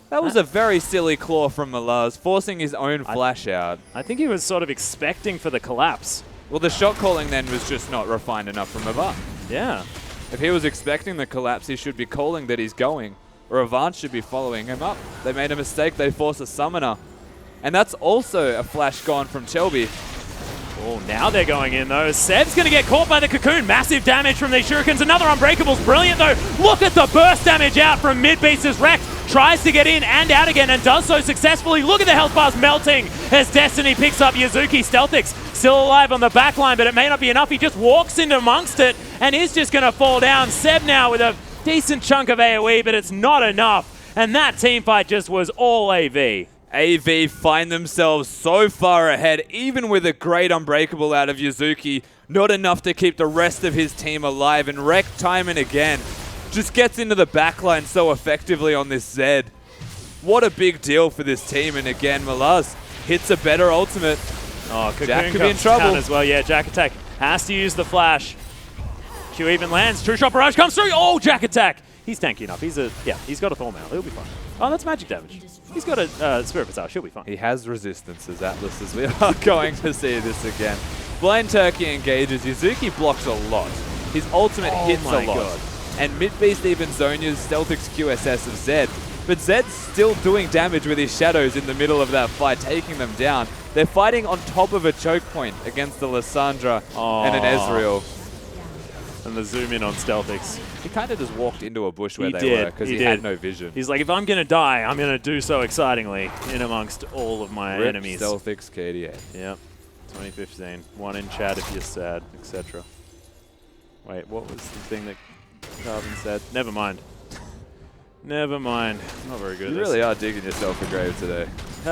That was a very silly claw from Malaz, forcing his own flash out. I think he was sort of expecting for the collapse. Well, the shot calling then was just not refined enough from Avant. Yeah. If he was expecting the collapse, he should be calling that he's going, or Avant should be following him up. They made a mistake. They forced a summoner. And that's also a flash gone from Chelby. Oh, now they're going in, though. Seb's going to get caught by the cocoon. Massive damage from these shurikens. Another Unbreakable's brilliant, though. Look at the burst damage out from mid-beast as Rekt tries to get in and out again and does so successfully. Look at the health bars melting as Destiny picks up Yuzuki. Stealthix still alive on the back line, but it may not be enough. He just walks into amongst it and is just going to fall down. Seb now with a decent chunk of AoE, but it's not enough. And that teamfight just was all AV. AV find themselves so far ahead, even with a great Unbreakable out of Yuzuki. Not enough to keep the rest of his team alive, and Rekt time and again just gets into the backline so effectively on this Zed. What a big deal for this team, and again, Malaz hits a better ultimate. Oh, Cocoon Jack could be in comes trouble. down as well. Yeah, Jack Attack has to use the flash. Q even lands. True Shot Barrage comes through. Oh, Jack Attack. He's tanky enough. He's got a Thorn Mail. He'll be fine. Oh, that's magic damage. He's got a Spirit Bazaar. She'll be fine. He has resistances, Atlas, as we are going to see this again. Blind Turkey engages. Yuzuki blocks a lot. His ultimate hits a lot. God. And mid-beast even Zonya's Stealthix QSS of Zed. But Zed's still doing damage with his shadows in the middle of that fight, taking them down. They're fighting on top of a choke point against the Lissandra and an Ezreal. And the zoom in on Stealthix. He kind of just walked into a bush where He they did, were because he he had did. no vision. He's like, if I'm going to die, I'm going to do so excitingly in amongst all of my Rip enemies. Stealthix KDA. Yep. 2015. One in chat if you're sad, etc. Wait, what was the thing that Carvin said? Never mind. Never mind. Not very good. You really are digging yourself a grave today.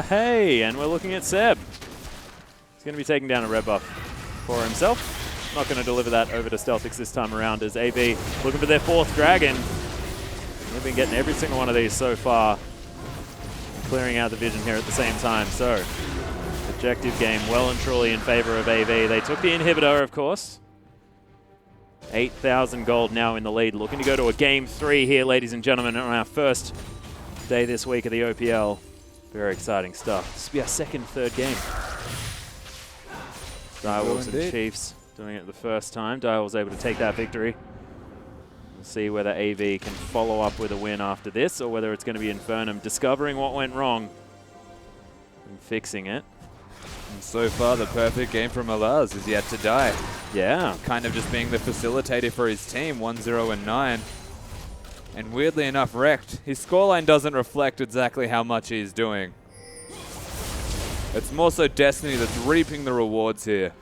Hey, and we're looking at Seb. He's going to be taking down a red buff for himself. Not going to deliver that over to Stealthix this time around as AV looking for their fourth dragon. They've been getting every single one of these so far. Clearing out the vision here at the same time, so. The Objective game well and truly in favor of AV. They took the inhibitor, of course. 8,000 gold now in the lead. Looking to go to a game 3 here, ladies and gentlemen, on our first day this week of the OPL. Very exciting stuff. This will be our second, third game. Direwolves and Chiefs doing it the first time. Direwolves able to take that victory. We'll see whether AV can follow up with a win after this, or whether it's going to be Infernum discovering what went wrong and fixing it. And so far, the perfect game from Malaz is yet to die. Yeah. Kind of just being the facilitator for his team, 1-0 and 9. And weirdly enough, Wrecked. His scoreline doesn't reflect exactly how much he's doing. It's more so Destiny that's reaping the rewards here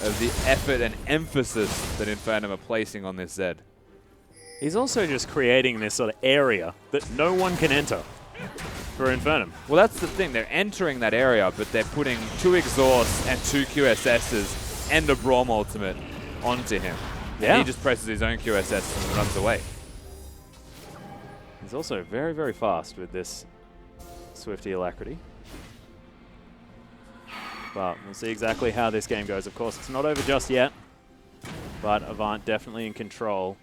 of the effort and emphasis that Infernum are placing on this Zed. He's also just creating this sort of area that no one can enter for Infernum. Well, that's the thing. They're entering that area, but they're putting 2 exhausts and 2 QSSs and a Braum ultimate onto him. Yeah. And he just presses his own QSS and runs away. He's also very, very fast with this Swifty Alacrity. But we'll see exactly how this game goes. Of course, it's not over just yet, but Avant definitely in control.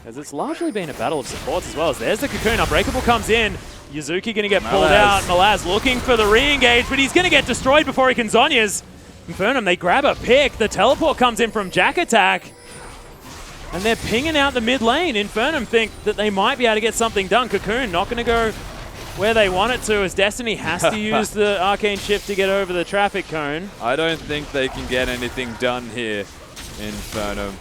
As it's largely been a battle of supports as well. As there's the Cocoon. Unbreakable comes in. Yuzuki going to get pulled out. Malaz looking for the re-engage, but he's going to get destroyed before he can Zhonya's. Infernum, they grab a pick. The teleport comes in from Jack Attack. And they're pinging out the mid lane. Infernum think that they might be able to get something done. Cocoon not going to go where they want it to, as Destiny has to use the Arcane Shift to get over the traffic cone. I don't think they can get anything done here, Infernum.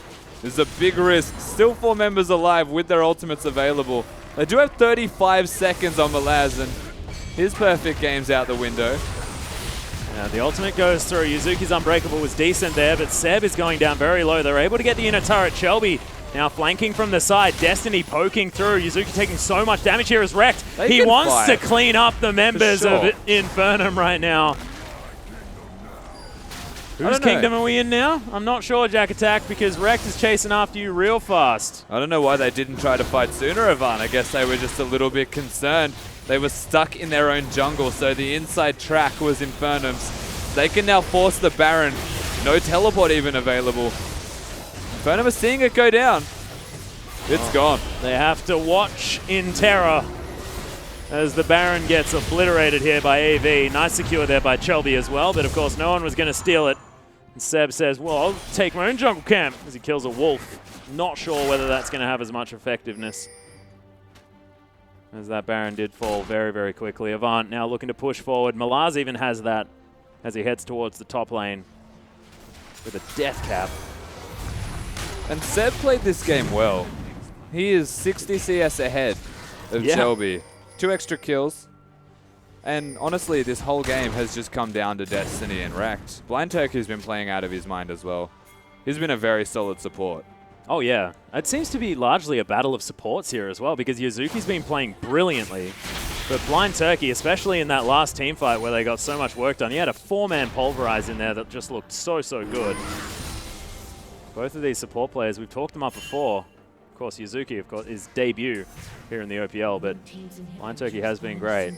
There's a big risk. Still 4 members alive with their ultimates available. They do have 35 seconds on Malaz, and his perfect game's out the window. Now the ultimate goes through. Yuzuki's Unbreakable was decent there, but Seb is going down very low. They're able to get the inner turret. Shelby now flanking from the side. Destiny poking through. Yuzuki taking so much damage here as Wrecked. He wants to clean up the members of Infernum right now. Whose kingdom are we in now? I'm not sure, Jack Attack, because Wrecked is chasing after you real fast. I don't know why they didn't try to fight sooner, Ivan. I guess they were just a little bit concerned. They were stuck in their own jungle, so the inside track was Infernum's. They can now force the Baron. No teleport even available. Infernum is seeing it go down. It's gone. They have to watch in terror as the Baron gets obliterated here by AV. Nice secure there by Chelby as well, but of course no one was going to steal it. And Seb says, well, I'll take my own jungle camp as he kills a wolf. Not sure whether that's going to have as much effectiveness, as that Baron did fall very, very quickly. Avant now looking to push forward. Malaz even has that as he heads towards the top lane with a death cap. And Seb played this game well. He is 60 CS ahead of Shelby. 2 extra kills. And honestly, this whole game has just come down to Destiny and Wrecked. Blind Turkey's been playing out of his mind as well. He's been a very solid support. Oh yeah, it seems to be largely a battle of supports here as well, because Yuzuki's been playing brilliantly. But Blind Turkey, especially in that last team fight where they got so much work done, he had a 4-man Pulverize in there that just looked so, so good. Both of these support players, we've talked them up before. Of course, Yuzuki, of course, his debut here in the OPL, but Blind Turkey has been great.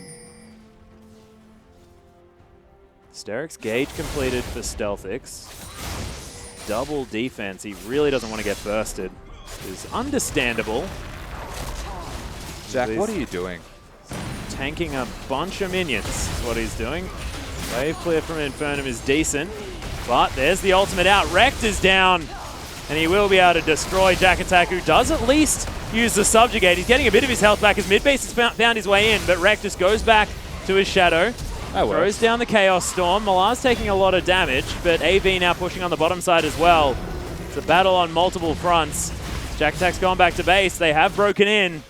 Steric's Gauge completed for Stealthix. Double defense. He really doesn't want to get bursted. Is understandable. Jack, what are you doing? Tanking a bunch of minions is what he's doing. Wave clear from Infernum is decent, but there's the ultimate out. Wrecked is down, and he will be able to destroy Jack Attack, who does at least use the Subjugate. He's getting a bit of his health back. His mid base has found his way in, but Wrecked just goes back to his Shadow. Throws down the Chaos Storm. Malaz taking a lot of damage, but AV now pushing on the bottom side as well. It's a battle on multiple fronts. Jack Attack's gone back to base. They have broken in.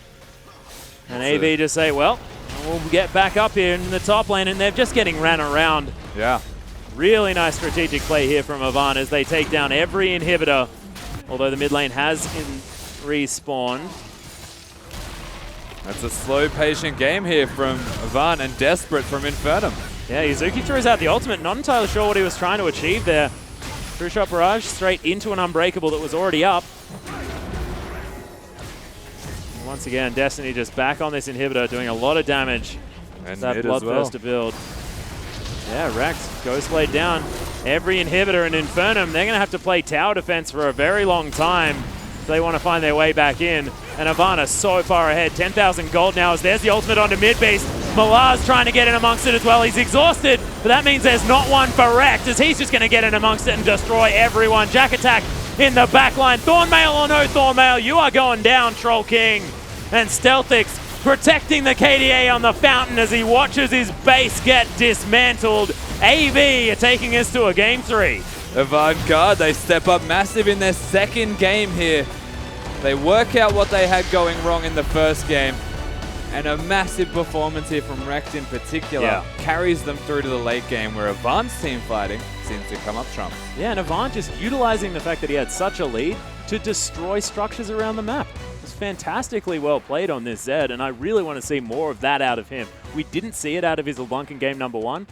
And AV just say, well, we'll get back up here in the top lane, and they're just getting ran around. Yeah. Really nice strategic play here from Avant as they take down every inhibitor, although the mid lane has respawned. That's a slow, patient game here from Avant and desperate from Infernum. Yeah, Yuzuki throws out the ultimate. Not entirely sure what he was trying to achieve there. True Shot Barrage straight into an Unbreakable that was already up. Once again, Destiny just back on this inhibitor, doing a lot of damage. And that mid as well. Bloodthirster build. Yeah, Rex, Ghost Blade down. Every inhibitor and Infernum, they're going to have to play tower defense for a very long time if they want to find their way back in. And Ivana so far ahead, 10,000 gold now as there's the ultimate onto mid-beast. Malar's trying to get in amongst it as well. He's exhausted, but that means there's not one for Rex as he's just going to get in amongst it and destroy everyone. Jack attack in the backline. Thornmail or no Thornmail, you are going down, Troll King. And Stealthix protecting the KDA on the fountain as he watches his base get dismantled. AV are taking us to a game 3. Avant-Garde, they step up massive in their second game here. They work out what they had going wrong in the first game. And a massive performance here from Rect in particular carries them through to the late game where Avant's team fighting seems to come up trumps. Yeah, and Avant just utilizing the fact that he had such a lead to destroy structures around the map. It was fantastically well played on this Zed, and I really want to see more of that out of him. We didn't see it out of his LeBlanc in game number 1.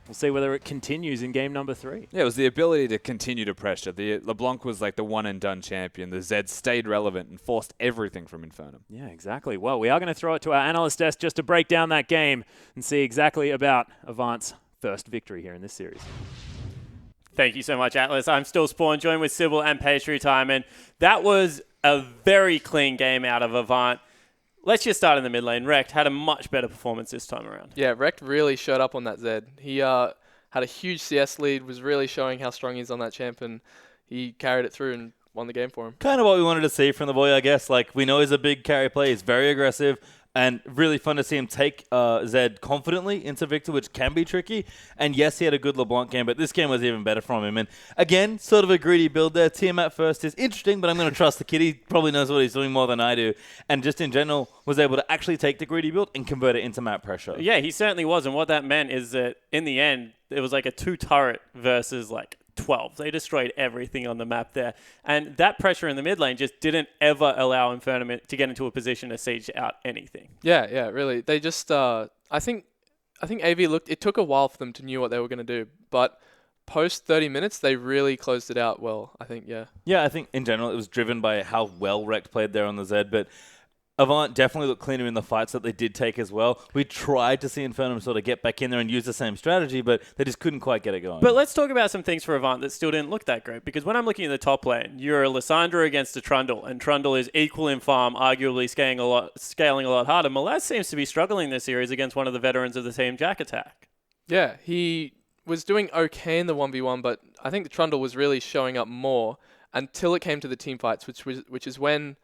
We'll see whether it continues in game number 3. Yeah, it was the ability to continue to pressure. The LeBlanc was like the one-and-done champion. The Zed stayed relevant and forced everything from Infernum. Yeah, exactly. Well, we are going to throw it to our analyst desk just to break down that game and see exactly about Avant's first victory here in this series. Thank you so much, Atlas. I'm still Spawn, joined with Sybil and Pastry Time, and that was a very clean game out of Avant. Let's just start in the mid lane. Rect had a much better performance this time around. Yeah, Rect really showed up on that Zed. He had a huge CS lead, was really showing how strong he is on that champ, and he carried it through and won the game for him. Kind of what we wanted to see from the boy, I guess. Like, we know he's a big carry player. He's very aggressive. And really fun to see him take Zed confidently into Victor, which can be tricky. And yes, he had a good LeBlanc game, but this game was even better from him. And again, sort of a greedy build there. Tiamat first is interesting, but I'm going to trust the kid. He probably knows what he's doing more than I do. And just in general, was able to actually take the greedy build and convert it into map pressure. Yeah, he certainly was. And what that meant is that in the end, it was like a 2-turret versus like 12. They destroyed everything on the map there. And that pressure in the mid lane just didn't ever allow Infernum to get into a position to siege out anything. Yeah, really. They just, I think AV it took a while for them to know what they were going to do, but post 30 minutes, they really closed it out well, I think, yeah. Yeah, I think in general it was driven by how well Rect played there on the Zed, but Avant definitely looked cleaner in the fights that they did take as well. We tried to see Infernum sort of get back in there and use the same strategy, but they just couldn't quite get it going. But let's talk about some things for Avant that still didn't look that great, because when I'm looking at the top lane, you're a Lissandra against a Trundle, and Trundle is equal in farm, arguably scaling a lot harder. Malaz seems to be struggling this series against one of the veterans of the team, Jack Attack. Yeah, he was doing okay in the 1v1, but I think the Trundle was really showing up more until it came to the team fights, which is when...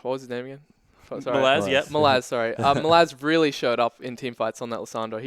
what was his name again? Sorry. Malaz, yep. Malaz, sorry. Malaz really showed up in team fights on that Lissandra.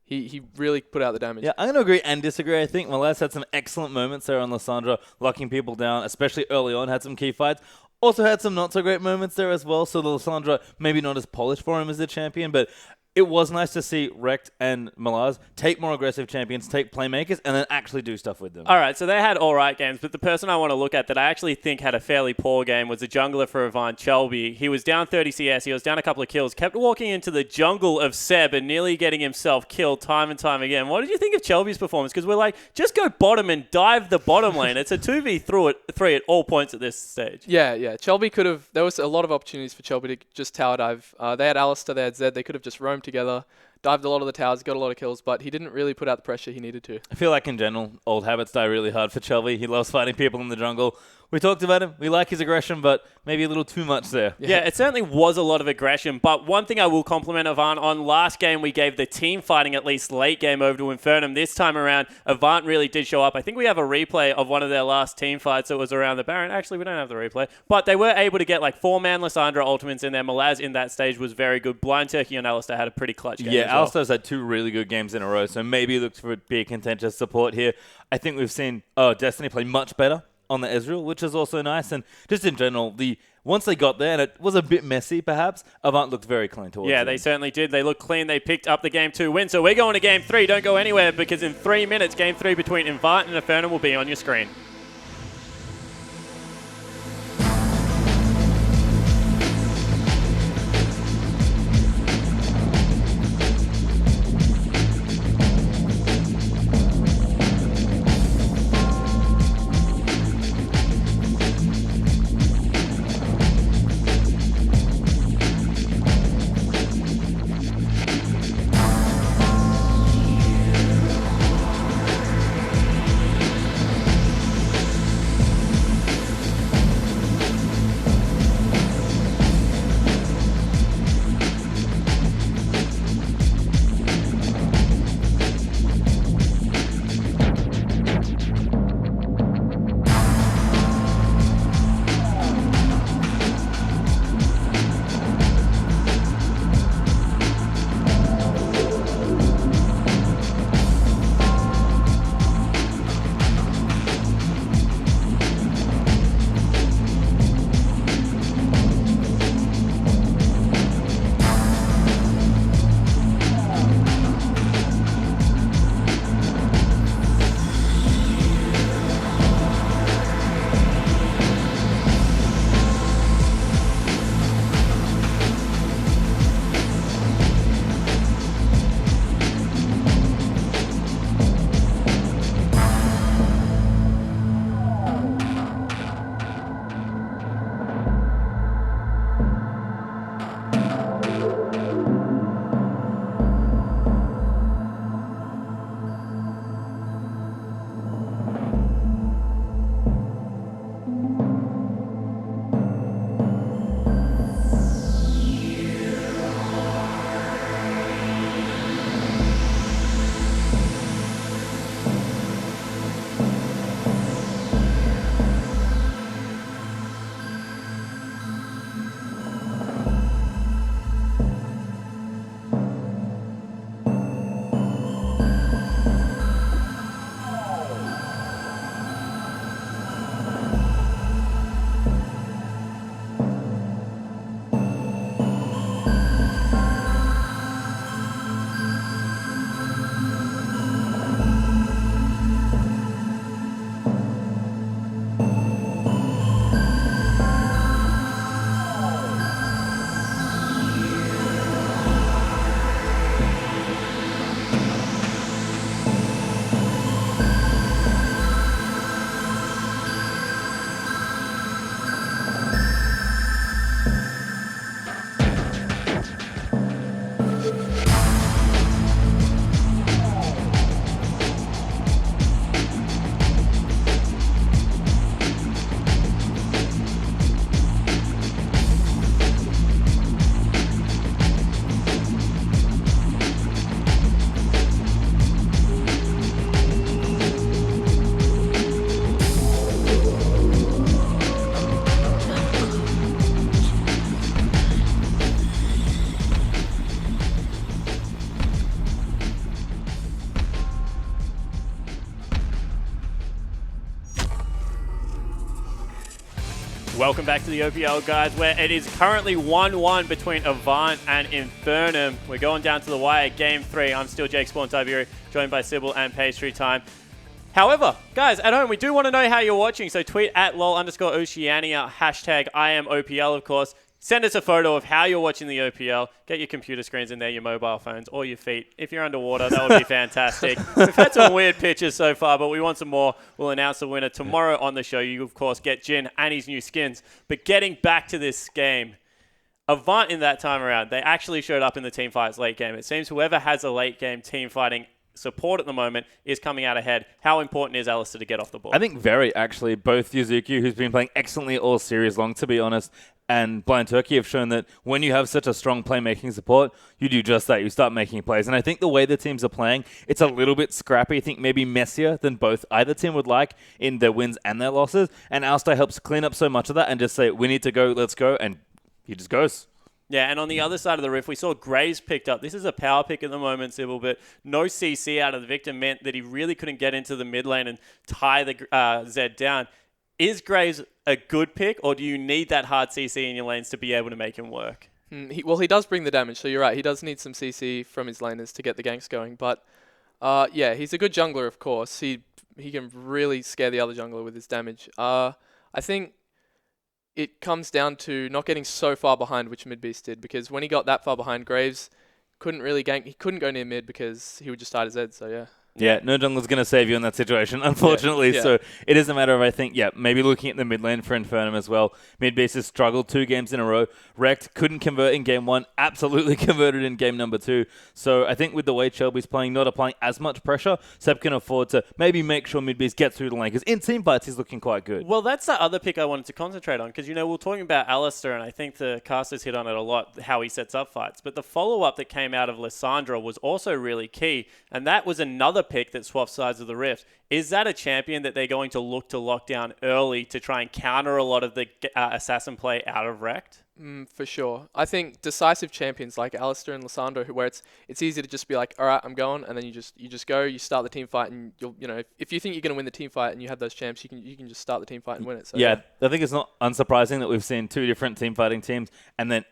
He really put out the damage. Yeah, I'm going to agree and disagree. I think Malaz had some excellent moments there on Lissandra, locking people down, especially early on, had some key fights. Also had some not so great moments there as well, so the Lissandra maybe not as polished for him as the champion, but it was nice to see Rect and Malaz take more aggressive champions, take playmakers, and then actually do stuff with them. All right, so they had all right games, but the person I want to look at that I actually think had a fairly poor game was the jungler for Avant, Chelby. He was down 30 CS, he was down a couple of kills, kept walking into the jungle of Seb and nearly getting himself killed time and time again. What did you think of Chelby's performance? Because we're like, just go bottom and dive the bottom lane. It's a 2v3 at all points at this stage. Yeah. Chelby could have... There was a lot of opportunities for Chelby to just tower dive. They had Alistair, they had Zed. They could have just roamed together, dived a lot of the towers, got a lot of kills, but he didn't really put out the pressure he needed to. I feel like in general, old habits die really hard for Chelby. He loves fighting people in the jungle. We talked about him. We like his aggression, but maybe a little too much there. Yeah, it certainly was a lot of aggression, but one thing I will compliment Avant on, last game we gave the team fighting at least late game over to Infernum. This time around, Avant really did show up. I think we have a replay of one of their last team fights that was around the Baron. Actually, we don't have the replay, but they were able to get like 4-man Lissandra ultimates in there. Malaz in that stage was very good. Blind Turkey and Alistair had a pretty clutch game. Yeah, Alistair's had 2 really good games in a row, so maybe he looks for be a contentious support here. I think we've seen Destiny play much better on the Ezreal, which is also nice. And just in general, once they got there, and it was a bit messy perhaps, Avant looked very clean towards Yeah, them. they certainly did. They looked clean. They picked up the Game 2 win. So we're going to Game 3. Don't go anywhere, because in 3 minutes, Game 3 between Invite and Infernum will be on your screen. Welcome back to the OPL, guys, where it is currently 1-1 between Avant and Infernum. We're going down to the wire, Game 3. I'm still Jake Spawn Tiberi, joined by Sybil and Pastry Time. However, guys, at home, we do want to know how you're watching, so tweet at @lol_Oceania, hashtag IamOPL, of course. Send us a photo of how you're watching the OPL. Get your computer screens in there, your mobile phones, or your feet. If you're underwater, that would be fantastic. We've had some weird pictures so far, but we want some more. We'll announce the winner tomorrow on the show. You, of course, get Jin and his new skins. But getting back to this game, Avant in that time around, they actually showed up in the team fights late game. It seems whoever has a late game team fighting support at the moment is coming out ahead. How important is Alistair to get off the ball? I think very, actually. Both Yuzuki, who's been playing excellently all series long, to be honest, and Blind Turkey have shown that when you have such a strong playmaking support, you do just that. You start making plays. And I think the way the teams are playing, it's a little bit scrappy. I think maybe messier than both either team would like in their wins and their losses. And Alistair helps clean up so much of that and just say, we need to go, let's go. And he just goes. Yeah, and on the other side of the rift, we saw Graves picked up. This is a power pick at the moment, Sybil, but no CC out of the victim meant that he really couldn't get into the mid lane and tie the Zed down. Is Graves a good pick, or do you need that hard CC in your lanes to be able to make him work? He does bring the damage, so you're right. He does need some CC from his laners to get the ganks going. But yeah, he's a good jungler, of course. He can really scare the other jungler with his damage. I think it comes down to not getting so far behind, which Midbeast did, because when he got that far behind, Graves couldn't really gank. He couldn't go near mid because he would just die to Zed, so yeah. Yeah, no jungler's going to save you in that situation, unfortunately. Yeah. So it is a matter of, I think, maybe looking at the mid lane for Infernum as well. Midbeast has struggled 2 games in a row. Wrecked couldn't convert in game 1, absolutely converted in game number 2. So I think with the way Shelby's playing, not applying as much pressure, Seb can afford to maybe make sure Midbeast gets through the lane, because in team fights, he's looking quite good. Well, that's the other pick I wanted to concentrate on, because, we're talking about Alistair, and I think the casters hit on it a lot, how he sets up fights. But the follow-up that came out of Lissandra was also really key, and that was another pick that swaps sides of the rift. Is that a champion that they're going to look to lock down early to try and counter a lot of the assassin play out of Wrecked? For sure. I think decisive champions like Alistair and Lissandra, where it's easy to just be like, all right, I'm going, and then you just go, you start the team fight, and if you think you're going to win the team fight and you have those champs, you can just start the team fight and win it. So, yeah, I think it's not unsurprising that we've seen 2 different team fighting teams, and then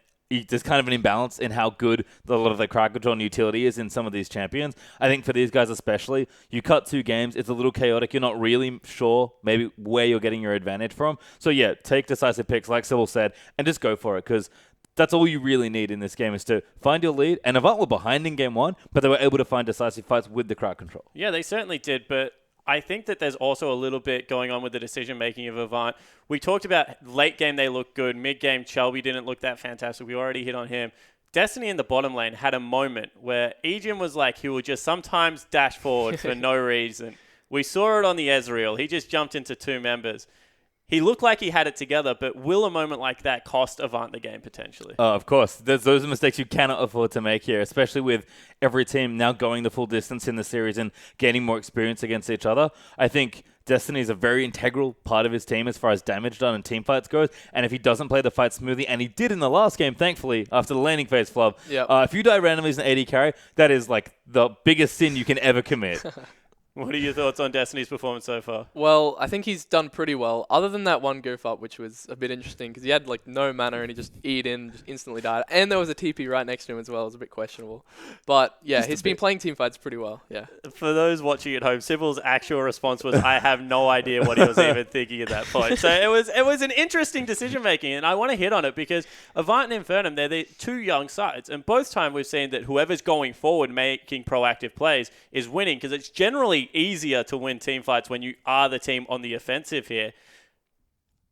there's kind of an imbalance in how good a lot of the Krakatron utility is in some of these champions. I think for these guys especially, you cut 2 games, it's a little chaotic. You're not really sure maybe where you're getting your advantage from. So yeah, take decisive picks, like Sybil said, and just go for it, because that's all you really need in this game is to find your lead. And Avant were behind in game 1, but they were able to find decisive fights with the crowd control. Yeah, they certainly did, but I think that there's also a little bit going on with the decision-making of Avant. We talked about late game, they looked good. Mid-game, Shelby didn't look that fantastic. We already hit on him. Destiny in the bottom lane had a moment where Aegian was like, he would just sometimes dash forward for no reason. We saw it on the Ezreal. He just jumped into 2 members. He looked like he had it together, but will a moment like that cost Avant the game potentially? Of course. Those are mistakes you cannot afford to make here, especially with every team now going the full distance in the series and gaining more experience against each other. I think Destiny is a very integral part of his team as far as damage done and team fights goes. And if he doesn't play the fight smoothly, and he did in the last game, thankfully, after the landing phase flub, if you die randomly as an AD carry, that is like the biggest sin you can ever commit. What are your thoughts on Destiny's performance so far? Well, I think he's done pretty well, other than that one goof up, which was a bit interesting, because he had no mana and he just E'd in, just instantly died. And there was a TP right next to him as well. It was a bit questionable. But yeah, he's been playing team fights pretty well, yeah. For those watching at home, Sybil's actual response was, I have no idea what he was even thinking at that point. So it was an interesting decision making, and I want to hit on it because Avant and Infernum, they're the 2 young sides, and both times we've seen that whoever's going forward making proactive plays is winning, because it's generally easier to win team fights when you are the team on the offensive here.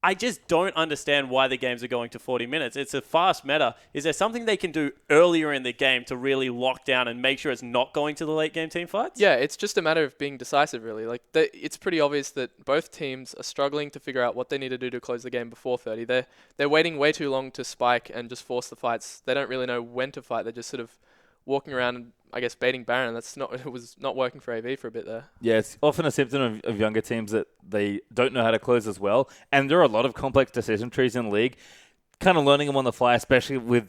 I just don't understand why the games are going to 40 minutes. It's a fast meta. Is there something they can do earlier in the game to really lock down and make sure it's not going to the late game team fights? Yeah, it's just a matter of being decisive, really. It's pretty obvious that both teams are struggling to figure out what they need to do to close the game before 30. They're waiting way too long to spike and just force the fights. They don't really know when to fight. They're just sort of walking around and, I guess, baiting Baron. It was not working for AV for a bit there. Yeah, it's often a symptom of younger teams that they don't know how to close as well. And there are a lot of complex decision trees in the league. Kind of learning them on the fly, especially with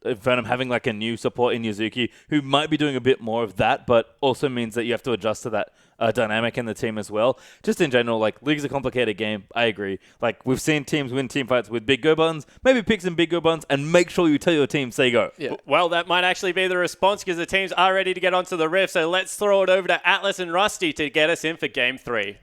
Infernum having like a new support in Yuzuki who might be doing a bit more of that, but also means that you have to adjust to that dynamic in the team as well. Just in general, like, League's a complicated game. I agree. Like, we've seen teams win team fights with big go buttons. Maybe pick some big go buttons and make sure you tell your team, say go. Yeah. Well, that might actually be the response because the teams are ready to get onto the Rift. So let's throw it over to Atlas and Rusty to get us in for Game 3.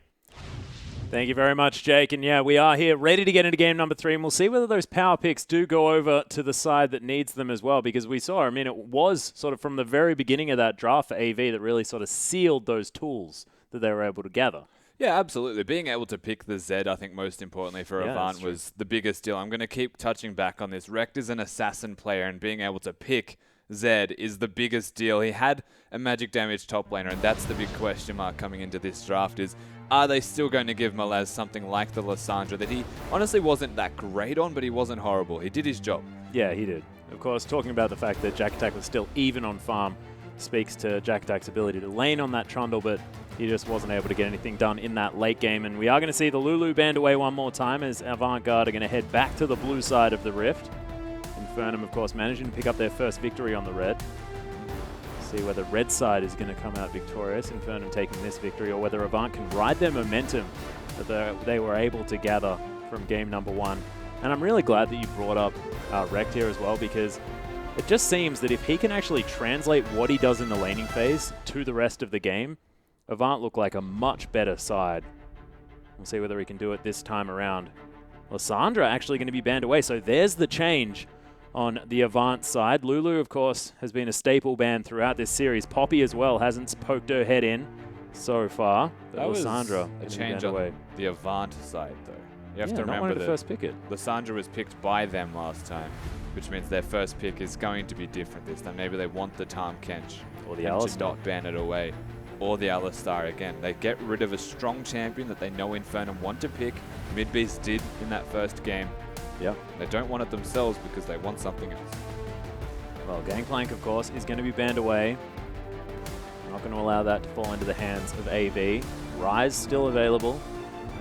Thank you very much, Jake. And yeah, we are here ready to get into game number 3, and we'll see whether those power picks do go over to the side that needs them as well, because we saw, I mean, it was sort of from the very beginning of that draft for AV that really sort of sealed those tools that they were able to gather. Yeah, absolutely. Being able to pick the Z, I think most importantly for Yeah, Avant that's true. was the biggest deal. I'm going to keep touching back on this. Rekt is an assassin player, and being able to pick Z is the biggest deal. He had a magic damage top laner, and that's the big question mark coming into this draft is, are they still going to give Malaz something like the Lissandra that he honestly wasn't that great on, but he wasn't horrible. He did his job. Yeah, he did. Of course, talking about the fact that Jack Attack was still even on farm speaks to Jack Attack's ability to lane on that Trundle, but he just wasn't able to get anything done in that late game. And we are going to see the Lulu band away one more time as Avant-Garde are going to head back to the blue side of the Rift. Infernum, of course, managing to pick up their first victory on the red. See whether red side is going to come out victorious, Infernum taking this victory, or whether Avant can ride their momentum that they were able to gather from game number 1. And I'm really glad that you brought up Rekt here as well, because it just seems that if he can actually translate what he does in the laning phase to the rest of the game, Avant look like a much better side. We'll see whether he can do it this time around. Lissandra actually going to be banned away, so there's the change on the Avant side. Lulu, of course, has been a staple ban throughout this series. Poppy as well hasn't poked her head in so far. But That was Lissandra a gonna be change banned on away. the Avant side, though. You have Yeah, to not remember wanted to that first pick it. Lissandra was picked by them last time, which means their first pick is going to be different this time. Maybe they want the Tahm Kench Or the and to Alistar. not ban it away. Or the Alistar again. They get rid of a strong champion that they know Infernum want to pick. Midbeast did in that first game. Yep. They don't want it themselves because they want something else. Well, Gangplank, of course, is going to be banned away. Not going to allow that to fall into the hands of AV. Rise still available.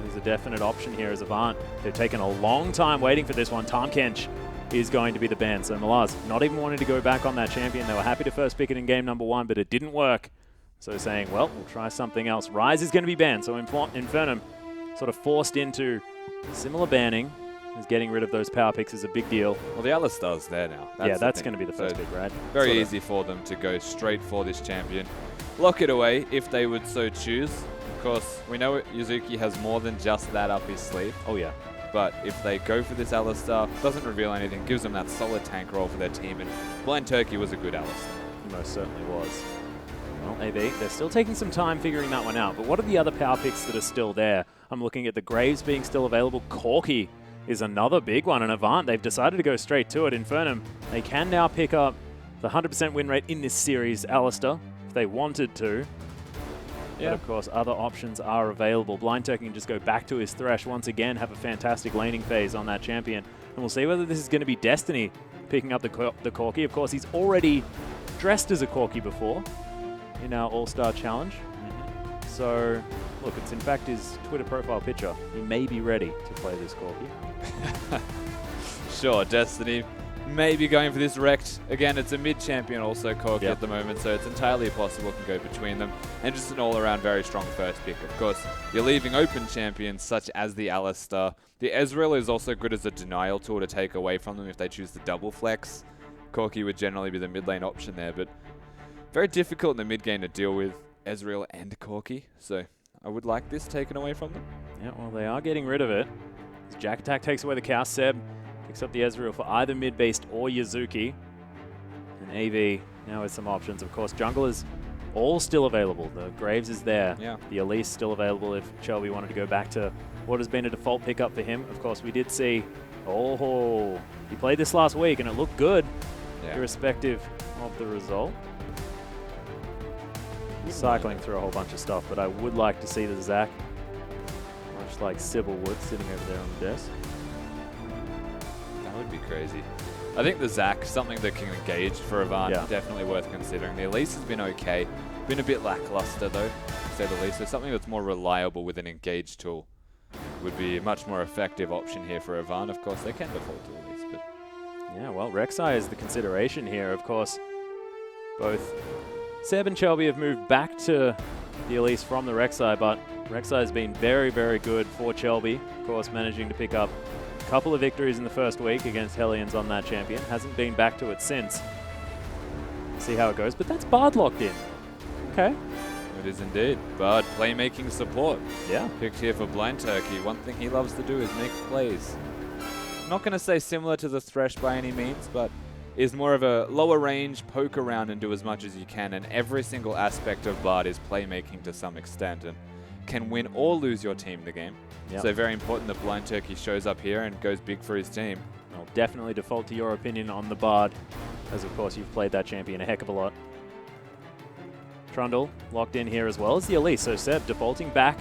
There's a definite option here as Avant. They've taken a long time waiting for this one. Tahm Kench is going to be the ban. So Malaz not even wanting to go back on that champion. They were happy to first pick it in game number 1, but it didn't work. So saying, well, we'll try something else. Rise is going to be banned. So Infernum sort of forced into similar banning. As getting rid of those power picks is a big deal. Well, the Alistar's there now. That's going to be the first pick, right? Very Sort of. easy for them to go straight for this champion. Lock it away if they would so choose. Of course, we know Yuzuki has more than just that up his sleeve. Oh, yeah. But if they go for this Alistar, doesn't reveal anything, gives them that solid tank role for their team. And Blind Turkey was a good Alistar. He most certainly was. Well, AV, they're still taking some time figuring that one out. But what are the other power picks that are still there? I'm looking at the Graves being still available. Corki is another big one. And Avant, they've decided to go straight to it. Infernum, they can now pick up the 100% win rate in this series, Alistar, if they wanted to. Yeah. But of course, other options are available. Blind Turkey can just go back to his Thresh once again, have a fantastic laning phase on that champion. And we'll see whether this is going to be Destiny picking up the Corki. Of course, he's already dressed as a Corki before in our All-Star Challenge. So, look, it's in fact his Twitter profile picture. He may be ready to play this Corki. Sure, Destiny maybe going for this Rekt. Again, it's a mid-champion also, Corki Yep. at the moment, so it's entirely possible can go between them. And just an all-around very strong first pick. Of course, you're leaving open champions such as the Alistar. The Ezreal is also good as a denial tool to take away from them if they choose to double flex. Corki would generally be the mid lane option there, but very difficult in the mid game to deal with Ezreal and Corki. So I would like this taken away from them. Yeah, well, they are getting rid of it. As Jack Attack takes away the cow, Seb picks up the Ezreal for either mid-based or Yuzuki. And AV now with some options. Of course, jungle is all still available. The Graves is there. Yeah. The Elise still available if Shelby wanted to go back to what has been a default pickup for him. Of course, we did see, he played this last week and it looked good, Yeah. irrespective of the result. Cycling through a whole bunch of stuff, but I would like to see the Zac, much like Sybil would, sitting over there on the desk. That would be crazy. I think the Zac, something that can engage for Avant, Yeah. definitely worth considering. The Elise has been okay. Been a bit lackluster though, to say the least. So something that's more reliable with an engage tool would be a much more effective option here for Avant. Of course, they can default to Elise, but Yeah, well, Rek'Sai is the consideration here. Of course, both Seb and Shelby have moved back to the Elise from the Rek'Sai, but Rek'Sai has been very, very good for Shelby. Of course, managing to pick up a couple of victories in the first week against Hellions on that champion. Hasn't been back to it since. See how it goes, but that's Bard locked in. Okay. It is indeed. Bard, playmaking support. Yeah. Picked here for Blind Turkey. One thing he loves to do is make plays. Not going to say similar to the Thresh by any means, but is more of a lower range, poke around and do as much as you can, and every single aspect of Bard is playmaking to some extent and can win or lose your team the game. Yep. So very important that Blind Turkey shows up here and goes big for his team. I'll definitely default to your opinion on the Bard, as of course you've played that champion a heck of a lot. Trundle locked in here as well as the Elise, so Seb defaulting back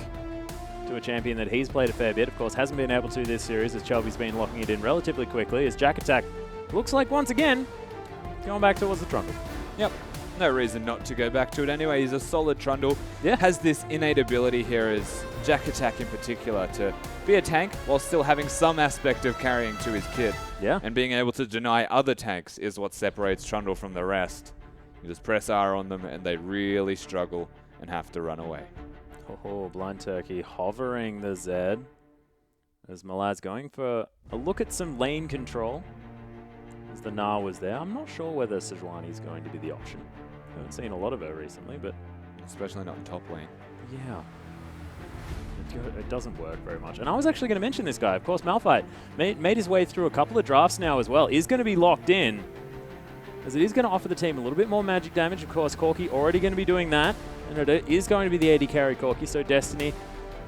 to a champion that he's played a fair bit. Of course, hasn't been able to this series as Shelby's been locking it in relatively quickly as Jack Attack looks like once again going back towards the Trundle. Yep. No reason not to go back to it anyway. He's a solid Trundle. Yeah. Has this innate ability here as Jack Attack in particular to be a tank while still having some aspect of carrying to his kit. Yeah. And being able to deny other tanks is what separates Trundle from the rest. You just press R on them and they really struggle and have to run away. Oh, Blind Turkey hovering the Zed as Malaz going for a look at some lane control as the Gnar was there. I'm not sure whether Sejuani is going to be the option. Haven't seen a lot of her recently, but Especially not in top lane. yeah. It doesn't work very much. And I was actually going to mention this guy. Of course, Malphite made his way through a couple of drafts now as well. Is going to be locked in, as it is going to offer the team a little bit more magic damage. Of course, Corki already going to be doing that. And it is going to be the AD carry Corki. So Destiny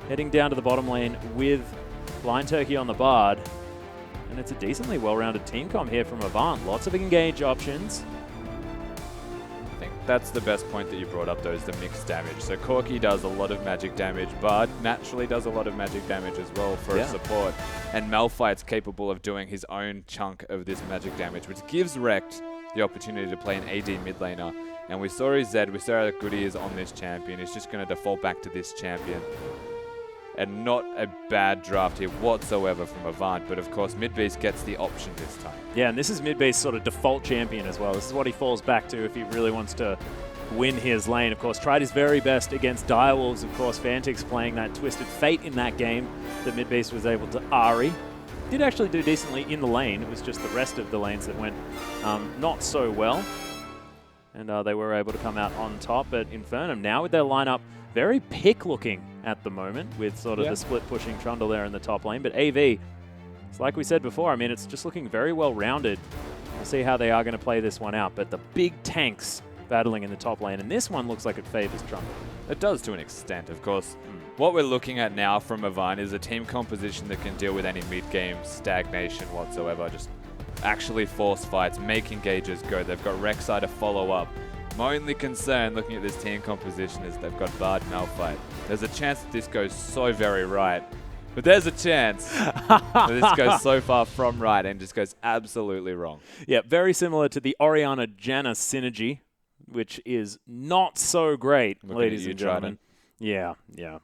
heading down to the bottom lane with Blind Turkey on the Bard. And it's a decently well-rounded team comp here from Avant. Lots of engage options. I think that's the best point that you brought up though, is the mixed damage. So Corki does a lot of magic damage. Bard naturally does a lot of magic damage as well for a support. And Malphite's capable of doing his own chunk of this magic damage, which gives Rekt the opportunity to play an AD mid laner. And we saw his Zed, we saw how good he is on this champion. He's just going to default back to this champion. And not a bad draft here whatsoever from Avant, but of course Midbeast gets the option this time. Yeah, and this is Midbeast's sort of default champion as well. This is what he falls back to if he really wants to win his lane. Of course, tried his very best against Direwolves. Of course, Fantix playing that Twisted Fate in that game that Midbeast was able to Ahri. Did actually do decently in the lane. It was just the rest of the lanes that went not so well. And they were able to come out on top. But Infernum now with their lineup very pick looking at the moment with sort of the split pushing Trundle there in the top lane. But AV, it's like we said before, I mean, it's just looking very well rounded. We'll see how they are going to play this one out. But the big tanks battling in the top lane. And this one looks like it favors Trundle. It does to an extent, of course. What we're looking at now from Avant is a team composition that can deal with any mid-game stagnation whatsoever. Just actually force fights, make engages go. They've got Rek'Sai to follow up. My only concern looking at this team composition is they've got Bard Malphite. There's a chance that this goes so very right. But there's a chance that this goes so far from right and just goes absolutely wrong. Yeah, very similar to the Orianna-Janna synergy, which is not so great, ladies and gentlemen. Yeah.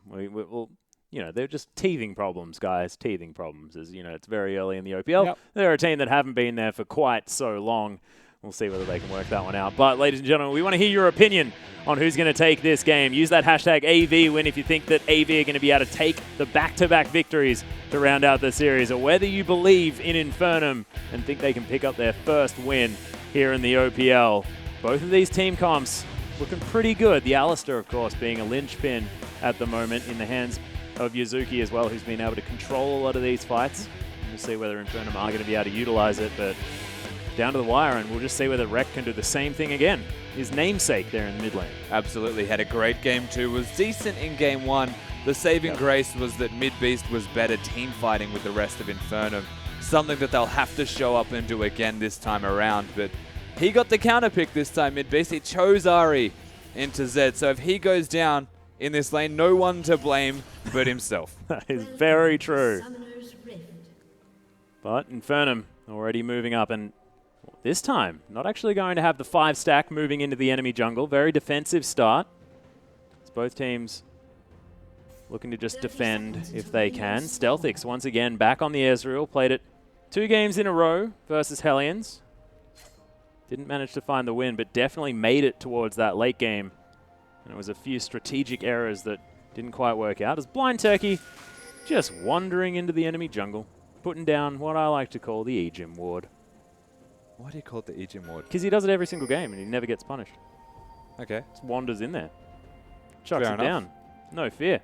Well, you know, they're just teething problems, guys. Teething problems. As you know, it's very early in the OPL. Yep. They're a team that haven't been there for quite so long. We'll see whether they can work that one out. But, ladies and gentlemen, we want to hear your opinion on who's going to take this game. Use that hashtag AVWin if you think that AV are going to be able to take the back-to-back victories to round out the series, or whether you believe in Infernum and think they can pick up their first win here in the OPL. Both of these team comps looking pretty good. The Alistair, of course, being a linchpin at the moment in the hands of Yuzuki as well, who's been able to control a lot of these fights. We'll see whether Infernum are going to be able to utilize it, but down to the wire, and we'll just see whether Rekt can do the same thing again. His namesake there in the mid lane. Absolutely. Had a great game too. Was decent in game one. The saving grace was that Midbeast was better team fighting with the rest of Infernum. Something that they'll have to show up and do again this time around, but he got the counter pick this time, Midbeast. He chose Ahri into Zed, so if he goes down in this lane, no one to blame but himself. That is very true. But Infernum already moving up, and this time not actually going to have the 5-stack moving into the enemy jungle. Very defensive start. It's both teams looking to just defend if they can. Stealthix once again back on the Ezreal. Played it 2 games in a row versus Hellions. Didn't manage to find the win, but definitely made it towards that late game. And it was a few strategic errors that didn't quite work out as Blind Turkey just wandering into the enemy jungle, putting down what I like to call the E-Gym ward. Why do you call it the E-Gym ward? Because he does it every single game and he never gets punished. Okay. Just wanders in there. Chucks Fair it enough. down. No fear.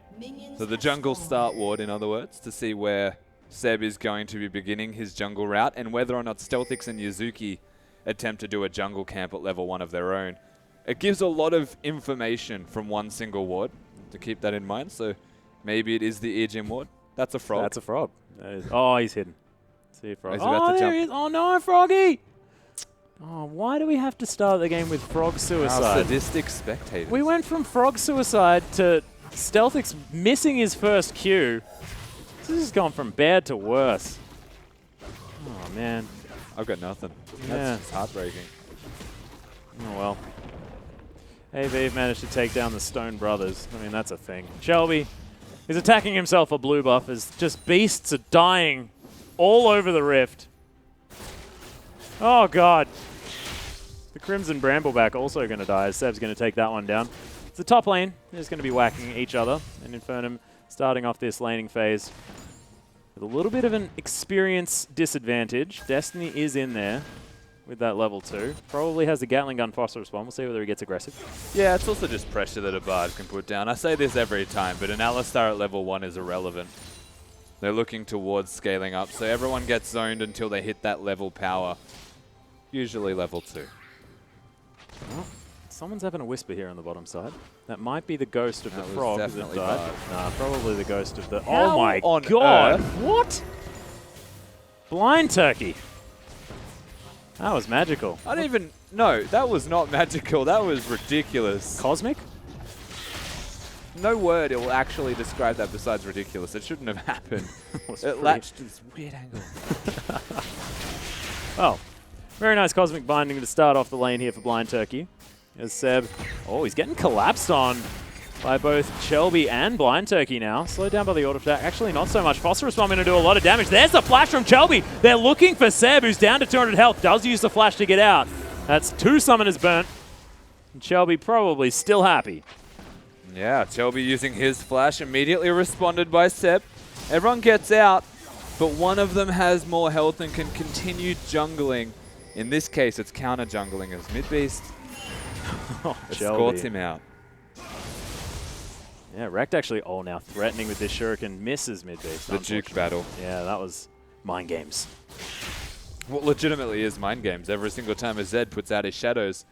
So the jungle start ward, in other words, to see where Seb is going to be beginning his jungle route and whether or not Stealthix and Yuzuki attempt to do a jungle camp at level 1 of their own. It gives a lot of information from one single ward, to keep that in mind. So maybe it is the E-Gym ward. That's a frog. That's a frog. That is, oh, he's hidden. See a frog. He's about to there jump. he is. Oh, no, Froggy! Oh, why do we have to start the game with frog Our suicide? sadistic spectators. We went from frog suicide to Stealthix missing his first Q. This has gone from bad to worse. Oh, man. I've got nothing. Yeah. That's just heartbreaking. Oh, well. AV managed to take down the Stone Brothers. I mean, that's a thing. Shelby is attacking himself a blue buff as just beasts are dying all over the rift. Oh, God. The Crimson Brambleback also going to die as Seb's going to take that one down. It's the top lane. They're just going to be whacking each other. And Infernum starting off this laning phase with a little bit of an experience disadvantage. Destiny is in there with that level 2. Probably has the Gatling gun phosphorus bomb. We'll see whether he gets aggressive. Yeah, it's also just pressure that a Bard can put down. I say this every time, but an Alistar at level 1 is irrelevant. They're looking towards scaling up, so everyone gets zoned until they hit that level power. Usually level 2. Well, someone's having a whisper here on the bottom side. That might be the ghost of That the was frog that definitely died. Bard. Nah, probably the ghost of the... How oh my on God! earth? What? Blind Turkey. That was magical. I don't even... No, that was not magical. That was ridiculous. Cosmic? No word it will actually describe that besides ridiculous. It shouldn't have happened. Was It pretty- latched to this weird angle. Oh, very nice Cosmic Binding to start off the lane here for Blind Turkey. As Seb, oh, he's getting collapsed on by both Shelby and Blind Turkey now. Slowed down by the auto attack. Actually, not so much. Phosphorus Bomb going to do a lot of damage. There's the flash from Shelby. They're looking for Seb, who's down to 200 health. Does use the flash to get out. That's 2 summoners burnt. And Shelby probably still happy. Yeah, Shelby using his flash, immediately responded by Seb. Everyone gets out, but one of them has more health and can continue jungling. In this case, it's counter jungling as Midbeast Oh, escorts him out. Yeah, Rekt actually, oh, now threatening with this Shuriken. Misses Midbeast. The Duke battle. Yeah, that was mind games. What legitimately is mind games. Every single time a Zed puts out his shadows,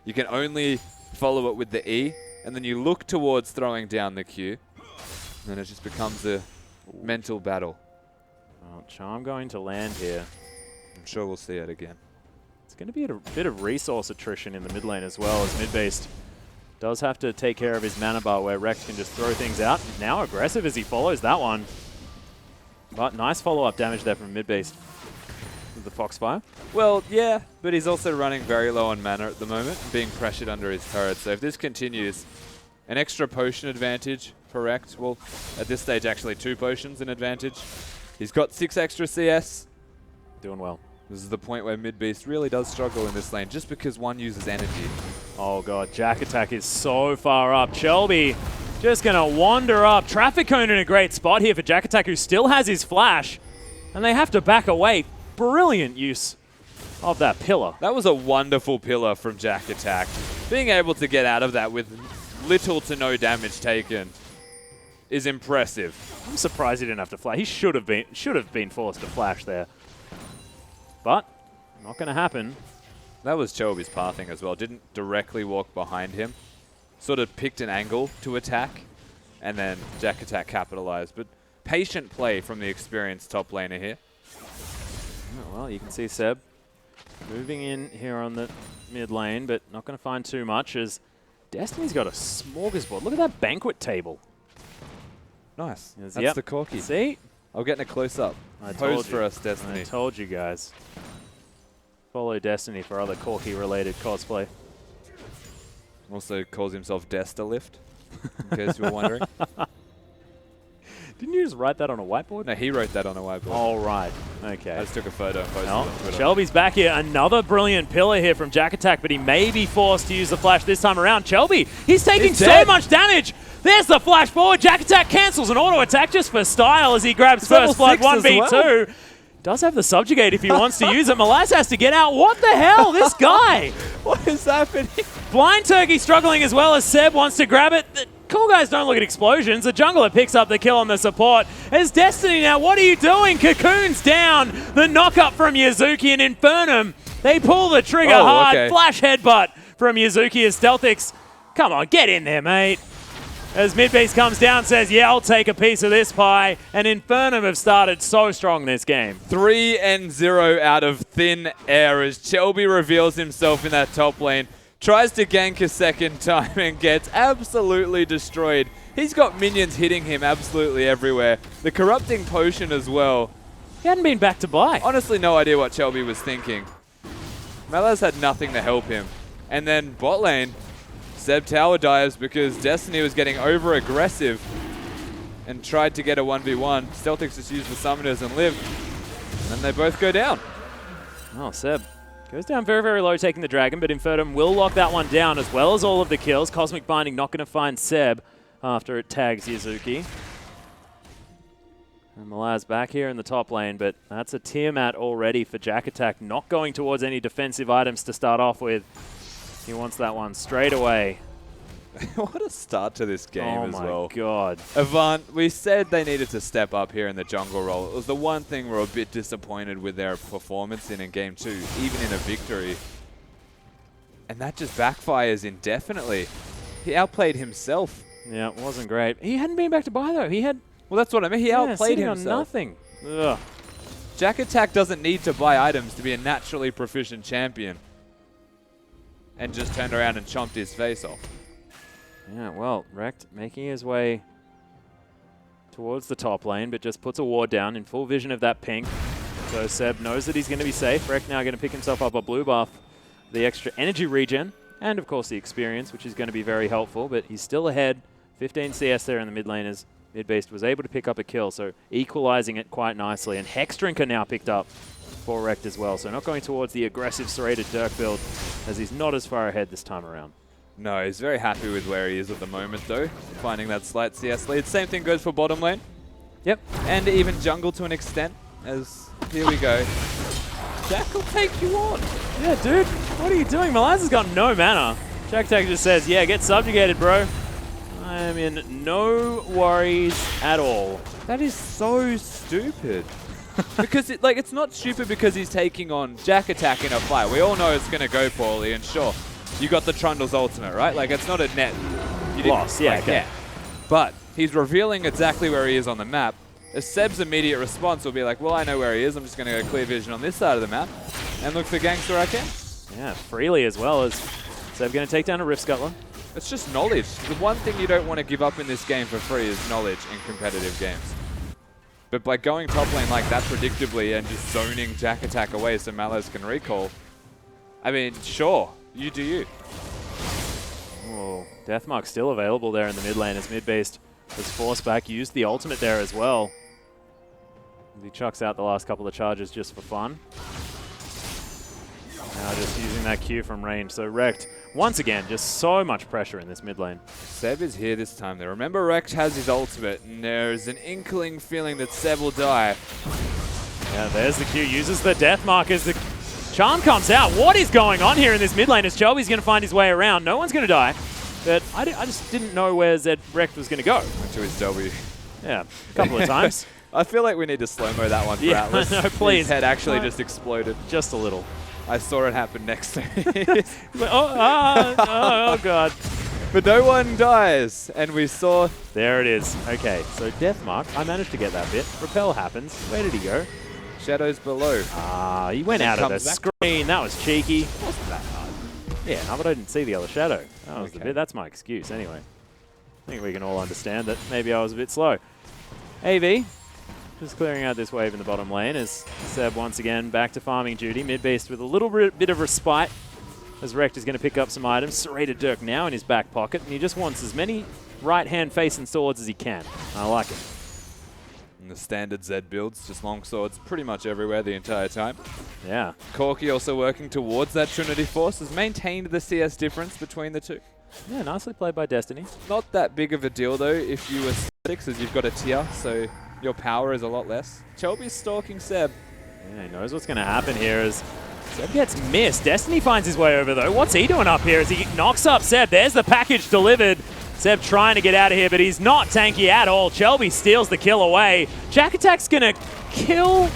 you can only follow it with the E, and then you look towards throwing down the Q, and then it just becomes a mental battle. Well, Charm going to land here. I'm sure we'll see it again. It's going to be a bit of resource attrition in the mid lane as well, as Midbeast does have to take care of his mana bar where Rex can just throw things out. Now aggressive as he follows that one. But nice follow-up damage there from Midbeast with the Foxfire. Well, yeah, but he's also running very low on mana at the moment, being pressured under his turret. So if this continues, an extra potion advantage for Rekt. Well, at this stage, actually 2 potions in advantage. He's got 6 extra CS. Doing well. This is the point where Midbeast really does struggle in this lane, just because one uses energy. Oh god, Jack Attack is so far up. Shelby just going to wander up. Traffic Cone in a great spot here for Jack Attack, who still has his flash. And they have to back away. Brilliant use of that pillar. That was a wonderful pillar from Jack Attack. Being able to get out of that with little to no damage taken is impressive. I'm surprised he didn't have to flash. He should have been forced to flash there. But not going to happen. That was Chelby's pathing as well. Didn't directly walk behind him. Sort of picked an angle to attack, and then Jack Attack capitalized. But patient play from the experienced top laner here. Oh, well, you can see Seb moving in here on the mid lane, but not going to find too much as Destiny's got a smorgasbord. Look at that banquet table. Nice. Yes, That's yep. the corky. See? I'll get in a close-up. I Pose told for you. us, Destiny. I told you guys. Follow Destiny for other Corky-related cosplay. Also calls himself Destalift, in case you were wondering. Didn't you just write that on a whiteboard? No, he wrote that on a whiteboard. All right. Okay. I just took a photo and posted it No, on Twitter. Shelby's back here. Another brilliant pillar here from Jack Attack, but he may be forced to use the flash this time around. Shelby, he's taking He's so dead. much damage. There's the flash forward. Jack Attack cancels an auto attack just for style as he grabs It's level first blood 6 as 1v2. Does have the subjugate if he wants to use it. Malaz has to get out. What the hell? This guy. What is happening? Blind Turkey struggling as well as Seb wants to grab it. The cool guys don't look at explosions. The jungler picks up the kill on the support. As Destiny now, what are you doing? Cocoon's down. The knock-up from Yazuki and Infernum. They pull the trigger hard. Okay. Flash headbutt from Yazuki as Stealthix. Come on, get in there, mate. As Midbeast comes down, says, yeah, I'll take a piece of this pie. And Infernum have started so strong this game. 3-0 out of thin air as Shelby reveals himself in that top lane. Tries to gank a second time and gets absolutely destroyed. He's got minions hitting him absolutely everywhere. The corrupting potion as well. He hadn't been back to buy. Honestly, no idea what Shelby was thinking. Malaz had nothing to help him. And then bot lane, Seb tower dives because Destiny was getting over-aggressive and tried to get a 1v1. Stealthix just used the summoners and lived. And they both go down. Oh, Seb goes down very, very low taking the dragon, but Infernum will lock that one down as well as all of the kills. Cosmic Binding not going to find Seb after it tags Yazuki. And Malaz back here in the top lane, but that's a Tiamat already for Jack Attack, not going towards any defensive items to start off with. He wants that one straight away. What a start to this game as well. Oh my god. Avant, we said they needed to step up here in the jungle role. It was the one thing we're a bit disappointed with their performance in Game 2, even in a victory. And that just backfires indefinitely. He outplayed himself. Yeah, it wasn't great. He hadn't been back to buy though. He had Well, that's what I mean. He outplayed sitting himself. on nothing. Ugh. Jack Attack doesn't need to buy items to be a naturally proficient champion. And just turned around and chomped his face off. Yeah, well, Rekt making his way towards the top lane, but just puts a ward down in full vision of that pink. So Seb knows that he's going to be safe. Rekt now going to pick himself up a blue buff, the extra energy regen, and of course the experience, which is going to be very helpful, but he's still ahead. 15 CS there in the mid lane as Midbeast was able to pick up a kill, so equalizing it quite nicely. And Hex Drinker now picked up for Rekt as well, so not going towards the aggressive serrated Dirk build as he's not as far ahead this time around. No, he's very happy with where he is at the moment, though, finding that slight CS lead. Same thing goes for bottom lane. Yep. And even jungle to an extent, as here we go. Jack will take you on. Yeah, dude, what are you doing? Malaz has got no mana. Jack Tag just says, yeah, get subjugated, bro. I am in no worries at all. That is so stupid. Because it's not stupid because he's taking on Jack Attack in a fight. We all know it's going to go poorly, and sure, you got the Trundle's ultimate, right? Like, it's not a net. You didn't- Loss, yeah, okay. Yeah. But he's revealing exactly where he is on the map. Seb's immediate response will be like, well, I know where he is. I'm just going to go clear vision on this side of the map and look for ganks where I can. Yeah, freely as well as Seb going to take down a Rift Scuttler. It's just knowledge. The one thing you don't want to give up in this game for free is knowledge in competitive games. But by going top lane like that predictably and just zoning Jack Attack away so Malaz can recall, I mean, sure, you do you. Oh, Deathmark still available there in the mid lane as Midbeast was forced back, used the ultimate there as well. He chucks out the last couple of charges just for fun. Now just using that Q from range. So Rekt, once again, just so much pressure in this mid lane. Seb is here this time. Though. Remember, Rekt has his ultimate, and there's an inkling feeling that Seb will die. Yeah, there's the Q. Uses the Deathmark as the charm comes out. What is going on here in this mid lane? As Shelby's going to find his way around. No one's going to die. But I just didn't know where Rekt was going to go. Went to his W. Yeah, a couple of times. I feel like we need to slow-mo that one for Yeah, Atlas. no, please. His head actually just exploded. Just a little. I saw it happen next to me. Oh, God. But no one dies, and we saw... There it is. Okay, so Deathmark, I managed to get that bit. Repel happens. Where did he go? Shadows below. Ah, he went And out of the comes back. screen. That was cheeky. Wasn't that hard? Yeah, no, but I didn't see the other shadow. That was the Okay. bit. That's my excuse anyway. I think we can all understand that maybe I was a bit slow. AV, just clearing out this wave in the bottom lane as Seb once again back to farming duty. Midbeast with a little bit of respite as Rekt is going to pick up some items. Serrated Dirk now in his back pocket, and he just wants as many right-hand facing swords as he can. I like it. And the standard Z builds, just long swords pretty much everywhere the entire time. Yeah. Corki also working towards that Trinity Force, has maintained the CS difference between the two. Yeah, nicely played by Destiny. Not that big of a deal though if you were 6, as you've got a tier, so your power is a lot less. Chelby's stalking Seb. Yeah, he knows what's going to happen here as Seb gets missed. Destiny finds his way over though. What's he doing up here as he knocks up Seb? There's the package delivered. Seb trying to get out of here, but he's not tanky at all. Shelby steals the kill away. Jack Attack's going to kill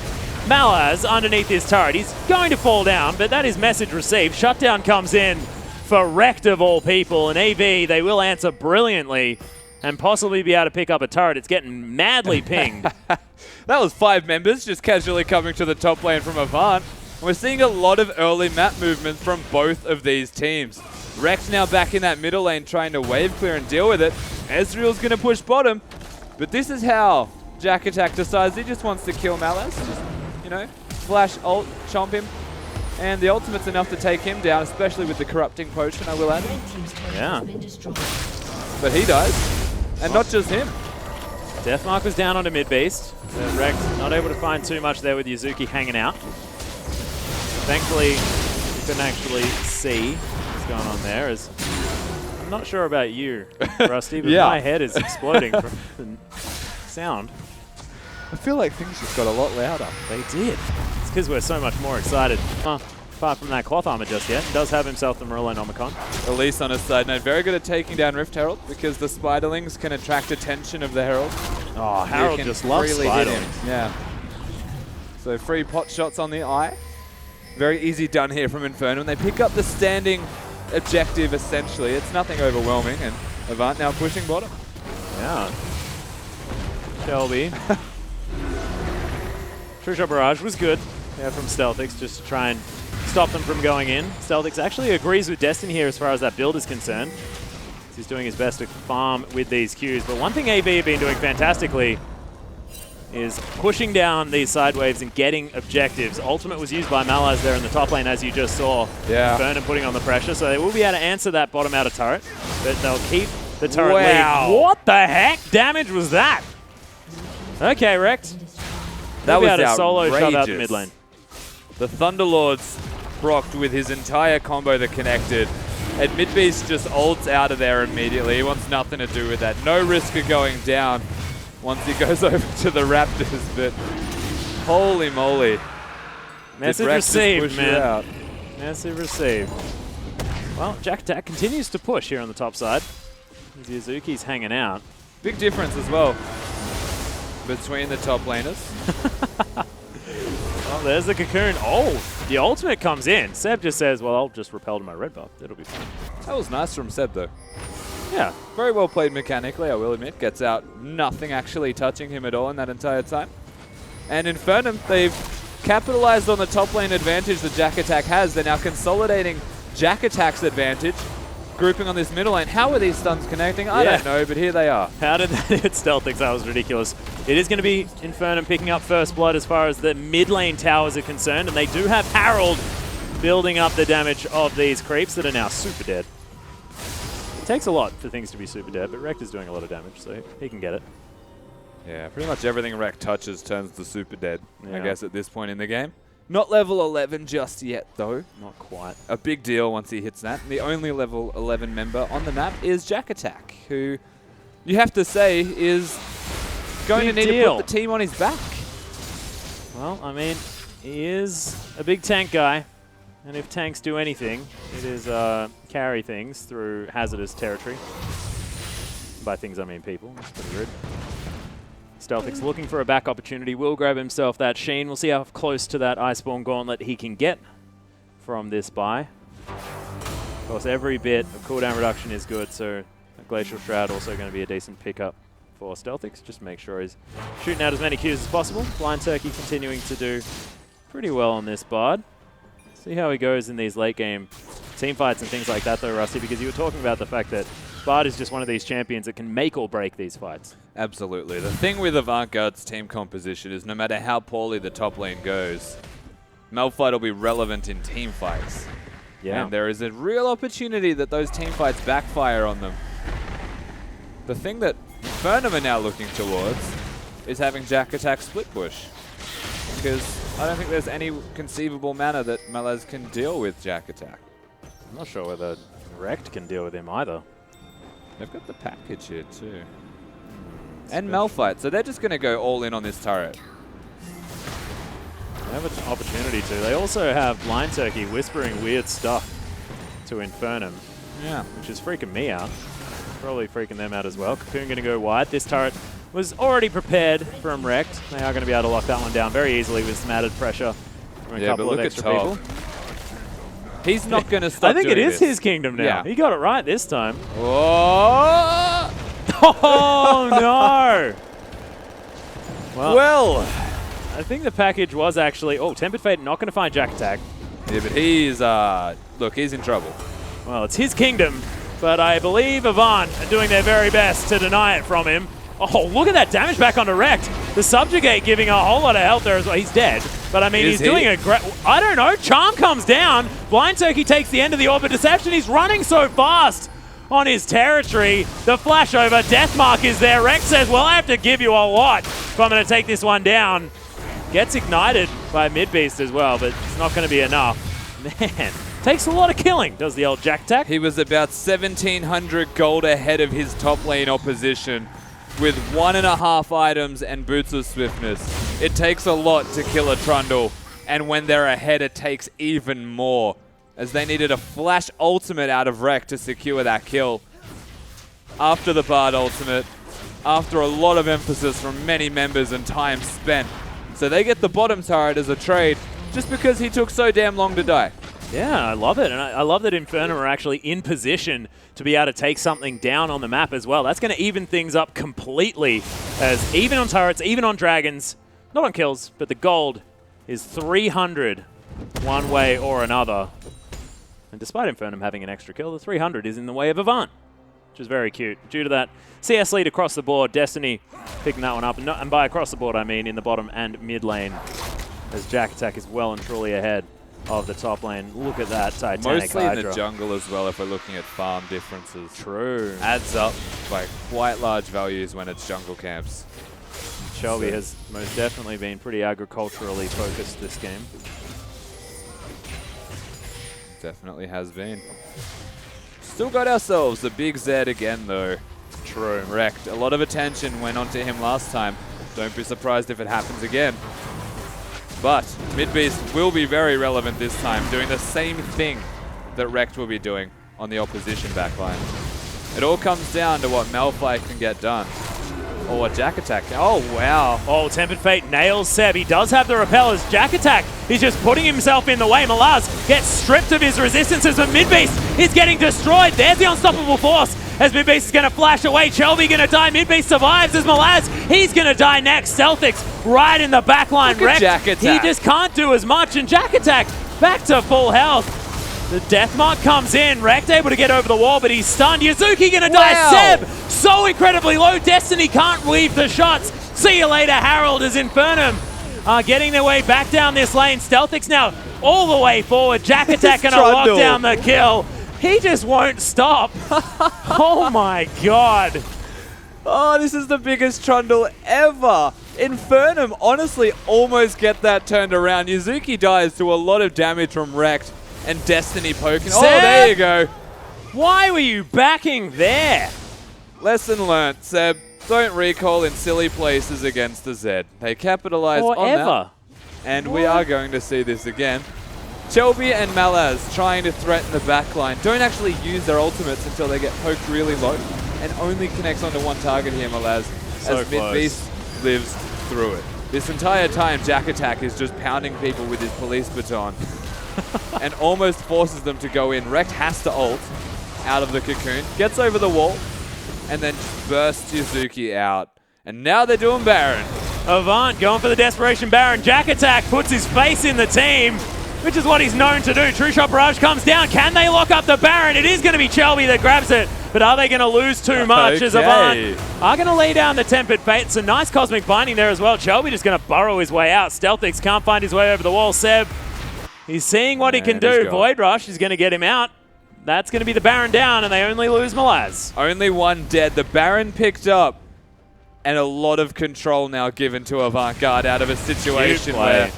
Malaz underneath his turret. He's going to fall down, but that is message received. Shutdown comes in for Wrecked of all people, and AV, they will answer brilliantly and possibly be able to pick up a turret. It's getting madly pinged. That was 5 members just casually coming to the top lane from Avant. We're seeing a lot of early map movement from both of these teams. Rex now back in that middle lane trying to wave clear and deal with it. Ezreal's going to push bottom, but this is how Jack Attack decides he just wants to kill Malaz. Just, you know, flash ult, chomp him, and the ultimate's enough to take him down, especially with the corrupting potion, I will add. Yeah. But he dies, and not just him. Deathmark was down onto mid-beast. Rex not able to find too much there with Yuzuki hanging out. Thankfully, you couldn't actually see what's going on there. As I'm not sure about you, Rusty, but Yeah. my head is exploding from the sound. I feel like things just got a lot louder. They did. It's because we're so much more excited. Apart from that cloth armor just yet, he does have himself the Morello Nomicon. Elise on a side note, very good at taking down Rift Herald because the Spiderlings can attract attention of the Herald. Oh, Harold You can just loves freely hit him. Spiderlings. Yeah. So 3 pot shots on the eye. Very easy done here from Inferno. And they pick up the standing objective, essentially. It's nothing overwhelming. And Avant now pushing bottom. Yeah. Shelby. True Shot Barrage was good from Stealthix just to try and stop them from going in. Stealthix actually agrees with Destiny here as far as that build is concerned. He's doing his best to farm with these Qs. But one thing AV have been doing fantastically is pushing down these side waves and getting objectives. Ultimate was used by Malaz there in the top lane, as you just saw. Yeah. Vernon putting on the pressure, so they will be able to answer that bottom outer turret, but they'll keep the turret Wow. lead. What the heck damage was that? Okay, Wrecked. That was a solo shove out the outrageous. mid lane. The Thunderlords procced with his entire combo that connected. And Midbeast just ults out of there immediately. He wants nothing to do with that. No risk of going down once he goes over to the Raptors. But holy moly. Message Did Rex just received, push you man. out? Message received. Well, Jack Attack continues to push here on the top side. Yuzuki's hanging out. Big difference as well between the top laners. Oh, there's the Cocoon. Oh, the ultimate comes in. Seb just says, well, I'll just repel to my red buff. It'll be fine. That was nice from Seb though. Yeah. Very well played mechanically, I will admit. Gets out nothing actually touching him at all in that entire time. And Infernum, they've capitalized on the top lane advantage that Jack Attack has. They're now consolidating Jack Attack's advantage, grouping on this middle lane. How are these stuns connecting? I don't know, but here they are. How did that hit Stealthix? That was ridiculous. It is going to be Infernum picking up first blood as far as the mid lane towers are concerned, and they do have Harold building up the damage of these creeps that are now super dead. It takes a lot for things to be super dead, but Rekt is doing a lot of damage, so he can get it. Yeah, pretty much everything Rekt touches turns to super dead, I Yeah. guess, at this point in the game. Not level 11 just yet, though. Not quite. A big deal once he hits that. The only level 11 member on the map is Jack Attack, who you have to say is going Big to need deal. to put the team on his back. Well, I mean, he is a big tank guy, and if tanks do anything, it is carry things through hazardous territory. By things, I mean people. That's pretty rude. Stealthix looking for a back opportunity, will grab himself that Sheen. We'll see how close to that Iceborne Gauntlet he can get from this buy. Of course, every bit of cooldown reduction is good, so a Glacial Shroud also going to be a decent pickup for Stealthix. Just make sure he's shooting out as many Qs as possible. Blind Turkey continuing to do pretty well on this Bard. See how he goes in these late game team fights and things like that though, Rusty, because you were talking about the fact that Bard is just one of these champions that can make or break these fights. Absolutely. The thing with Avant-Garde's team composition is no matter how poorly the top lane goes, Malphite will be relevant in team fights. Yeah. And there is a real opportunity that those team fights backfire on them. The thing that Infernum are now looking towards is having Jack attack split push. Because I don't think there's any conceivable manner that Malaz can deal with Jack attack. I'm not sure whether Rect can deal with him either. They've got the package here too. And Malphite, so they're just going to go all in on this turret. They have an opportunity to. They also have Blind Turkey whispering weird stuff to Infernum, Yeah. which is freaking me out. Probably freaking them out as well. Cocoon going to go wide. This turret was already prepared from Rect. They are going to be able to lock that one down very easily with some added pressure from a couple of extra people. He's not going to stop I think it doing is this. his kingdom now. Yeah. He got it right this time. Oh! Oh, no! Well, I think the package was actually... Oh, Tempered Fate not going to find Jack Attack. yeah, but he's, look, he's in trouble. Well, it's his kingdom, but I believe Avant are doing their very best to deny it from him. Oh, look at that damage back on Direct. The Subjugate giving a whole lot of health there as well. He's dead, but I mean, he's doing a great... I don't know. Charm comes down. Blind Turkey takes the end of the Orb of Deception. He's running so fast on his territory. The flash over. Deathmark is there. Rex says, well, I have to give you a lot if I'm going to take this one down. Gets ignited by Mid Beast as well, but it's not going to be enough. Man, takes a lot of killing, does the old Jack Attack. He was about 1,700 gold ahead of his top lane opposition with 1.5 items and Boots of Swiftness. It takes a lot to kill a Trundle, and when they're ahead, it takes even more, as they needed a flash ultimate out of Rek to secure that kill. After the Bard ultimate, after a lot of emphasis from many members and time spent. So they get the bottom turret as a trade, just because he took so damn long to die. Yeah, I love it. And I love that Infernum are actually in position to be able to take something down on the map as well. That's going to even things up completely, as even on turrets, even on dragons, not on kills, but the gold is 300 one way or another. And despite Infernum having an extra kill, the 300 is in the way of Avant, which is very cute. Due to that CS lead across the board, Destiny picking that one up. And by across the board, I mean in the bottom and mid lane, as Jack Attack is well and truly ahead of the top lane. Look at that Titanic Mostly Hydra. in the jungle as well, if we're looking at farm differences. True. Adds up by quite large values when it's jungle camps. Shelby has most definitely been pretty agriculturally focused this game. Definitely has been. Still got ourselves the big Z again, though. True. Wrecked. A lot of attention went onto him last time. Don't be surprised if it happens again. But Midbeast will be very relevant this time, doing the same thing that Wrecked will be doing on the opposition backline. It all comes down to what Malphite can get done. Or what Jack Attack can. Oh, wow. Oh, Tempered Fate nails Seb. He does have the repellers. Jack Attack, he's just putting himself in the way. Malaz gets stripped of his resistances, but Midbeast is getting destroyed. There's the unstoppable force as Midbeast is going to flash away. Shelby going to die. Midbeast survives as Malaz, he's going to die next. Celtics right in the backline. Look at Jack Attack. He just can't do as much, and Jack Attack back to full health. The Deathmark comes in. Rekt able to get over the wall, but he's stunned. Yuzuki gonna die. Seb so incredibly low. Destiny can't weave the shots. See you later, Harold, as Infernum are getting their way back down this lane. Stealthix now all the way forward. Jack Attack gonna lock down the kill. He just won't stop. Oh my god. Oh, this is the biggest Trundle ever. Infernum honestly almost get that turned around. Yuzuki dies to a lot of damage from Wrecked. And Destiny poking. Seb? Oh, there you go. Why were you backing there? Lesson learnt, Seb. Don't recall in silly places against the Z. They capitalized on that. And we are going to see this again. Shelby and Malaz trying to threaten the backline. Don't actually use their ultimates until they get poked really low. And only connects onto one target here, Malaz. So as Midbeast lives through it. This entire time, Jack Attack is just pounding people with his police baton. And almost forces them to go in. Wrecked has to ult out of the cocoon. Gets over the wall. And then bursts Yuzuki out. And now they're doing Baron. Avant going for the Desperation Baron. Jack Attack puts his face in the team, which is what he's known to do. True Shot Barrage comes down. Can they lock up the Baron? It is going to be Shelby that grabs it. But are they going to lose too much as Avant are going to lay down the Tempered Fate? It's a nice Cosmic Binding there as well. Shelby just going to burrow his way out. Stealthix can't find his way over the wall. Seb, he's seeing what he can do. Void Rush is going to get him out. That's going to be the Baron down, and they only lose Malaz. Only one dead. The Baron picked up. and a lot of control now given to Avantgarde out of a situation play. where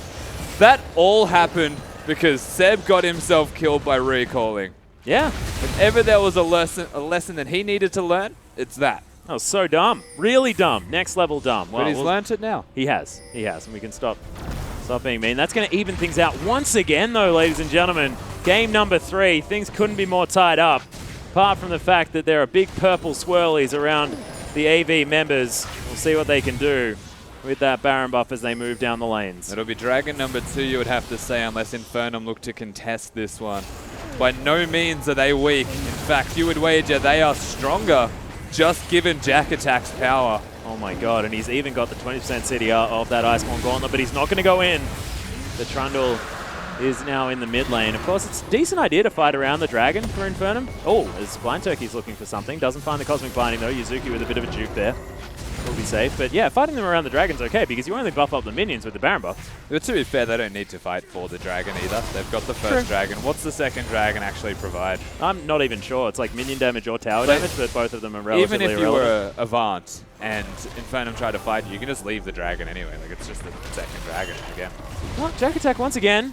that all happened because Seb got himself killed by recalling. Yeah. If ever there was a lesson that he needed to learn, it's that. That was so dumb. Really dumb. Next level dumb. Well, But he's learnt it now. He has. And we can stop being mean. That's going to even things out once again, though, ladies and gentlemen. Game number 3. Things couldn't be more tied up, apart from the fact that there are big purple swirlies around the AV members. We'll see what they can do with that Baron buff as they move down the lanes. It'll be Dragon number 2, you would have to say, unless Infernum look to contest this one. By no means are they weak. In fact, you would wager they are stronger, just given Jack Attack's power. Oh my god, and he's even got the 20% CDR of that Iceborne Gauntlet, but he's not going to go in. The Trundle is now in the mid lane. Of course, it's a decent idea to fight around the Dragon for Infernum. Oh, as Blind Turkey's looking for something. Doesn't find the Cosmic Binding though. Yuzuki with a bit of a juke there. Will be safe. But yeah, fighting them around the Dragon's okay because you only buff up the minions with the Baron buff. But to be fair, they don't need to fight for the Dragon either. They've got the first Dragon. What's the second Dragon actually provide? I'm not even sure. It's like minion damage or tower But damage, but both of them are relatively even if you irrelevant. were Avant and Infernum tried to fight you can just leave the Dragon anyway. Like, it's just the second Dragon again. Well, Jack Attack once again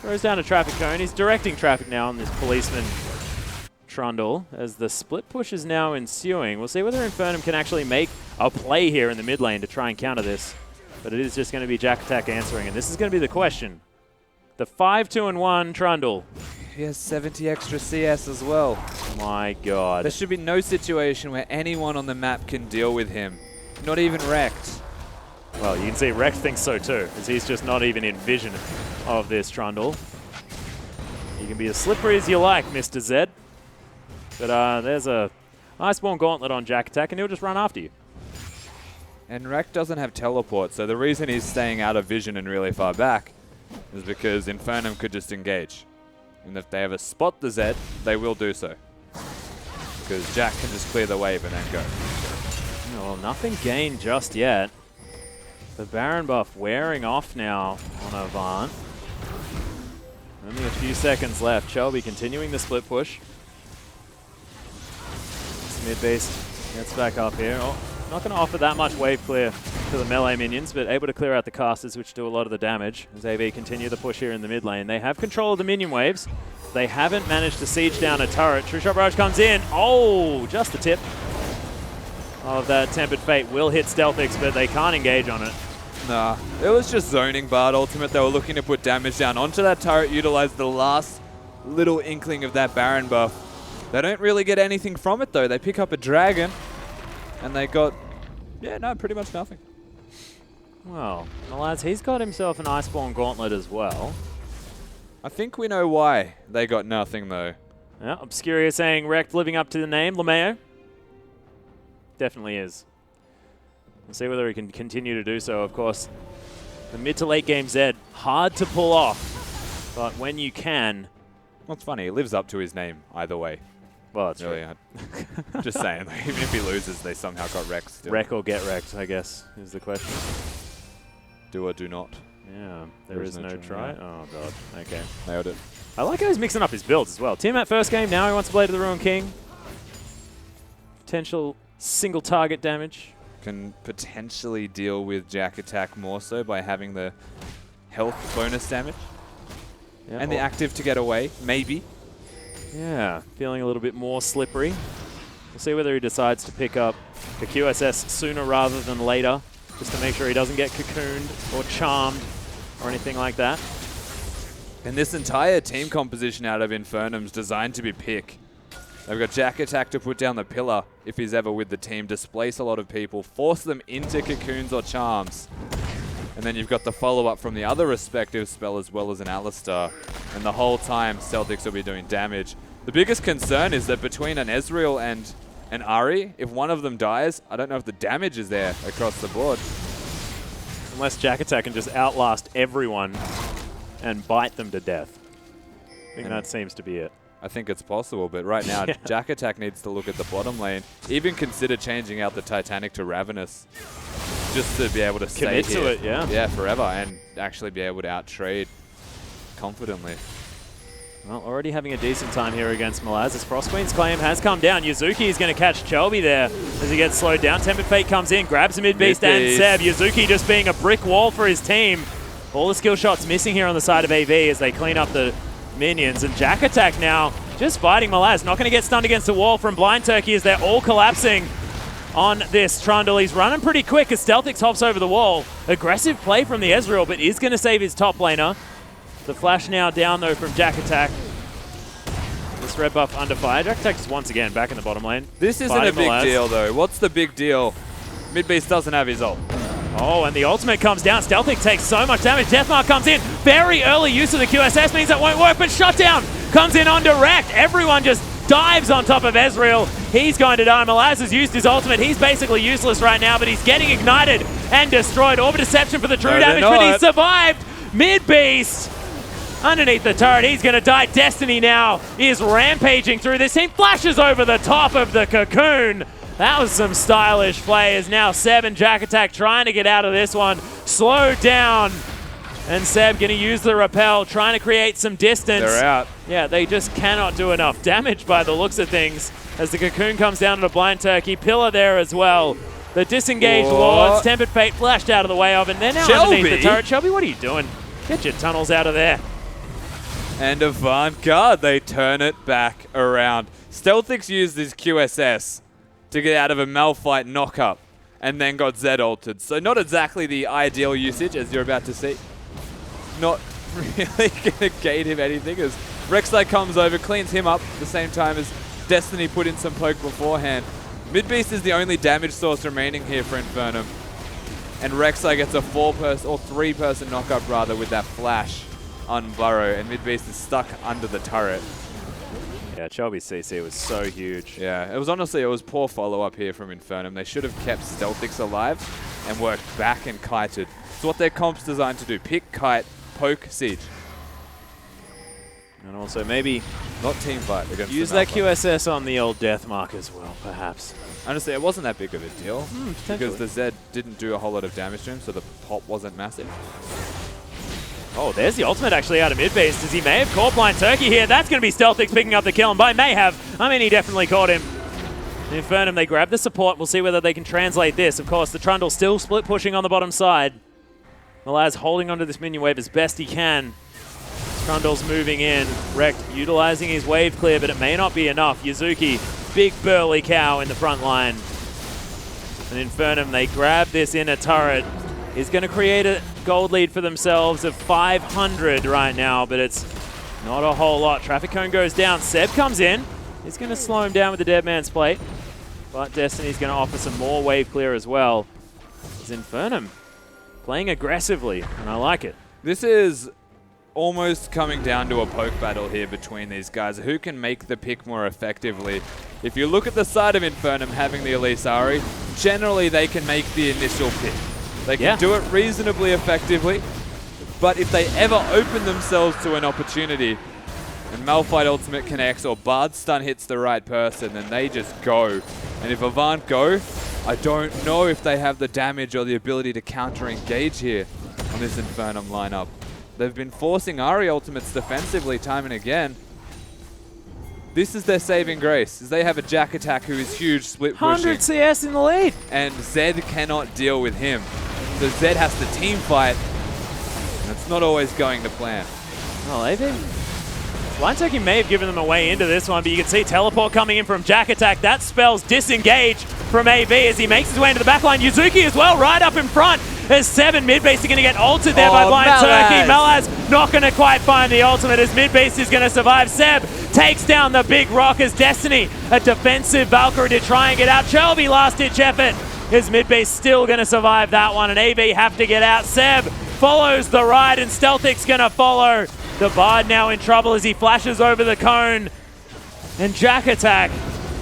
throws down a traffic cone. He's directing traffic now on this policeman Trundle as the split push is now ensuing. We'll see whether Infernum can actually make a play here in the mid lane to try and counter this. But it is just going to be Jack Attack answering, and this is going to be the question. The 5-2-1 Trundle. He has 70 extra CS as well. My god. There should be no situation where anyone on the map can deal with him. Not even Wrecked. Well, you can see Rex thinks so too, as he's just not even in vision of this Trundle. You can be as slippery as you like, Mr. Zed. But there's a Iceborne Gauntlet on Jack Attack, and he'll just run after you. And Wreck doesn't have teleport, so the reason he's staying out of vision and really far back is because Infernum could just engage. And if they ever spot the Zed, they will do so. Because Jack can just clear the wave and then go. Well, nothing gained just yet. The Baron buff wearing off now on Avant. Only a few seconds left. Shelby continuing the split push. Mid base gets back up here. Oh, not going to offer that much wave clear to the melee minions, but able to clear out the casters, which do a lot of the damage. As AV continue the push here in the mid lane. They have control of the minion waves. They haven't managed to siege down a turret. True Shot Barrage comes in. Oh, just the tip of that Tempered Fate will hit Stealthix, but they can't engage on it. Nah, it was just zoning Bard Ultimate. They were looking to put damage down onto that turret, utilize the last little inkling of that Baron buff. They don't really get anything from it though. They pick up a Dragon and they got, pretty much nothing. Well, lads, he's got himself an Iceborne Gauntlet as well. I think we know why they got nothing though. Yeah, Obscuria saying Wrecked living up to the name. LeMayo definitely is. We'll see whether he can continue to do so, of course. The mid to late game Zed, hard to pull off, but when you can... Well, it's funny, he lives up to his name either way. Well, that's really, just saying, like, even if he loses, they somehow got wrecked still. Wreck or get wrecked, I guess, is the question. Do or do not. Yeah, there is no try. Yeah. Oh, God. Okay. Nailed it. I like how he's mixing up his builds as well. Tiamat first game, now he wants to play to the Ruined King. Potential single target damage. Can potentially deal with Jack Attack more so by having the health bonus damage. Yeah, And the active to get away, maybe. Yeah, feeling a little bit more slippery. We'll see whether he decides to pick up the QSS sooner rather than later, just to make sure he doesn't get cocooned or charmed or anything like that. And this entire team composition out of Infernum's designed to be pick. They've got Jack Attack to put down the pillar if he's ever with the team, displace a lot of people, force them into cocoons or charms. And then you've got the follow-up from the other respective spell as well as an Alistar. And the whole time, Celtics will be doing damage. The biggest concern is that between an Ezreal and an Ahri, if one of them dies, I don't know if the damage is there across the board. Unless Jack Attack can just outlast everyone and bite them to death. I think that seems to be it. I think it's possible, but right now, Jack Attack needs to look at the bottom lane. Even consider changing out the Titanic to Ravenous. Just to be able to commit stay to here. it, yeah. Yeah, forever, and actually be able to out-trade confidently. Well, already having a decent time here against Malaz as Frost Queen's claim has come down. Yuzuki is going to catch Chelby there as he gets slowed down. Tempered Fate comes in, grabs Mid Beast and Seb. Yuzuki just being a brick wall for his team. All the skill shots missing here on the side of AV as they clean up the minions. And Jack Attack now just fighting Malaz. Not going to get stunned against the wall from Blind Turkey as they're all collapsing on this Trundle. He's running pretty quick as Stealthix hops over the wall. Aggressive play from the Ezreal, but is going to save his top laner. The flash now down, though, from Jack Attack. This red buff under fire. Jack Attack is once again back in the bottom lane. This isn't a big deal, though. What's the big deal? Midbeast doesn't have his ult. Oh, and the ultimate comes down. Stealthix takes so much damage. Deathmark comes in. Very early use of the QSS means that won't work, but Shutdown comes in on direct. Everyone just dives on top of Ezreal. He's going to die. Malaz has used his ultimate. He's basically useless right now, but he's getting ignited and destroyed. Orb Deception for the true damage, but he survived. Mid-Beast underneath the turret. He's going to die. Destiny now is rampaging through this. He flashes over the top of the cocoon. That was some stylish play as now Seb and Jack Attack trying to get out of this one. Slowed down. And Seb going to use the repel, trying to create some distance. They're out. Yeah, they just cannot do enough damage by the looks of things as the cocoon comes down to the Blind Turkey. Pillar there as well. The disengaged Lords, Tempered Fate flashed out of the way of, and they're now underneath the turret. Shelby, what are you doing? Get your tunnels out of there. And Avant-Garde, they turn it back around. Stealthix used his QSS to get out of a Malphite knock-up and then got Zed altered. So not exactly the ideal usage, as you're about to see. Not really going to gain him anything as Rek'Sai comes over, cleans him up at the same time as Destiny put in some poke beforehand. Midbeast is the only damage source remaining here for Infernum. And Rek'Sai gets a 4-person or 3-person knockup rather with that flash on Burrow, and Midbeast is stuck under the turret. Yeah, Chelby's CC was so huge. Yeah, it was poor follow-up here from Infernum. They should have kept Stealthix alive and worked back and kited. It's what their comp's designed to do. Pick, kite, poke, siege. And also maybe not team fight against use that QSS on the old Deathmark as well, perhaps. Honestly, it wasn't that big of a deal because the Zed didn't do a whole lot of damage to him, so the pop wasn't massive. Oh, there's the ultimate actually out of mid-base, as he may have caught Blind Turkey here. That's going to be Stealthix picking up the kill, and by may have, I mean he definitely caught him. Infernum, they grab the support. We'll see whether they can translate this. Of course, the Trundle still split pushing on the bottom side. Malaz holding onto this minion wave as best he can. Trundle's moving in. Rekt utilizing his wave clear, but it may not be enough. Yuzuki, big burly cow in the front line. And Infernum, they grab this inner turret. Is going to create a gold lead for themselves of 500 right now, but it's not a whole lot. Traffic cone goes down. Seb comes in. He's going to slow him down with the Dead Man's Plate, but Destiny's going to offer some more wave clear as well. It's Infernum playing aggressively, and I like it. This is almost coming down to a poke battle here between these guys. Who can make the pick more effectively? If you look at the side of Infernum having the Elise Ari, generally they can make the initial pick. They can do it reasonably effectively, but if they ever open themselves to an opportunity and Malphite Ultimate connects or Bard Stun hits the right person, then they just go. And if Avant go, I don't know if they have the damage or the ability to counter-engage here on this Infernum lineup. They've been forcing Ari Ultimates defensively time and again. This is their saving grace, is they have a Jack Attack who is huge split pushing. 100 CS in the lead. And Zed cannot deal with him. So Zed has to team fight, and it's not always going to plan. Well, Blind Turkey may have given them a way into this one, but you can see Teleport coming in from Jack Attack. That spells disengage from AV as he makes his way into the backline. Yuzuki as well, right up in front. As 7 mid-base are going to get ulted there by Blind Turkey. Malaz not going to quite find the ultimate as mid-base is going to survive. Seb takes down the big rock as Destiny, a defensive Valkyrie to try and get out. Chelby last-ditch effort. Is mid-base still going to survive that one, and AV have to get out. Seb follows the ride, and Stealthix going to follow. The Bard now in trouble as he flashes over the cone. And Jack Attack,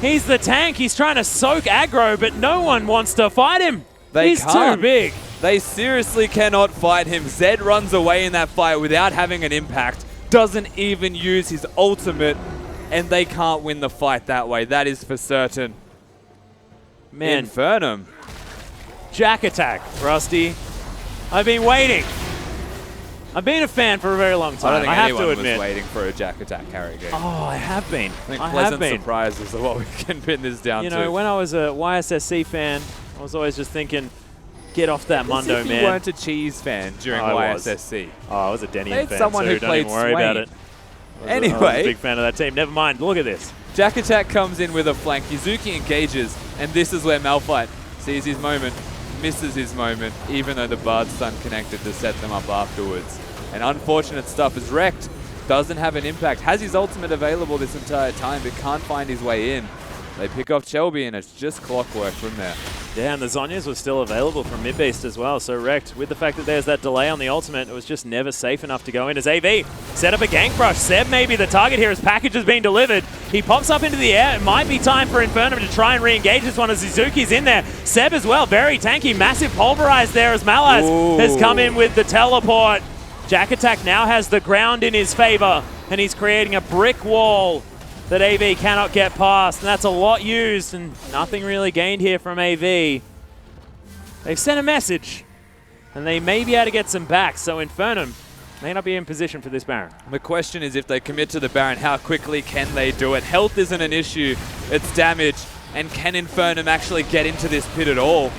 he's the tank. He's trying to soak aggro, but no one wants to fight him. He's too big. They seriously cannot fight him. Zed runs away in that fight without having an impact. Doesn't even use his ultimate, and they can't win the fight that way. That is for certain. Man, Infernum. Jack Attack, Rusty. I've been waiting. I've been a fan for a very long I time. don't think I have anyone to was admit. waiting for a Jack Attack carry game. Oh, I have been. I think I have pleasant been. surprises are what we can pin this down You to. know, when I was a YSSC fan, I was always just thinking, get off that Mundo, As if man. you weren't a cheese fan during I was. YSSC. Oh, I was a Denian Played fan someone too. who Don't played even worry about Swain. it. I was a Anyway, big fan of that team. Never mind. Look at this. Jack Attack comes in with a flank. Yuzuki engages, and this is where Malphite sees his moment, misses his moment, even though the Bard's stun connected to set them up afterwards. And unfortunate stuff is Wrecked. Doesn't have an impact. Has his ultimate available this entire time, but can't find his way in. They pick off Shelby, and it's just clockwork from there. Yeah, and the Zhonya's was still available from mid-beast as well, so Wrecked, with the fact that there's that delay on the ultimate, it was just never safe enough to go in as AV. Set up a gank rush. Seb may be the target here as package has been delivered. He pops up into the air. It might be time for Infernum to try and re-engage this one as Suzuki's in there. Seb as well, very tanky. Massive pulverize there as Malaz has come in with the teleport. Jack Attack now has the ground in his favor, and he's creating a brick wall that AV cannot get past, and that's a lot used, and nothing really gained here from AV. They've sent a message, and they may be able to get some back, so Infernum may not be in position for this Baron. The question is, if they commit to the Baron, how quickly can they do it? Health isn't an issue, it's damage, and can Infernum actually get into this pit at all?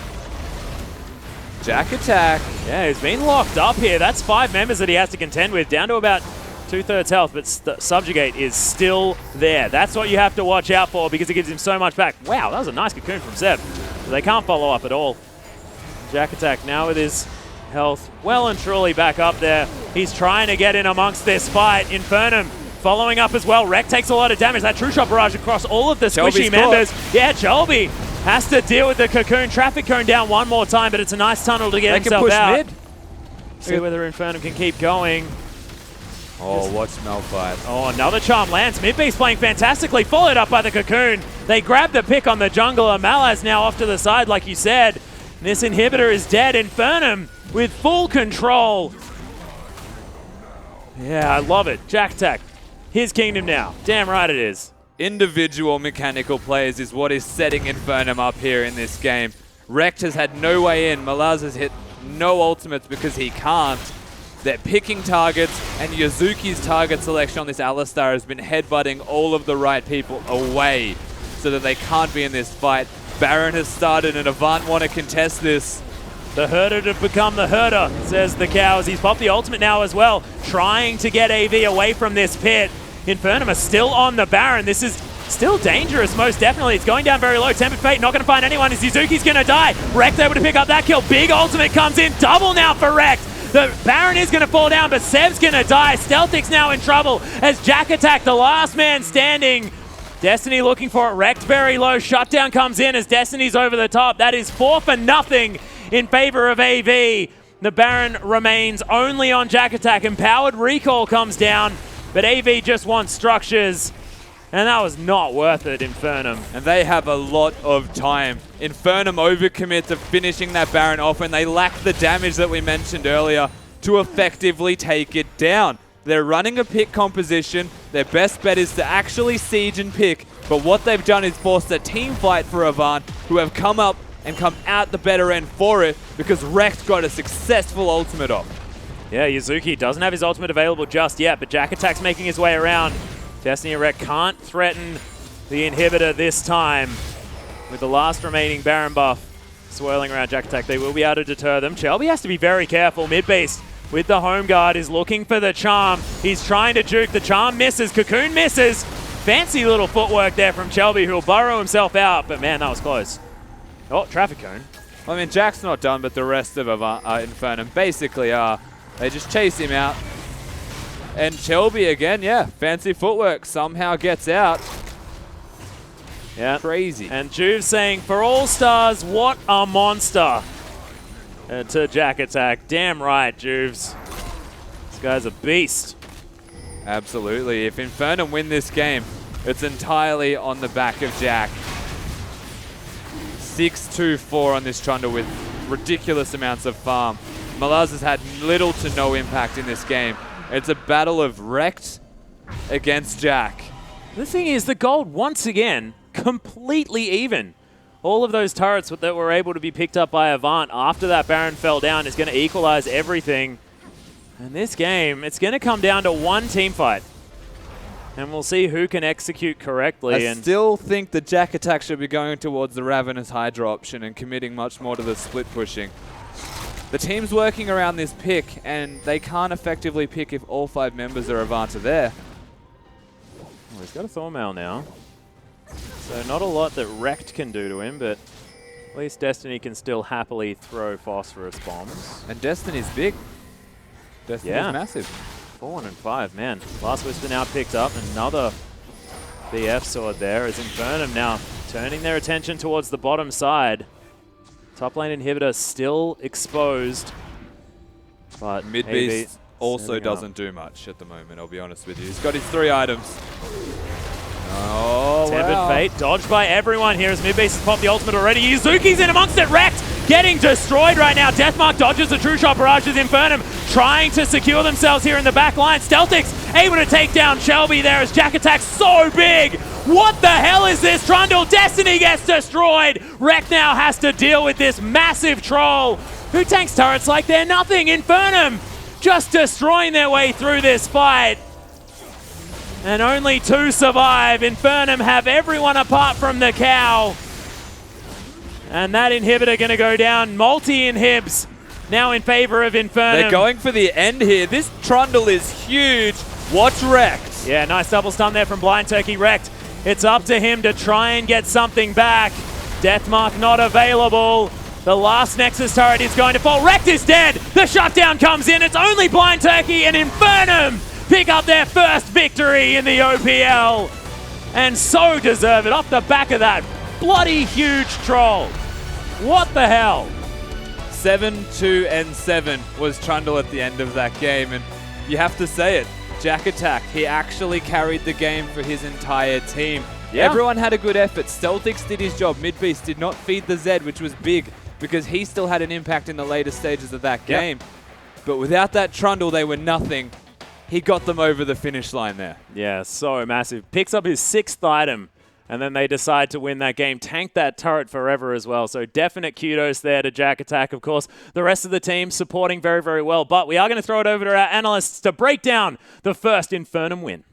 Jack Attack. Yeah, he's been locked up here. That's 5 members that he has to contend with, down to about 2/3 health, but Subjugate is still there. That's what you have to watch out for because it gives him so much back. Wow, that was a nice cocoon from Seb. But they can't follow up at all. Jack Attack now with his health well and truly back up there. He's trying to get in amongst this fight. Infernum following up as well. Wreck takes a lot of damage. That True Shot barrage across all of the squishy Shelby's members. Yeah, Shelby has to deal with the cocoon. Traffic cone down one more time, but it's a nice tunnel to get They can himself push out. mid. See whether Infernum can keep going. Oh, watch Malphite. Oh, another charm lands. Mid-beast playing fantastically, followed up by the cocoon. They grab the pick on the jungler. Malaz now off to the side, like you said. This inhibitor is dead. Infernum with full control. Yeah, I love it. Jack Attack, his kingdom now. Damn right it is. Individual mechanical plays is what is setting Infernum up here in this game. Wrecked has had no way in. Malaz has hit no ultimates because he can't. They're picking targets, and Yuzuki's target selection on this Alistar has been headbutting all of the right people away so that they can't be in this fight. Baron has started, and Avant want to contest this. The herder to become the herder, says the cows. He's popped the ultimate now as well, trying to get AV away from this pit. Infernum are still on the Baron. This is still dangerous, most definitely. It's going down very low. Tempered Fate not going to find anyone as Yuzuki's going to die. Wrecked able to pick up that kill. Big ultimate comes in. Double now for Wrecked. The Baron is going to fall down, but Seb's going to die. Stealthic's now in trouble as Jack Attack, the last man standing. Destiny looking for it. Wrecked very low. Shutdown comes in as Destiny's over the top. That is 4-0 in favor of AV. The Baron remains only on Jack Attack. Empowered Recall comes down, but AV just wants structures. And that was not worth it, Infernum. And they have a lot of time. Infernum overcommit to finishing that Baron off, and they lack the damage that we mentioned earlier to effectively take it down. They're running a pick composition. Their best bet is to actually siege and pick, but what they've done is forced a team fight for Avant, who have come up and come out the better end for it because Wrecked got a successful ultimate off. Yeah, Yuzuki doesn't have his ultimate available just yet, but Jack Attack's making his way around. Destiny and Wreck can't threaten the inhibitor this time. With the last remaining Baron buff swirling around Jack Attack, they will be able to deter them. Shelby has to be very careful. Mid-beast with the home guard is looking for the charm. He's trying to juke. The charm misses. Cocoon misses. Fancy little footwork there from Shelby, who will burrow himself out. But man, that was close. Oh, traffic cone. I mean, Jack's not done, but the rest of Infernum basically are. They just chase him out. And Shelby again, yeah, fancy footwork, somehow gets out. Yeah. Crazy. And Juve saying, for all stars, what a monster. To Jack Attack. Damn right, Juves. This guy's a beast. Absolutely. If Infernum win this game, it's entirely on the back of Jack. 6-2-4 on this Trundle with ridiculous amounts of farm. Malaz has had little to no impact in this game. It's a battle of Wrecked against Jack. The thing is, the gold, once again, completely even. All of those turrets that were able to be picked up by Avant after that Baron fell down is going to equalize everything. And this game, it's going to come down to one team fight. And we'll see who can execute correctly. I still think the Jack Attack should be going towards the Ravenous Hydra option and committing much more to the split pushing. The team's working around this pick, and they can't effectively pick if all 5 members of Avant are there. Well, he's got a Thormail now. So not a lot that Wrecked can do to him, but at least Destiny can still happily throw phosphorus bombs. And Destiny's big. Destiny's massive. 4 and 5, man. Last Whisper now picked up another BF sword there as Infernum now turning their attention towards the bottom side. Top lane inhibitor still exposed, but Midbeast also doesn't do much at the moment, I'll be honest with you. He's got his 3 items. Oh, Tempered Fate dodged by everyone here as Midbeast has popped the ultimate already. Yuzuki's in amongst it, Wrecked getting destroyed right now. Deathmark dodges the True Shot barrages. Infernum trying to secure themselves here in the back line. Stealthix able to take down Shelby there as Jack Attack's so big. What the hell is this? Trundle, Destiny gets destroyed. Wreck now has to deal with this massive troll who tanks turrets like they're nothing. Infernum just destroying their way through this fight. And only 2 survive. Infernum have everyone apart from the cow. And that inhibitor going to go down. Multi-inhibs now in favor of Infernum. They're going for the end here. This Trundle is huge. Watch Wrecked. Yeah, nice double stun there from Blind Turkey. Wrecked. It's up to him to try and get something back. Deathmark not available. The last Nexus turret is going to fall. Wrecked is dead. The shutdown comes in. It's only Blind Turkey and Infernum pick up their first victory in the OPL. And so deserve it off the back of that bloody huge troll. What the hell? 7-2-7 was Trundle at the end of that game, and you have to say it. Jack Attack, he actually carried the game for his entire team. Yeah. Everyone had a good effort. Stealthix did his job. Midbeast did not feed the Zed, which was big because he still had an impact in the later stages of that game. But without that Trundle, they were nothing. He got them over the finish line there. Yeah, so massive. Picks up his 6th item, and then they decide to win that game. Tank that turret forever as well. So definite kudos there to Jack Attack. Of course, the rest of the team supporting very, very well. But we are going to throw it over to our analysts to break down the first Infernum win.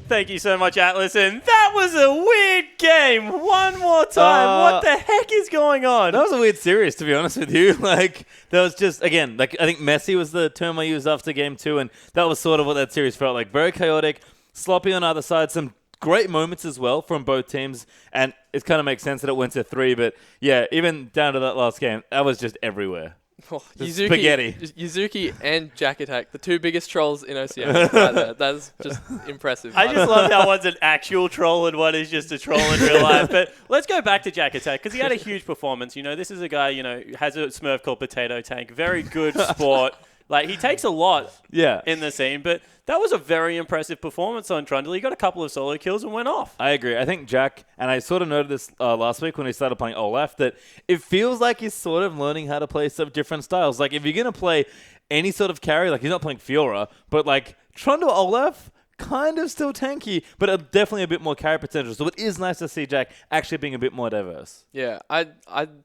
Thank you so much, Atlas. And that was a weird game. One more time. What the heck is going on? That was a weird series, to be honest with you. Like, that was just, again, like I think messy was the term I used after game 2, and that was sort of what that series felt like. Very chaotic, sloppy on either side, some great moments as well from both teams, and it kind of makes sense that it went to 3, but yeah, even down to that last game, that was just everywhere. Oh, spaghetti. Yuzuki and Jack Attack, the 2 biggest trolls in OCM. Right there. That is just impressive. I just love how one's an actual troll and one is just a troll in real life. But let's go back to Jack Attack because he had a huge performance. You know, this is a guy, you know, has a Smurf called Potato Tank. Very good sport. Like, he takes a lot in the scene, but that was a very impressive performance on Trundle. He got a couple of solo kills and went off. I agree. I think Jack, and I sort of noted this last week when he started playing Olaf, that it feels like he's sort of learning how to play some different styles. Like, if you're going to play any sort of carry, like he's not playing Fiora, but like Trundle Olaf, kind of still tanky, but definitely a bit more carry potential. So it is nice to see Jack actually being a bit more diverse. Yeah, I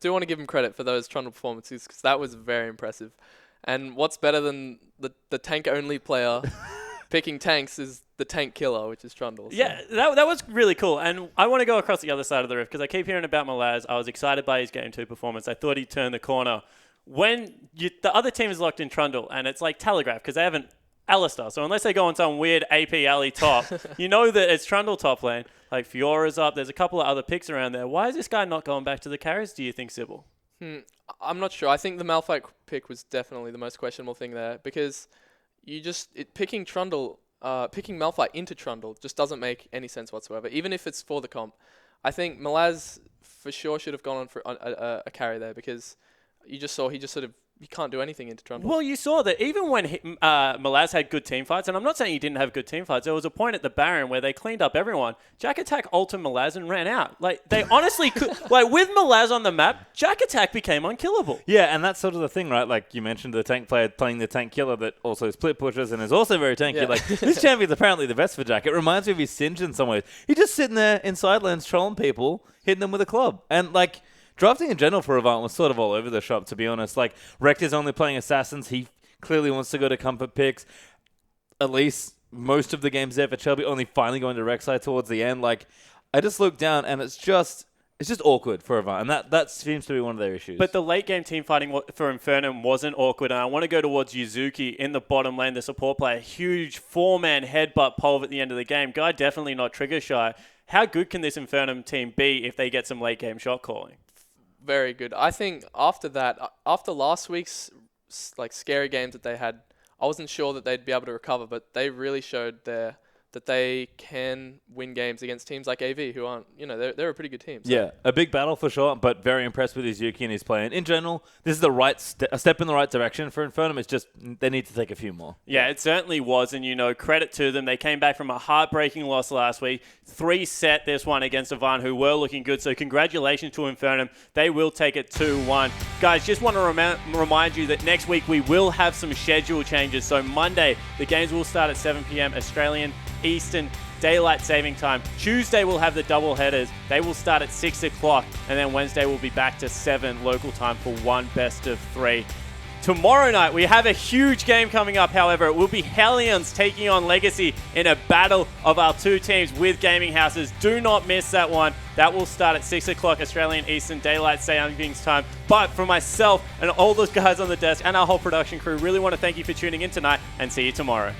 do want to give him credit for those Trundle performances because that was very impressive. And what's better than the tank-only player picking tanks is the tank killer, which is Trundle. So. Yeah, that was really cool. And I want to go across the other side of the rift because I keep hearing about Malaz. I was excited by his Game 2 performance. I thought he'd turn the corner. When the other team is locked in Trundle, and it's like Telegraph because they haven't Alistar. So unless they go on some weird AP alley top, you know that it's Trundle top lane. Like Fiora's up. There's a couple of other picks around there. Why is this guy not going back to the carries, do you think, Sybil? I'm not sure. I think the Malphite pick was definitely the most questionable thing there because picking Trundle, picking Malphite into Trundle just doesn't make any sense whatsoever, even if it's for the comp. I think Malaz for sure should have gone on for a carry there because you just saw he can't do anything into Trundle. Well, you saw that even when Malaz had good team fights, and I'm not saying he didn't have good team fights, there was a point at the Baron where they cleaned up everyone. Jack Attack ulted Malaz and ran out. Like, they honestly could, like, with Malaz on the map, Jack Attack became unkillable. Yeah, and that's sort of the thing, right? Like, you mentioned the tank player playing the tank killer that also split pushes and is also very tanky. Yeah. Like, this champion's apparently the best for Jack. It reminds me of his Singe in some ways. He's just sitting there in side lanes trolling people, hitting them with a club. And, like, drafting in general for Avant was sort of all over the shop, to be honest. Like, Rector's only playing Assassins. He clearly wants to go to comfort picks. At least most of the games there for Shelby, only finally going to Rek'Sai towards the end. Like, I just look down and it's just awkward for Avant, and that seems to be one of their issues. But the late game team fighting for Infernum wasn't awkward, and I want to go towards Yuzuki in the bottom lane, the support player. Huge 4-man headbutt pole at the end of the game. Guy definitely not trigger shy. How good can this Infernum team be if they get some late game shot calling? Very good. I think after last week's scary games that they had, I wasn't sure that they'd be able to recover, but they really showed that they can win games against teams like AV, who aren't, they're a pretty good team. So. Yeah, a big battle for sure, but very impressed with Yuzuki and his play. And in general, this is the right a step in the right direction for Infernum. It's just they need to take a few more. Yeah, it certainly was, and credit to them. They came back from a heartbreaking loss last week. 3-set this one against Avant, who were looking good. So congratulations to Infernum. They will take it 2-1. Guys, just want to remind you that next week we will have some schedule changes. So Monday, the games will start at 7 p.m. Australian Eastern Daylight Saving Time. Tuesday we'll have the double headers. They will start at 6 o'clock, and then Wednesday we'll be back to 7 local time for one best of 3. Tomorrow night we have a huge game coming up. However, it will be Hellions taking on Legacy in a battle of our two teams with gaming houses. Do not miss that one. That will start at 6 o'clock Australian Eastern Daylight Saving Time. But for myself and all those guys on the desk and our whole production crew, really want to thank you for tuning in tonight, and see you tomorrow.